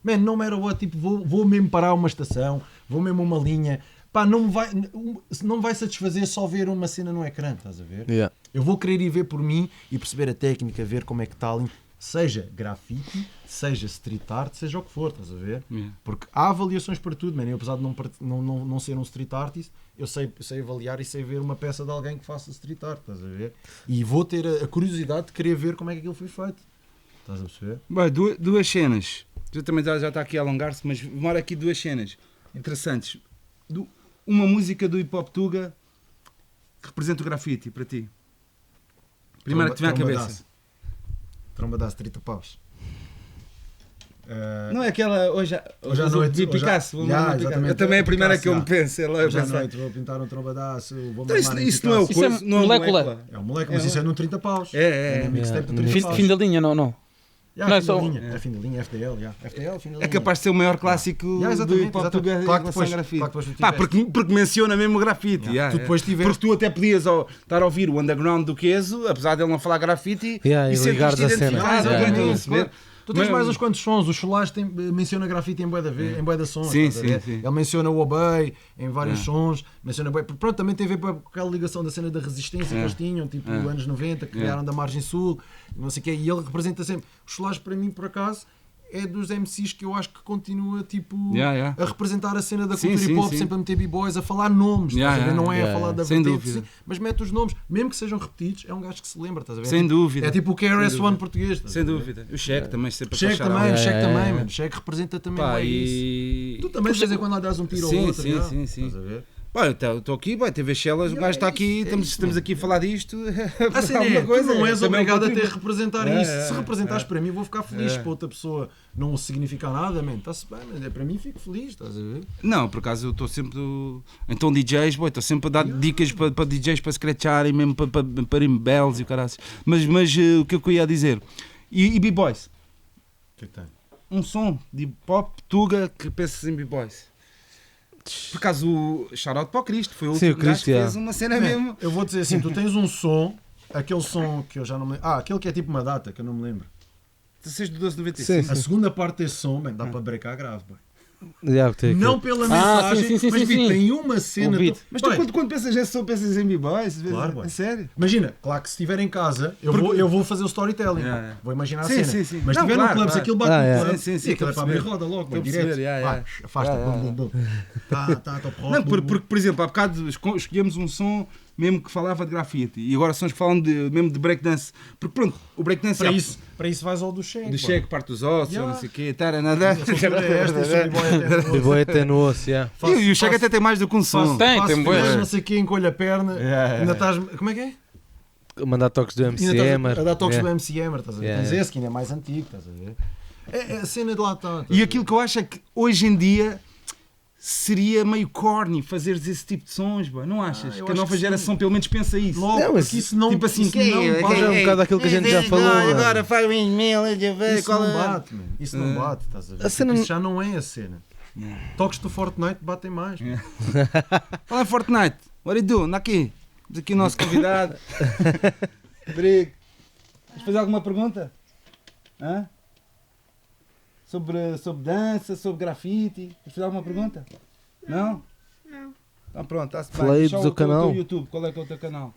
Man, não matter what, tipo, vou mesmo parar uma estação, vou mesmo uma linha. Pá, não me vai satisfazer só ver uma cena no ecrã, estás a ver? Eu vou querer ir ver por mim e perceber a técnica, ver como é que está ali, seja grafite, seja street art, seja o que for, estás a ver? Porque há avaliações para tudo, man. Eu, apesar de não ser um street artist, eu sei avaliar e sei ver uma peça de alguém que faça street art, estás a ver? E vou ter a curiosidade de querer ver como é que aquilo foi feito, estás a perceber? Bem, duas cenas. Eu também já está aqui a alongar-se, mas demora aqui duas cenas interessantes. Uma música do hip hop Tuga que representa o grafite para ti. Primeira que te vem à cabeça. Trombadaço, 30 paus. Não é aquela hoje à noite de Picasso. exatamente. Eu também é a primeira Picasso, que eu me penso. Hoje à noite vou pintar um trombadaço. Então isso não é o Isso é coisa. Não molécula. É um moleque, mas isso é no 30 paus. É. É mixtape de 30 paus. Fim da linha, não. Yeah, Não é fim só- da linha. É fim da linha, FDL. FDL, fim da linha. É capaz de ser o maior clássico do exatamente, hip hop exatamente. Tuga em Claro que relação ao depois- grafite. claro que depois tu Pá, tiveste- porque menciona mesmo o grafite. Tu depois tiveste- Porque tu até podias estar a ouvir o underground do Queso, apesar de ele não falar grafite, E sempre ligares a cena. identificado, exatamente, estás a ver? Tu tens Mas- mais uns quantos sons, o Cholage menciona grafite em bué da sons. Sim, estás a ver? sim. Ele menciona o Obey em vários sons, menciona bué. Pronto, também tem a ver com aquela ligação da cena da resistência que eles tinham, tipo anos 90, que criaram da Margem Sul, não sei o quê, e ele representa sempre. O Cholage para mim, por acaso, é dos MCs que eu acho que continua tipo a representar a cena da Sim, cultura sim, hip hop, sim. sempre a meter b-boys, a falar nomes, estás a ver? Não é a falar da Sem vertente, dúvida. sim, mas mete os nomes, mesmo que sejam repetidos, é um gajo que se lembra, estás a ver? Sem dúvida. É tipo o KRS-One português. estás a Sem ver? dúvida. O Cheque também sempre a Cheque puxar também, algo. Cheque também, mano. Cheque representa também Pá, bem isso. e... Tu também de vez em quando lá dás um tiro Sim, ao outro. sim, já. sim, sim. Estás a ver? Pá, eu estou aqui, vai, TV Shellas, o gajo está aqui, estamos aqui a falar disto. A cena é, tu não és obrigado a ter que representar isso. Se representares para mim, vou ficar feliz. Para outra pessoa não significa nada, man. Está-se bem, man. Para mim fico feliz, estás a ver? Não, por acaso eu estou sempre. Então, DJs, estou sempre a dar dicas para DJs para scratcharem, mesmo para bells e o caralho. Mas o que eu ia dizer? E B-Boys? O que é que tem? Um som de pop, Tuga, que pensas em B-Boys? Por acaso, o shout-out para o Cristo, foi o Sim, último o gajo Cristo, que fez uma cena mesmo. Eu vou dizer assim, tu tens um som, aquele som que eu já não me lembro. Aquele que é tipo uma data, que eu não me lembro. 16 de 1295. Sim, A segunda parte desse som, man, dá para brecar grave, boy. Não, Não pela mensagem, sim, mas sim. tem uma cena... O beat. Mas tu quando pensas nesse som, pensas em B-Boys? Claro, boy. É sério? Imagina, claro que se estiver em casa, eu vou fazer o storytelling. Vou imaginar a Sim, cena. sim, sim. Mas se Não, estiver claro, no club, se claro. aquilo bate no club, sim, sim, e aquilo é estou a para abrir perceber. roda logo, Estou a direto. perceber, Pá, afasta, bum, bum, bum. Tá, top rock, Não, bum, bum. porque, por exemplo, há bocado escolhemos um som mesmo que falava de grafite e agora sons que falam mesmo de breakdance. Porque pronto, o breakdance Para isso vais ao do Cheque. do cheque, parte dos ossos, Yeah. não sei o quê, nada. B-boy até no osso, yeah. E o cheque até tem mais do que um som. Tem bué. Não sei o que, encolhe a perna. Yeah. Ainda estás... Como é que é? mandar toques do MC Ainda Hammer. estás a dar toques Yeah. do MC Hammer, estás a ver? Yeah, Tens yeah. esse que ainda é mais antigo, estás a ver? É a cena de lá está. E aquilo que eu acho é que hoje em dia seria meio corny fazeres esse tipo de sons, boy. Não achas? eu Que a acho nova que geração pelo menos pensa isso. Logo, Não, mas porque isso não, tipo assim, isso que não é, bate. Mas é um bocado aquilo que a gente já falou. mano. faz o e-mail, Isso não bate, man. Isso não bate, estás a ver? A cena Isso já não é a cena. Toques do Fortnite batem mais. man. Fala Fortnite, what do you do? Anda aqui. Temos aqui o nosso convidado. Rodrigo. Queres fazer alguma pergunta? Hã? Sobre dança, sobre grafite? Queres fazer alguma pergunta? Não? Não. Então pronto, está-se bem. Falei Deixa do canal. teu YouTube, qual é que é o teu canal?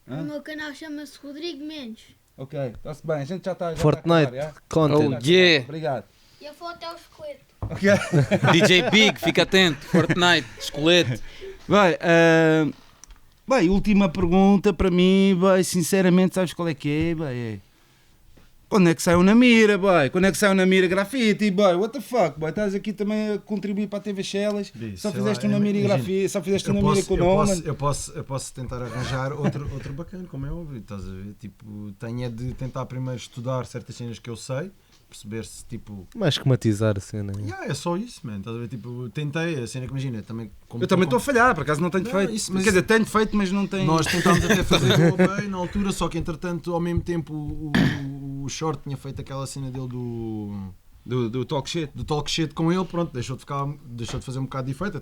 Hã? O meu canal chama-se Rodrigo Mendes. Ok, está-se bem, a gente já está. Fortnite, content. Oh, yeah. Obrigado. E eu vou até o esqueleto. Ok. DJ Big, fica atento. Fortnite, esqueleto. Bem, última pergunta para mim, bem, sinceramente, sabes qual é que é? Bem, é... Quando é que saiu na mira, boy? Quando é que saiu na mira grafite, boy? What the fuck, boy? Estás aqui também a contribuir para a TV Shellas. Só fizeste uma mira grafite, só fizeste uma mira com o nome. Eu posso tentar arranjar outro bacana, como é óbvio. Estás a ver? Tipo, tenho é de tentar primeiro estudar certas cenas que eu sei, perceber se tipo. Mais esquematizar a cena. É só isso, man. Estás a ver? Tipo, tentei a cena que imagina. Também, como Eu também estou a falhar, por acaso não tenho Não, feito. isso, mas Quer dizer, tenho feito, mas não tenho. Nós tentámos até fazer o bem na altura, só que entretanto, ao mesmo tempo, o Short tinha feito aquela cena dele Do talk shit. do talk shit com ele, pronto, deixou de fazer um bocado de efeito,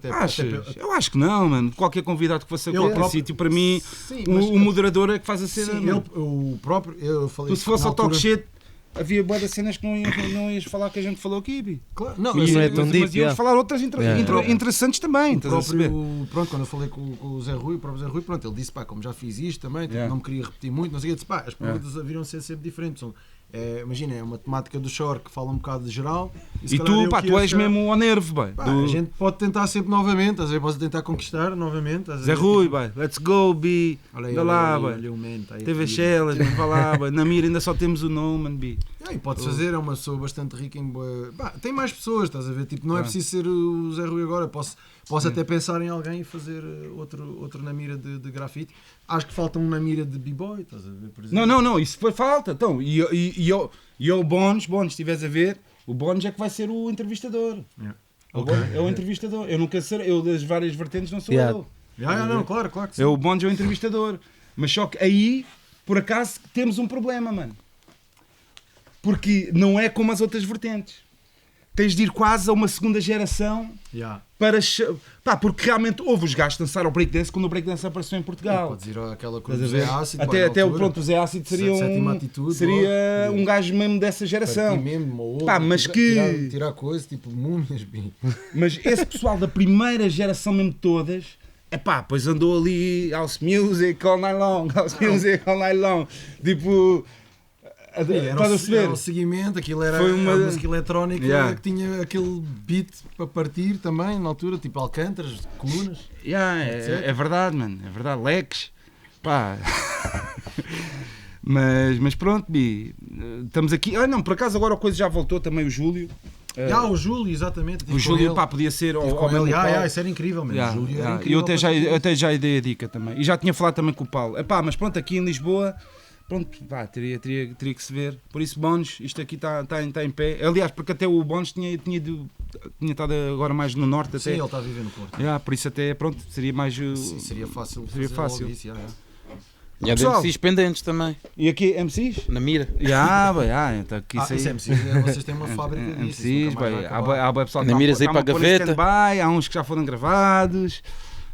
Eu acho que não, mano. Qualquer convidado que fosse a Ele qualquer próprio- sítio, para mim, Sim, mas- o moderador é que faz a cena. Sim, mano. o próprio, eu falei Tu se fosse na ao talk altura- shit, havia boas de cenas que não ias falar que a gente falou aqui, bi. Claro, não, Mas não é eu- tão mas deep, íamos yeah. falar outras Yeah. interessantes também, o estás a perceber? pronto, quando eu falei com o Zé Rui, o próprio Zé Rui, pronto, ele disse, pá, como já fiz isto também, tipo, Yeah. não me queria repetir muito, não sei o que, disse, pá, as perguntas haviam de ser sempre diferentes. Imagina, é uma temática do Shore que fala um bocado de geral. se E calhar tu, eu pá, que tu ia és chegar- mesmo ao nervo, bem. Pá, a gente pode tentar sempre novamente, às vezes posso tentar conquistar novamente. às Zé vezes, Rui, tipo, bem. Let's go, bi. olha aí, Anda olha lá, aí, bem. olha o man, tá aí TV aqui. Shellas, mano, vá lá, bem. Na mira ainda só temos o nome, mano, bi. E pode fazer, é uma pessoa bastante rica em boa. Pá, tem mais pessoas, estás a ver? Tipo, não é Ah. preciso ser o Zé Rui agora. Posso até pensar em alguém e fazer outro na mira de grafite. Acho que falta um na mira de b-boy, estás a ver? Por exemplo. Não, isso foi falta. Então, e o Bones, se estiveres a ver, o Bones é que vai ser o entrevistador. Yeah. O Ok. Bones é o entrevistador. Eu nunca serei, eu das várias vertentes não sou Yeah. eu. Não, claro que sim. É o Bones é o entrevistador. Mas só que aí, por acaso, temos um problema, mano. Porque não é como as outras vertentes. Tens de ir quase a uma segunda geração Yeah. para... Pá, porque realmente houve os gajos que dançaram o breakdance quando o breakdance apareceu em Portugal. Podes ir àquela coisa Estás do a ver? Zé Ácido. Até o pronto, o Zé Ácido seria Sétima atitude, seria logo. um gajo mesmo dessa geração. Mesmo, ou outro, Pá, mas que- tirar coisas tipo múmias, bem. Mas esse pessoal da primeira geração mesmo de todas, epá, pois andou ali house music all night long, house music all night long. Tipo, estás a Era perceber? o seguimento, aquilo era Foi uma- a música eletrónica Yeah. que tinha aquele beat para partir também, na altura, tipo alcântaras, colunas. Yeah, é verdade, mano, é verdade, leques. Pá. mas pronto, Bi, estamos aqui. Ah, não, por acaso agora a coisa já voltou também, o Júlio. O Júlio, exatamente. O Júlio, pá, podia ser ao mesmo Paulo. Isso era incrível, mesmo. Yeah, O Júlio era yeah. incrível. Eu até já dei a dica também. E já tinha falado também com o Paulo. Epá, mas pronto, aqui em Lisboa, pronto, pá, teria que se ver. Por isso, Bones, isto aqui está em pé. Aliás, porque até o Bones tinha estado agora mais no norte. Sim, Até. ele está a viver no Porto. Yeah, por isso até, pronto, seria mais... Sim, seria fácil. Seria fazer fácil. logo isso, E há Pessoal. DMCs pendentes também, E aqui, MCs? na mira. Então aqui isso aí... Isso é MCs, vocês têm uma fábrica disso. MCs, isso nunca mais vai bem, acabar. há bué pessoal que Na miras aí tá para a a pôr em gaveta. stand-by, há uns que já foram gravados.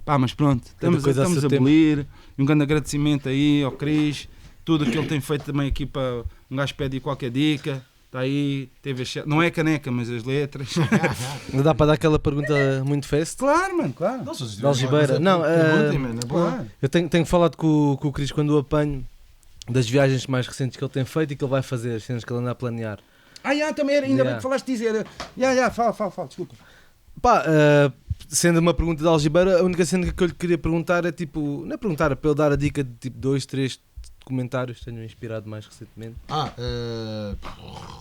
Pá, mas pronto, estamos coisa a a seu tempo. abolir. E um grande agradecimento aí ao Cris, tudo o que ele tem feito também aqui para um gajo pede qualquer dica. Está aí, teve não é caneca, mas as letras. Não dá para dar aquela pergunta muito fast? Claro, mano, claro. Não, se vocês Da Algibeira. tiverem Não, alguma coisa, perguntem, mano, é bom. Claro. Eu tenho falado com o Cris quando o apanho das viagens mais recentes que ele tem feito e que ele vai fazer, as cenas que ele anda a planear. Também era, ainda bem Yeah. que falaste disso. Fala, desculpa. Pá, sendo uma pergunta de Algibeira, a única cena que eu lhe queria perguntar é tipo, não é perguntar, é para ele dar a dica de tipo 2, 3 documentários que tenham inspirado mais recentemente.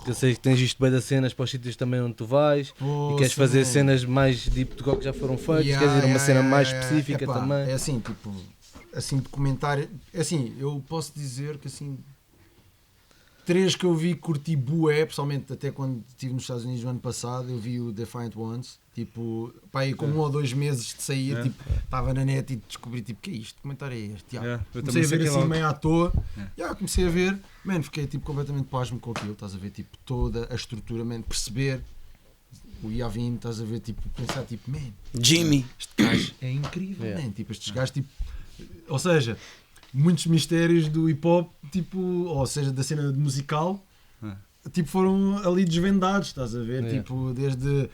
Eu sei que tens visto bem das cenas para os sítios também onde tu vais e queres fazer cenas mais deep do que já foram feitas, queres ir a uma cena mais específica Epá, também. É assim, tipo, assim, documentário, assim, eu posso dizer que assim, 3 que eu vi curti bué, pessoalmente até quando estive nos Estados Unidos no ano passado, eu vi o Defiant Ones, tipo, pá, aí com 1 ou 2 meses de sair, tipo, estava na net e descobri, tipo, que é isto? Que comentário é este? Eu Comecei a ver assim logo. meio à toa, comecei a ver, mano, fiquei tipo completamente pasmo com aquilo, estás a ver, tipo, toda a estrutura, mano, perceber o Iavin, estás a ver, tipo, pensar, tipo, man, Jimmy. este gajo é incrível, man, tipo, estes gajos, tipo, ou seja, muitos mistérios do hip hop, tipo, ou seja, da cena musical, tipo, foram ali desvendados, estás a ver, tipo, desde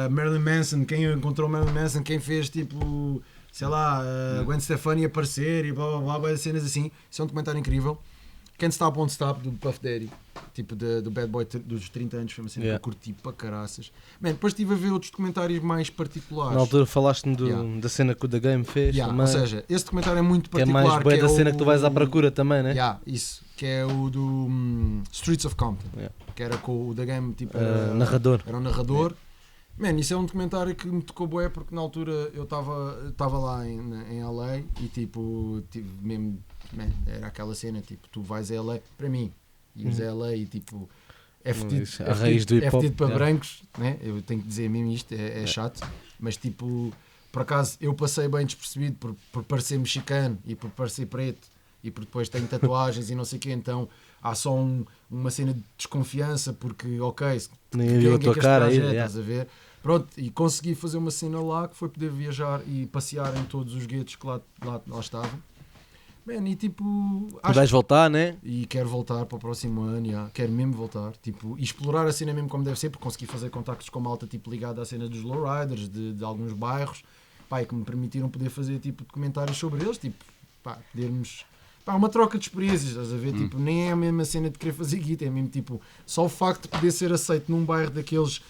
Marilyn Manson, quem encontrou Marilyn Manson, quem fez, tipo, sei lá, Gwen Stefani aparecer e blá blá blá, cenas assim, isso é um documentário incrível. Can't Stop, Won't Stop, do Puff Daddy, tipo do Bad Boy dos 30 anos, foi uma cena que eu curti para caraças. Man, depois estive a ver outros documentários mais particulares. Na altura falaste-me da cena que o The Game fez também. Ou seja, esse documentário é muito que é particular. mais bué da cena o... que tu vais à procura também, né? Isso, que é o do Streets of Compton, que era com o The Game, tipo, narrador. Era um narrador. Man, isso é um documentário que me tocou bué porque na altura eu estava lá em LA e tipo, mesmo, man, era aquela cena, tipo, tu vais a LA, para mim, ias a LA e tipo, é fedido para brancos, né? Eu tenho que dizer mesmo isto, é chato, mas tipo, por acaso eu passei bem despercebido por parecer mexicano e por parecer preto e por depois tenho tatuagens e não sei o quê, então há só uma cena de desconfiança porque, ok, nem viu a tua cara aí, estás a ver? Pronto, e consegui fazer uma cena lá que foi poder viajar e passear em todos os guetos que lá estavam. Man, e tipo, tu vais voltar, né? E quero voltar para o próximo ano, quero mesmo voltar, tipo, e explorar a cena mesmo como deve ser, porque consegui fazer contactos com malta tipo, ligada à cena dos lowriders, de alguns bairros, pá, e que me permitiram poder fazer tipo, documentários sobre eles, tipo, pá, podermos... Pá, uma troca de experiências, estás a ver? Tipo, nem é a mesma cena de querer fazer guita, é mesmo tipo, só o facto de poder ser aceito num bairro daqueles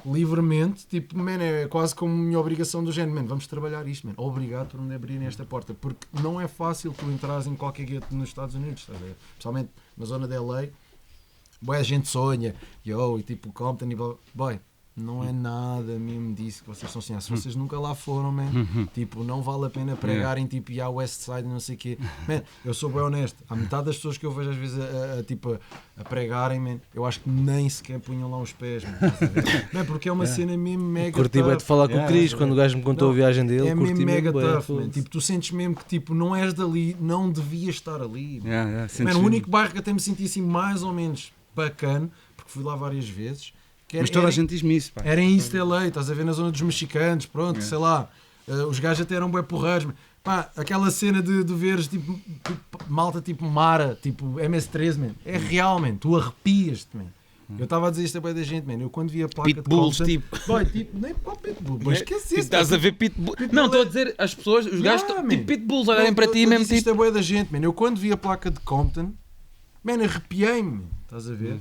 livremente, tipo, man, é quase como minha obrigação do género, man, vamos trabalhar isto, man, obrigado por me abrirem esta porta, porque não é fácil tu entrares em qualquer gueto nos Estados Unidos, estás a ver? Principalmente na zona de LA, boa, a gente sonha, e tipo Compton e boy, não é nada mesmo disso que vocês estão sonhando. Se vocês nunca lá foram, man, tipo, não vale a pena pregarem tipo, e a West Side não sei o quê. Man, eu sou bem honesto, há metade das pessoas que eu vejo às vezes a pregarem, man, eu acho que nem sequer punham lá os pés, man, porque é uma cena mesmo mega curti bem de falar com o Cris quando o gajo me contou a viagem dele. É mesmo mega tough, man. Tipo, tu sentes mesmo que tipo, não és dali, não devias estar ali. Man, o único bairro que até me senti assim mais ou menos bacana, porque fui lá várias vezes. Mas toda a gente diz-me isso, pá. Era em East LA, estás a ver, na zona dos mexicanos, pronto, sei lá. Os gajos até eram bué porreiros. Pá, aquela cena de veres tipo, malta tipo Mara, tipo MS-13, man, é real, man. Tu arrepias-te, man. Eu estava a dizer isto a bué da gente, man. Eu quando vi a placa Pitbulls, de tipo. Boy, tipo, nem para Pitbull, mas esquece isso. Estás a ver Pitbull. Não, estou a dizer, as pessoas, os gajos, tipo Pitbulls, olharem para ti mesmo, tipo. Isto é tipo. bué da gente, man. Eu quando vi a placa de Compton, man, arrepiei-me, estás a ver?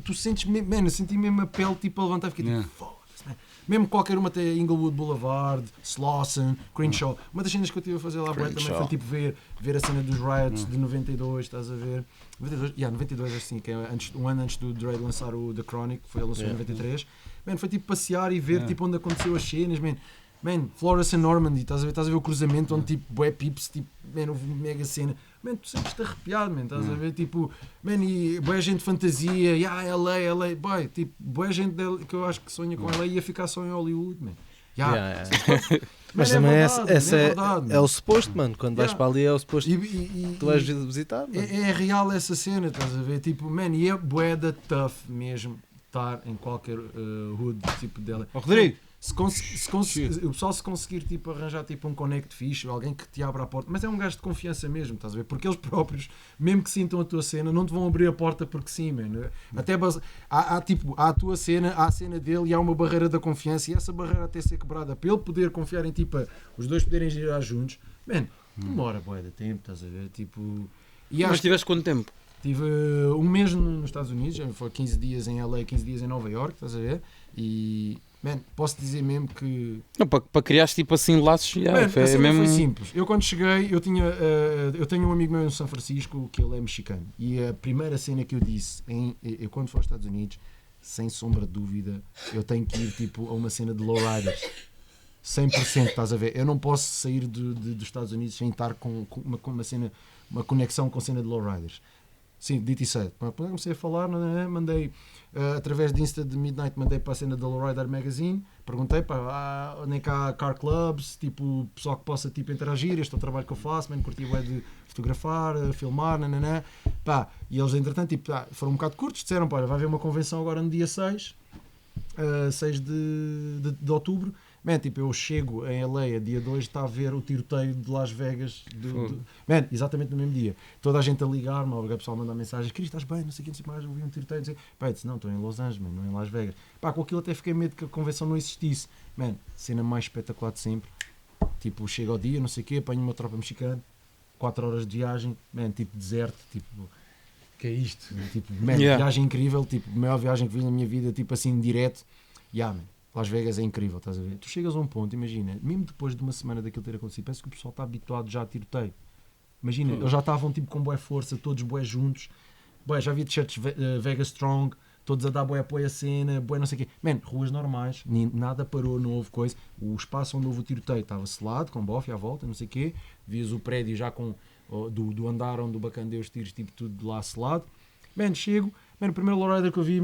Tu sentes mesmo, man, eu senti mesmo a pele tipo a levantar, fiquei tipo, foda-se, man. Mesmo qualquer uma até Inglewood Boulevard, Slauson, Crenshaw, uma das cenas que eu estive a fazer lá também foi tipo ver a cena dos riots de 92, estás a ver? 92 assim, que é um ano antes do Dre lançar o The Chronic, foi ele lançou em 93. Man, foi tipo passear e ver tipo onde aconteceu as cenas, man, Florence and Normandy, estás a ver o cruzamento onde tipo bué pips, tipo, man, houve mega cena. Man, tu sentes-te arrepiado, man, estás a ver, tipo, man, e boa gente de fantasia, LA, boy, tipo, boa gente que eu acho que sonha com LA ia ficar só em Hollywood, man. Mas também é o suposto, mano, quando vais para ali é o suposto que tu vais visitar. É real essa cena, estás a ver, tipo, man, e é bué da tough mesmo estar em qualquer hood tipo dela. Rodrigo! O pessoal se conseguir tipo, arranjar tipo, um connect fixe, alguém que te abra a porta, mas é um gajo de confiança mesmo, estás a ver? Porque eles próprios, mesmo que sintam a tua cena, não te vão abrir a porta porque sim, man. Até há a tua cena, há a cena dele e há uma barreira da confiança e essa barreira até ser quebrada para ele poder confiar em tipo, os dois poderem girar juntos, man, demora bué de tempo, estás a ver? Tipo, Mas tiveste quanto tempo? Tive um mês nos Estados Unidos, foi 15 dias em LA, 15 dias em Nova York, estás a ver? E man, posso dizer mesmo que... Não, para criar tipo assim laços, foi mesmo... foi simples. Eu quando cheguei, eu tenho um amigo meu em São Francisco que ele é mexicano e a primeira cena que eu disse, eu quando for aos Estados Unidos, sem sombra de dúvida, eu tenho que ir tipo a uma cena de lowriders. 100%, estás a ver? Eu não posso sair dos Estados Unidos sem estar com uma cena, uma conexão com a cena de lowriders. Sim, dito e certo. Comecei a falar, mandei através de Insta de Midnight, mandei para a cena da Lowrider Magazine, perguntei para onde é que há car clubs, tipo, pessoal que possa tipo, interagir, este é o trabalho que eu faço, curti bué de fotografar, filmar, pá, e eles entretanto tipo, foram um bocado curtos, disseram, pá, vai haver uma convenção agora no dia 6 de outubro. Tipo, eu chego em LA, dia 2, está a ver o tiroteio de Las Vegas. Exatamente no mesmo dia. Toda a gente a ligar-me, o pessoal manda mensagens: Cris, estás bem? Não sei o que, não sei mais, eu vi um tiroteio. Pá, eu disse: não, estou em Los Angeles, não em Las Vegas. Pá, com aquilo até fiquei medo que a convenção não existisse. Cena mais espetacular de sempre. Tipo, chego ao dia, não sei o que, apanho uma tropa mexicana, 4 horas de viagem, tipo, deserto, tipo. Que é isto? Tipo, viagem incrível, tipo, a maior viagem que fiz na minha vida, tipo assim, direto. Las Vegas é incrível, estás a ver? Tu chegas a um ponto, imagina, mesmo depois de uma semana daquilo ter acontecido, parece que o pessoal está habituado já a tiroteio. Imagina, eles já estavam tipo com boa força, todos bué juntos. Bué, já vi t-shirts Vegas Strong, todos a dar bué apoio à cena, bué não sei o quê. Ruas normais, nada parou, não houve coisa. O espaço onde houve o tiroteio estava selado, com bofe à volta, não sei o quê. Vias o prédio já com do andar onde o bacana deu os tiros, tipo tudo de lá selado. Chego, o primeiro lowrider que eu vi,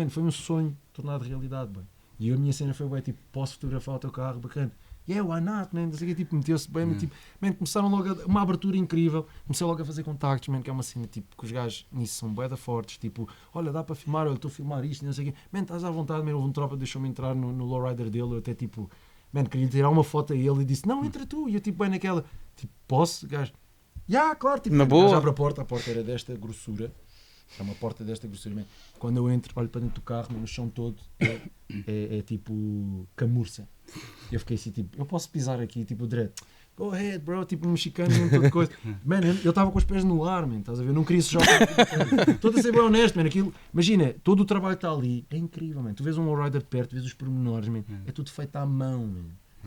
foi um sonho tornado realidade, bem. E a minha cena foi bem, tipo, posso fotografar o teu carro, bacana. Why not, man? Tipo, meteu-se bem, tipo, começaram logo uma abertura incrível, comecei logo a fazer contactos, que é uma cena, tipo, que os gajos nisso são bué da fortes, tipo, olha, dá para filmar, eu estou a filmar isto, não sei o quê, estás à vontade, houve um tropa, deixou-me entrar no lowrider dele, eu até, tipo, queria tirar uma foto a ele e disse, não, entra tu, e eu, tipo, bem naquela, tipo, posso, gajo, claro, tipo, na boa. Abre a porta era desta grossura. É uma porta desta grossura. Quando eu entro, olho para dentro do carro, no chão todo é tipo camurça. Eu fiquei assim, tipo, eu posso pisar aqui, tipo, direto. Go ahead, bro, tipo mexicano, toda coisa. Eu estava com os pés no ar, estás a ver? Eu não queria se jogar. Estou a ser bem honesto, aquilo. Imagina, todo o trabalho que está ali é incrível, Tu vês um lowrider de perto, vês os pormenores, é tudo feito à mão,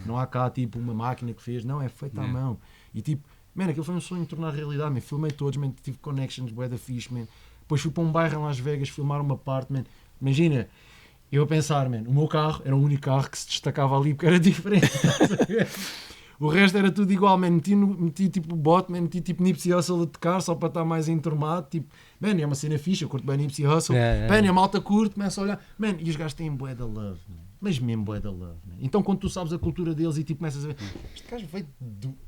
Não há cá, tipo, uma máquina que fez, não, é feito à mão. E tipo, aquilo foi um sonho de tornar realidade, Filmei todos, tive connections, bué da fixe, Depois fui para um bairro em Las Vegas filmar uma parte, Imagina, eu a pensar, o meu carro era o único carro que se destacava ali porque era diferente. O resto era tudo igual, meti tipo bot, meti tipo Nipsey Hussle a tocar só para estar mais enturmado, tipo, é uma cena fixe, eu curto bem Nipsey Hussle, a malta curte, começa a olhar, e os gajos têm bué da love, mas mesmo bué da love. Então quando tu sabes a cultura deles e tipo começas a ver, este gajo veio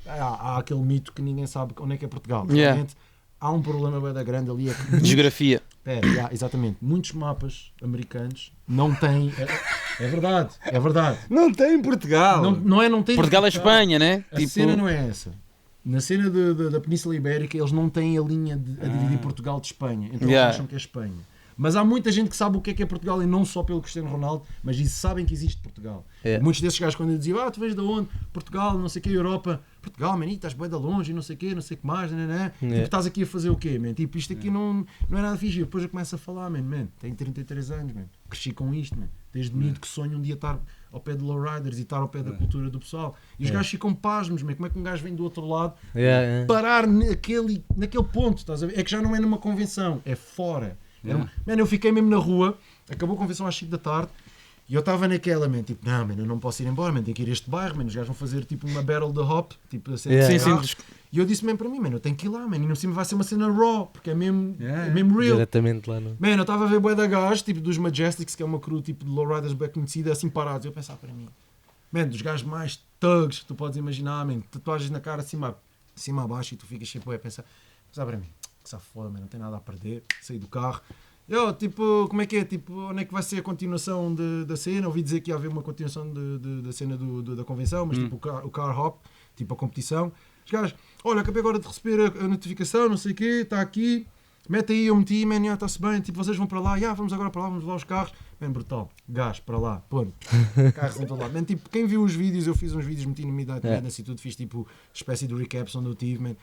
há aquele mito que ninguém sabe onde é que é Portugal, realmente. Há um problema bem da grande ali. Geografia. Exatamente. Muitos mapas americanos não têm. É verdade. Não tem Portugal. Não tem Portugal é Espanha, né? A cena não é essa. Na cena da Península Ibérica, eles não têm a linha a dividir Portugal de Espanha. Então eles acham que é Espanha. Mas há muita gente que sabe o que é Portugal e não só pelo Cristiano Ronaldo, mas sabem que existe Portugal. Muitos desses gajos, quando eu dizia, tu vens de onde? Portugal, não sei o que, Europa. Portugal, estás bem de longe, não sei o que que mais, Tipo, estás aqui a fazer o quê, Tipo, isto aqui não é nada fixe. E depois eu começo a falar, tenho 33 anos, cresci com isto, desde miúdo que sonho um dia estar ao pé de lowriders e estar ao pé da cultura do pessoal. E os gajos ficam pasmos, como é que um gajo vem do outro lado parar naquele ponto, estás a ver? É que já não é numa convenção, é fora. Eu fiquei mesmo na rua, acabou a convenção às 5 da tarde e eu estava naquela, tipo, eu não posso ir embora, tenho que ir a este bairro, os gajos vão fazer tipo uma battle de hop, tipo a cena de carros. E eu disse mesmo para mim, eu tenho que ir lá, e no cima vai ser uma cena raw, porque é mesmo real. Diretamente lá, não? Eu estava a ver bué da gajos, tipo dos Majestics, que é uma crew tipo de lowriders bem conhecida, assim parados, eu pensava para mim, dos gajos mais thugs que tu podes imaginar, tatuagens na cara acima a baixo e tu ficas sempre a pensar para mim, que se foda, não tem nada a perder, saí do carro. Eu, tipo, como é que é? Tipo, onde é que vai ser a continuação da cena? Ouvi dizer que ia haver uma continuação da cena da convenção, mas tipo o car hop, tipo a competição. Os gajos, olha, acabei agora de receber a notificação, não sei o quê, está aqui, mete aí, eu meti, está-se bem, tipo, vocês vão para lá, vamos agora para lá, vamos levar os carros. Brutal, gás para lá, pronto, carros em todo lado. Tipo, quem viu os vídeos, eu fiz uns vídeos, meti no Midnight Madness e tudo, fiz tipo espécie de recaps onde eu tive,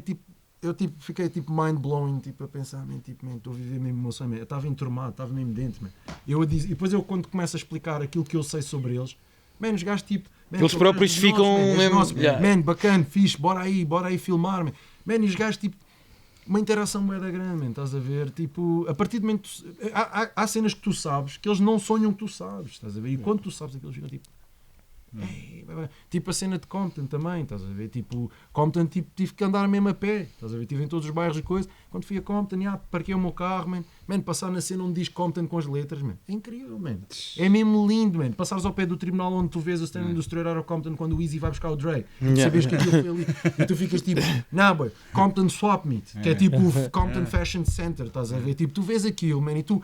tipo, eu tipo, fiquei tipo mind-blowing, tipo, a pensar, estou a viver mesmo o meu sonho, eu estava enturmado, estava mesmo dentro, e depois eu quando começo a explicar aquilo que eu sei sobre eles, os gajos tipo, eles próprios ficam mesmo, bacana, fixe, bora aí filmar, e os gajos tipo, uma interação bué da grande, estás a ver, tipo, a partir do momento, há cenas que tu sabes, que eles não sonham que tu sabes, estás a ver, e quando tu sabes aquilo, ficam tipo, Tipo a cena de Compton também, estás a ver? Tipo, Compton tive que andar mesmo a pé, estás a ver? Estive em todos os bairros e coisas. Quando fui a Compton, parquei o meu carro, man, passar na cena onde diz Compton com as letras, man. É incrível, man. É mesmo lindo, man. Passares ao pé do tribunal onde tu vês o stand do Estrela Compton quando o Easy vai buscar o Dre. Sabes que aquilo foi ali. E tu ficas tipo, boy, Compton Swap Meet, que é tipo o Compton Fashion Center, estás a ver? Tipo, tu vês aquilo, man, e tu...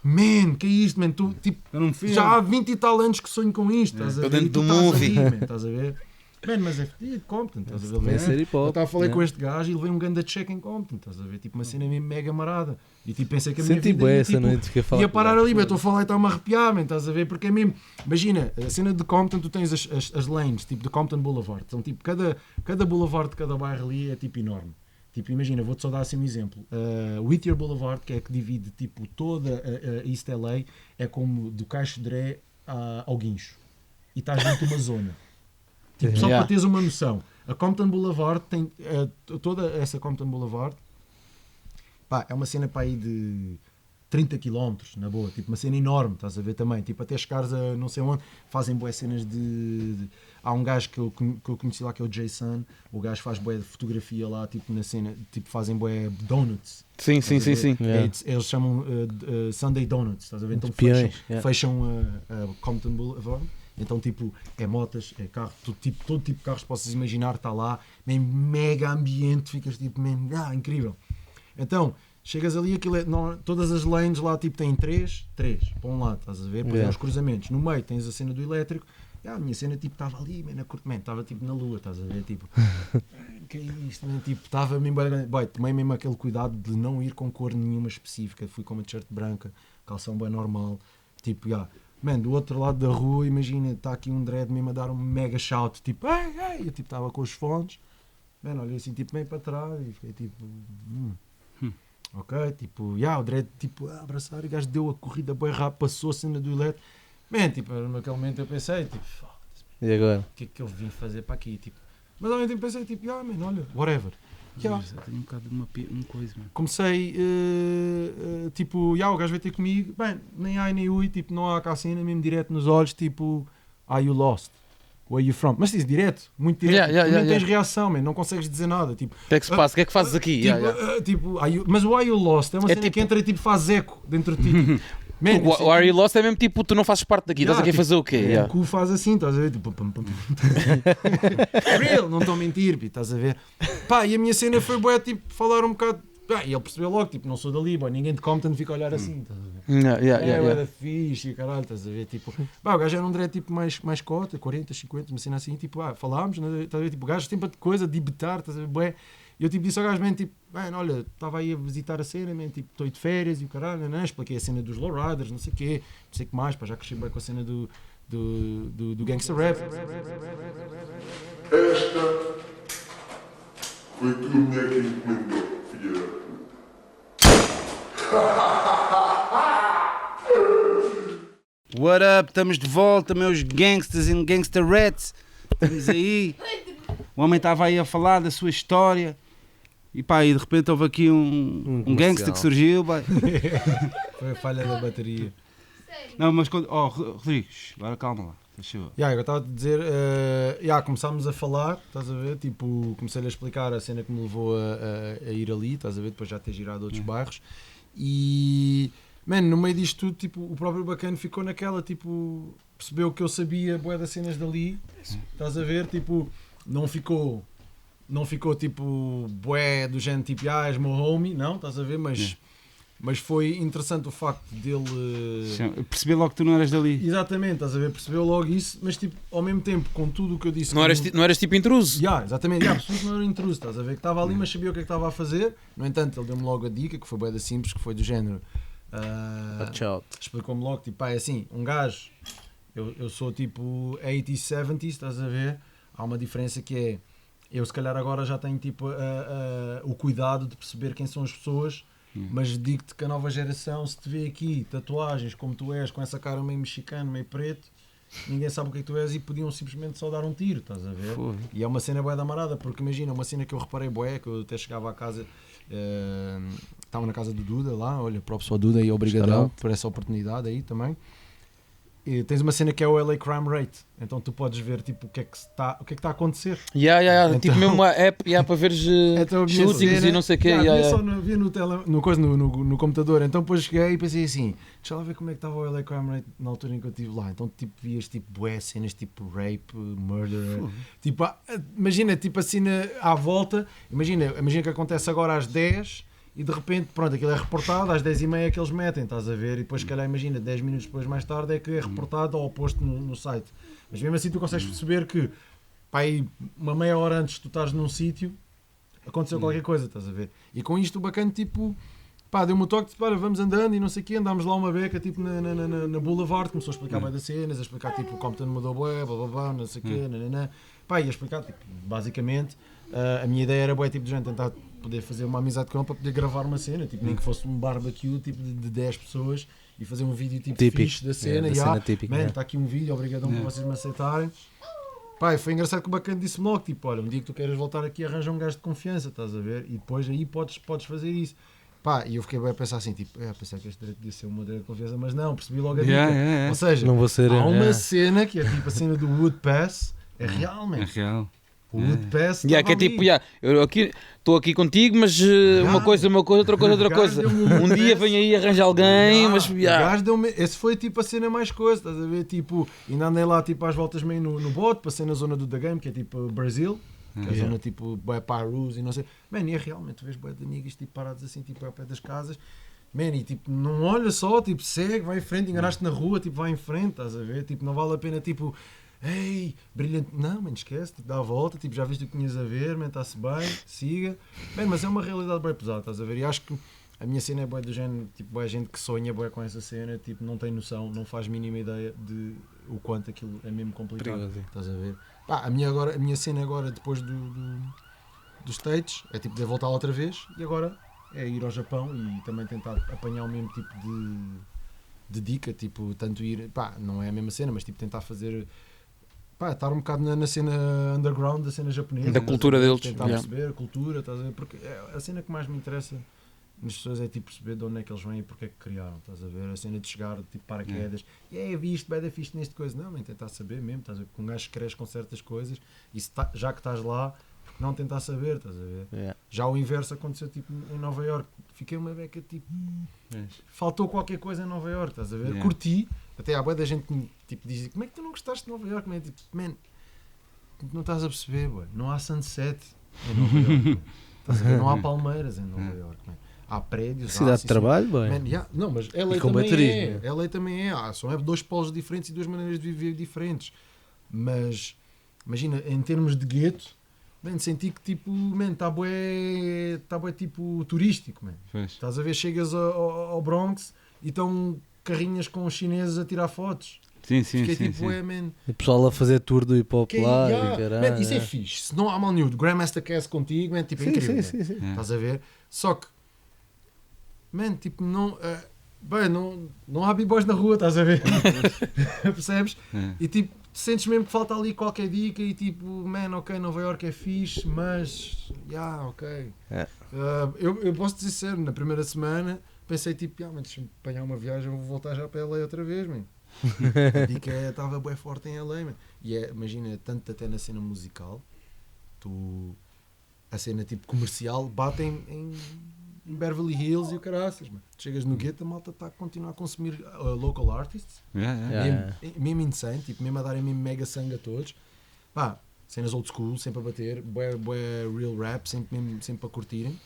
Man, que é isto, man? Tu, tipo, já há 20 e tal anos que sonho com isto, estás a ver? Dentro do movie. Estás a ver? Man, mas é fedido, Compton, estás a ver? Vai ser hip hop. Eu estava a falar com este gajo e ele veio um ganda check em Compton, estás a ver? Tipo, uma cena mesmo mega marada. E tipo, pensei que a minha Senti vida bué ia, essa tipo, noite que eu falo. ia parar ali, mas estou a falar e está-me a arrepiar, man, estás a ver? Porque é mesmo, imagina, a cena de Compton, tu tens as lanes, tipo, de Compton Boulevard. São tipo, cada boulevard de cada bairro ali é tipo enorme. Tipo, imagina, vou-te só dar assim um exemplo. Whittier Boulevard, que é que divide tipo, toda a East LA, é como do Caixo de Dré ao Guincho. E estás dentro de uma zona. Tipo, só para teres uma noção. A Compton Boulevard tem toda essa Compton Boulevard, pá, é uma cena para aí de 30 km, na boa, tipo uma cena enorme, estás a ver também, tipo até chegares a não sei onde, fazem boas cenas há um gajo que eu conheci lá que é o Jason, o gajo faz boa de fotografia lá, tipo na cena, tipo fazem boa donuts. Sim. Yeah. Eles chamam Sunday Donuts, estás a ver? Então fecham a Compton Boulevard. Então, tipo, é motas, é carro, todo tipo de carros que possas imaginar está lá, mesmo mega ambiente, ficas tipo, mesmo, incrível. Então, chegas ali, aquilo todas as lanes lá, tipo, têm 3 para um lado, estás a ver? Depois os cruzamentos. No meio tens a cena do elétrico, a minha cena, tipo, estava ali, estava, tipo, na lua, estás a ver? Tipo, que é isto, man? Tipo, estava mesmo, tomei mesmo aquele cuidado de não ir com cor nenhuma específica, fui com uma t-shirt branca, calção bem normal, tipo, man, do outro lado da rua, imagina, está aqui um dread mesmo a dar um mega shout, tipo, ei, eu tipo estava com os fones, man, olhei assim, tipo, meio para trás e fiquei tipo, ok, tipo, o dread, tipo, a abraçar, e o gajo deu a corrida bem rápido, passou a cena do elétrico, man, tipo, naquele momento eu pensei, tipo, E agora? o que é que eu vim fazer para aqui, tipo, mas ao mesmo tempo pensei, tipo, man, olha, whatever. Tenho um bocado de uma coisa, mano. Comecei, tipo, o gajo veio ter comigo, bem, nem ai nem ui, tipo, não há cá cena, mesmo direto nos olhos, tipo, are you lost? Where are you from? Mas diz direto, muito direto, nem tens reação, man, não consegues dizer nada, tipo... O que é que se passa? O que é que fazes aqui? Tipo, mas o are you lost é uma cena tipo... que entra e tipo, faz eco dentro de ti. Man, o Are You Lost é mesmo tipo, tu não fazes parte daqui, estás aqui a fazer o quê? O cu faz assim, estás a ver? Tipo, real, não estou a mentir, estás a ver? Pá, e a minha cena foi boa, tipo, falar um bocado. E ele percebeu logo, tipo, não sou dali, boy, ninguém de Compton fica a olhar assim, estás a ver? Era fixe, caralho, estás a ver? Tipo, o gajo era um dread tipo mais cota, 40, 50, uma cena assim, tipo, falámos, estás a ver? Tipo, o gajo tem de coisa, de betar, estás a ver? Bué. E eu tipo, disse ao gajo, man, tipo, olha, estava aí a visitar a cena, man, tipo, estou aí de férias e o caralho, né? Expliquei a cena dos lowriders, não sei o quê, não sei o que mais, pá, já cresci bem com a cena do gangster rap. Esta foi que o mulher que encomendou, filha da puta. What up? Estamos de volta, meus gangsters and gangsterettes. Estamos aí. O homem estava aí a falar da sua história. E pá, e de repente houve aqui um gangster que surgiu. Foi a falha da bateria. Não, mas quando... Oh, Rodrigues, agora calma lá. Eu estava a dizer, começámos a falar, estás a ver? Tipo, comecei-lhe a explicar a cena que me levou a ir ali, estás a ver? Depois já ter girado outros bairros. E, mano, no meio disto tudo, tipo, o próprio bacana ficou naquela, tipo, percebeu que eu sabia bué das cenas dali, estás a ver? Tipo, não ficou tipo, bué do género, tipo, és meu homie, não, estás a ver? Mas foi interessante o facto dele... Perceber logo que tu não eras dali. Exatamente, estás a ver? Percebeu logo isso, mas tipo, ao mesmo tempo, com tudo o que eu disse... Não eras tipo intruso? Exatamente, percebi que não era intruso, estás a ver? Que estava ali, mas sabia o que é que estava a fazer. No entanto, ele deu-me logo a dica, que foi bem simples, que foi do género... explicou-me logo, tipo, é assim, um gajo, eu sou tipo 80s, 70s, estás a ver? Há uma diferença que é, eu se calhar agora já tenho tipo o cuidado de perceber quem são as pessoas, mas digo-te que a nova geração, se te vê aqui, tatuagens como tu és, com essa cara meio mexicano, meio preto, ninguém sabe o que é que tu és e podiam simplesmente só dar um tiro, estás a ver? E é uma cena bué da marada, porque imagina, uma cena que eu reparei bué, que eu até chegava à casa, estava na casa do Duda lá, olha, próprio só Duda e obrigadão por essa oportunidade aí também. e tens uma cena que é o LA Crime Rate, então tu podes ver tipo, o que é que está a acontecer. Então... Tipo Então- mesmo uma app para veres Então, a minha shootings cena- e não sei o quê. Yeah, via no computador, então depois cheguei e pensei assim, deixa lá ver como é que estava o LA Crime Rate na altura em que eu estive lá. Então tipo, vias tipo bué cenas tipo rape, murder, tipo, imagina tipo assim à volta, imagina que acontece agora às 10 e de repente, pronto, aquilo é reportado às 10h30 que eles metem, estás a ver, e depois se calhar imagina 10 minutos depois mais tarde é que é reportado ou posto no site. Mas mesmo assim tu consegues perceber que pá, aí uma meia hora antes tu estás num sítio aconteceu qualquer coisa, estás a ver? E com isto o bacana, tipo, pá, deu-me um toque, para, vamos andando e não sei o quê, andámos lá uma beca, tipo, na Boulevard, começou a explicar bem das cenas, a explicar, tipo, o Compton mudou bué, blá, blá, blá, não sei o quê, nananã. Pá, ia explicar, tipo, basicamente, a minha ideia era, bué, tipo, de gente tentar poder fazer uma amizade com ele para poder gravar uma cena, tipo, nem que fosse um barbecue, tipo, de 10 pessoas e fazer um vídeo, tipo, Típico. fixe da cena, Da e cena típica, man, yeah. está aqui um vídeo, obrigadão por vocês me aceitarem. Pá, e foi engraçado que o bacana disse-me logo, tipo, olha, um dia que tu queres voltar aqui arranja um gajo de confiança, estás a ver? E depois aí podes fazer isso. Pá, e eu fiquei bem a pensar assim, tipo, pensei que este direito podia ser uma direito de confiança, mas não, percebi logo a dica. Ou seja, Não vou ser. há uma cena que é tipo a cena do Wood Pass, é real, É man. real. O Wood Pass Que é estava tipo, ali. eu estou aqui contigo, mas uma coisa, outra coisa, outra O gajo coisa. deu-me Um dia vem aí arranja alguém, mas O gajo deu-me- esse foi tipo a cena mais coisa, estás a ver? Tipo, ainda andei lá tipo às voltas meio no bote, passei na zona do The Game, que é tipo Brasil, que é a zona tipo bué Parus e não sei. Man, e é realmente, tu vês bué de niggas tipo parados assim, tipo ao pé das casas. Man, e tipo, não olha só, tipo, segue, vai em frente, enganaste na rua, tipo, vai em frente, estás a ver? Tipo, não vale a pena, tipo, ei, brilhante. Não, man, esquece, tipo, dá a volta, tipo, já viste o que tinhas a ver, man, está-se bem, siga. Man, mas é uma realidade bem pesada, estás a ver? E acho que a minha cena é bué do género, tipo, é gente que sonha bué com essa cena, tipo, não tem noção, não faz mínima ideia de o quanto aquilo é mesmo complicado, Perigoso. estás a ver? Pá, a minha cena agora, depois dos States, é tipo de voltar outra vez e agora é ir ao Japão e também tentar apanhar o mesmo tipo de dica, tipo, tanto ir, pá, não é a mesma cena, mas tipo tentar fazer, pá, estar um bocado na cena underground da cena japonesa. Da cultura deles, tentar yeah. perceber a cultura, estás a ver? Porque a cena que mais me interessa nas pessoas é tipo perceber de onde é que eles vêm e porque é que criaram, estás a ver? A cena de chegar, tipo, paraquedas, e é visto, bem, é fixe neste coisa, não, nem tentar saber mesmo, estás a ver? Porque um gajo cresce com certas coisas e se já que estás lá, porque não tentar saber, estás a ver? Yeah. Já o inverso aconteceu tipo em Nova Iorque, fiquei uma beca tipo, faltou qualquer coisa em Nova Iorque, estás a ver? Yeah. Curti, até há bué da gente que me tipo, diz, como é que tu não gostaste de Nova Iorque? Man? Tipo, man, não estás a perceber, bué. Não há sunset em Nova Iorque, man. Estás a ver? Não há palmeiras em Nova Iorque, man. Há prédios, Cidade de trabalho, bem. Man, yeah, não, mas LA E com também baterismo, é. LA também é. São dois polos diferentes e duas maneiras de viver diferentes. Mas, imagina, em termos de gueto, man, senti que tipo, man, está bué tipo turístico, man. Pois. Estás a ver, chegas ao Bronx e estão carrinhas com os chineses a tirar fotos. Sim, sim, Fiquei sim. tipo, sim. man, O pessoal a fazer tour do hip hop que lá. yeah, E caralho, man, isso é fixe. Se não há mal nenhum, Grandmaster Cast contigo, man, tipo, é Sim, incrível. sim, man. sim, sim. Estás a ver? Só que, man, tipo, não, bem, não há b-boys na rua, estás a ver? Percebes? É. E tipo, sentes mesmo que falta ali qualquer dica e tipo, man, ok, Nova York é fixe, mas, ok. É. Eu posso dizer sério, na primeira semana pensei tipo, man, deixa-me apanhar uma viagem, vou voltar já para LA outra vez, man. A dica estava bem forte em LA, man. E imagina, tanto até na cena musical, a cena tipo comercial bate em Beverly Hills e o caraças, mano. Chegas no gueto, a malta está a continuar a consumir local artists, Yeah, yeah. Yeah. mesmo insane, tipo, mesmo a darem mesmo mega sangue a todos. Pá, cenas old school, sempre a bater, bué real rap, sempre a curtirem.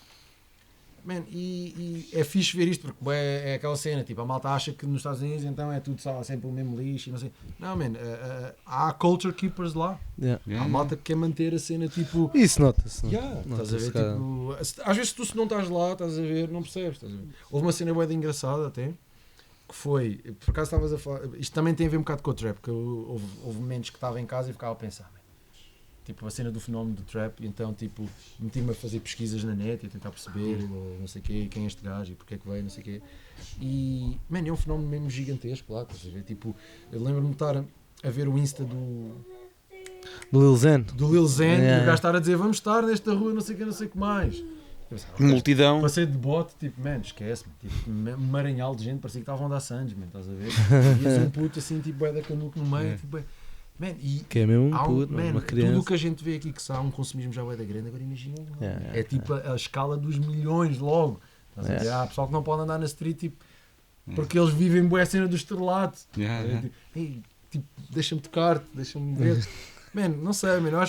Man, e é fixe ver isto porque é aquela cena, tipo, a malta acha que nos Estados Unidos então é tudo só sempre o mesmo lixo e não sei. Não, man, há culture keepers lá. Yeah. Yeah, Há malta que quer manter a cena tipo. Isso nota-se. Yeah, estás a ver? cara. Tipo, às vezes tu se não estás lá, estás a ver, não percebes. Estás a ver? Houve uma cena bué de engraçada até, que foi, por acaso estavas a falar, isto também tem a ver um bocado com o trap, porque houve momentos que estava em casa e ficava a pensar, man, tipo a cena do fenómeno do trap, e então tipo meti-me a fazer pesquisas na net e a tentar perceber não sei quê, quem é este gajo e porque é que veio, não sei quê. E, man, é um fenómeno mesmo gigantesco lá, estás a ver? Tipo, eu lembro-me de estar a ver o Insta do Do Lil Zen. Lil Zen, Yeah. e o gajo estar a dizer vamos estar nesta rua, não sei o que mais. Multidão. Passei de bote, tipo, man, esquece-me. Tipo, um maranhal de gente, parecia que estavam a dar Sands, man, estás a ver? E um puto assim, tipo, bué da canuco no meio, tipo, bué. Man, e Que é mesmo um há puto, man, uma tudo o criança. que a gente vê aqui que há um consumismo já bué da grande, agora imagina. Yeah, É tipo a escala dos milhões logo. Estás a ver? Yeah. Há pessoal que não pode andar na street, tipo, porque eles vivem bué a cena do estrelato. Yeah, yeah. Tipo, "Ei, tipo, deixa-me tocar-te, deixa-me ver. Man, não sei, man, eu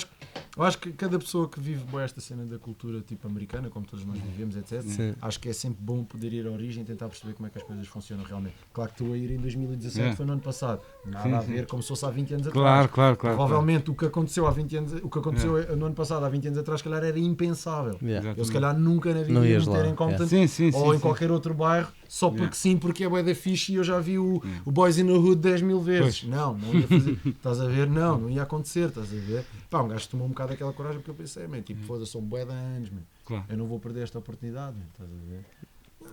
acho que cada pessoa que vive bué esta cena da cultura tipo americana, como todos nós vivemos, etc. Sim. Acho que é sempre bom poder ir à origem e tentar perceber como é que as coisas funcionam realmente. Claro que estou a ir em 2017, Yeah. foi no ano passado. Nada a ver como se fosse há 20 anos Claro, atrás. claro, claro. Provavelmente o que aconteceu há 20 anos, o que aconteceu no ano passado, há 20 anos atrás, se calhar era impensável. Yeah. Eu se calhar nunca na vida Não ia ias meter lá, em Compton Sim, sim, sim. ou em sim. qualquer outro bairro só porque Yeah. sim, porque é bué da fixe e eu já vi o Boys in the Hood 10 mil vezes. Pois. Não ia fazer. Estás a ver? Não ia acontecer, estás a ver? Pá, um gajo tomou um bocado aquela coragem porque eu pensei, man, tipo, foda-se, são bué de anos, man. Claro. Eu não vou perder esta oportunidade, man, estás a ver?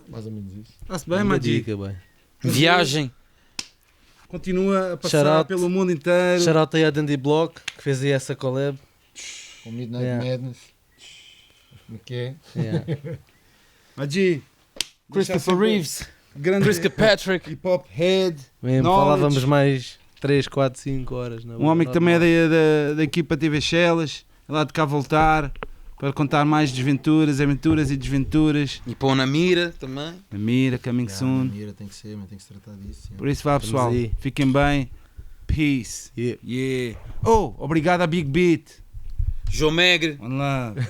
Mais ou menos isso. Está-se bem, Uma Magi. dica, bem. Viagem. Continua a passar Shout out. pelo mundo inteiro. Shout out aí a Dandy Block, que fez aí essa collab. Com Midnight Yeah. Madness. Como é que é? Yeah. Magi. Christopher Reeves. Grande Chris Patrick. hip hop head. Mesmo, Knowledge. falávamos mais 3, 4, 5 horas. Um homem que também é da equipa TV Shellas. É lá de cá voltar para contar mais desventuras, aventuras e desventuras. E pôr na mira também. Na mira, coming Yeah, soon. mira, tem que ser, man, tem que se tratar disso. yeah. Por isso vá, pessoal. aí. Fiquem bem. Peace. Yeah. Yeah. Oh, obrigado a Big Beat. João Megre. One love.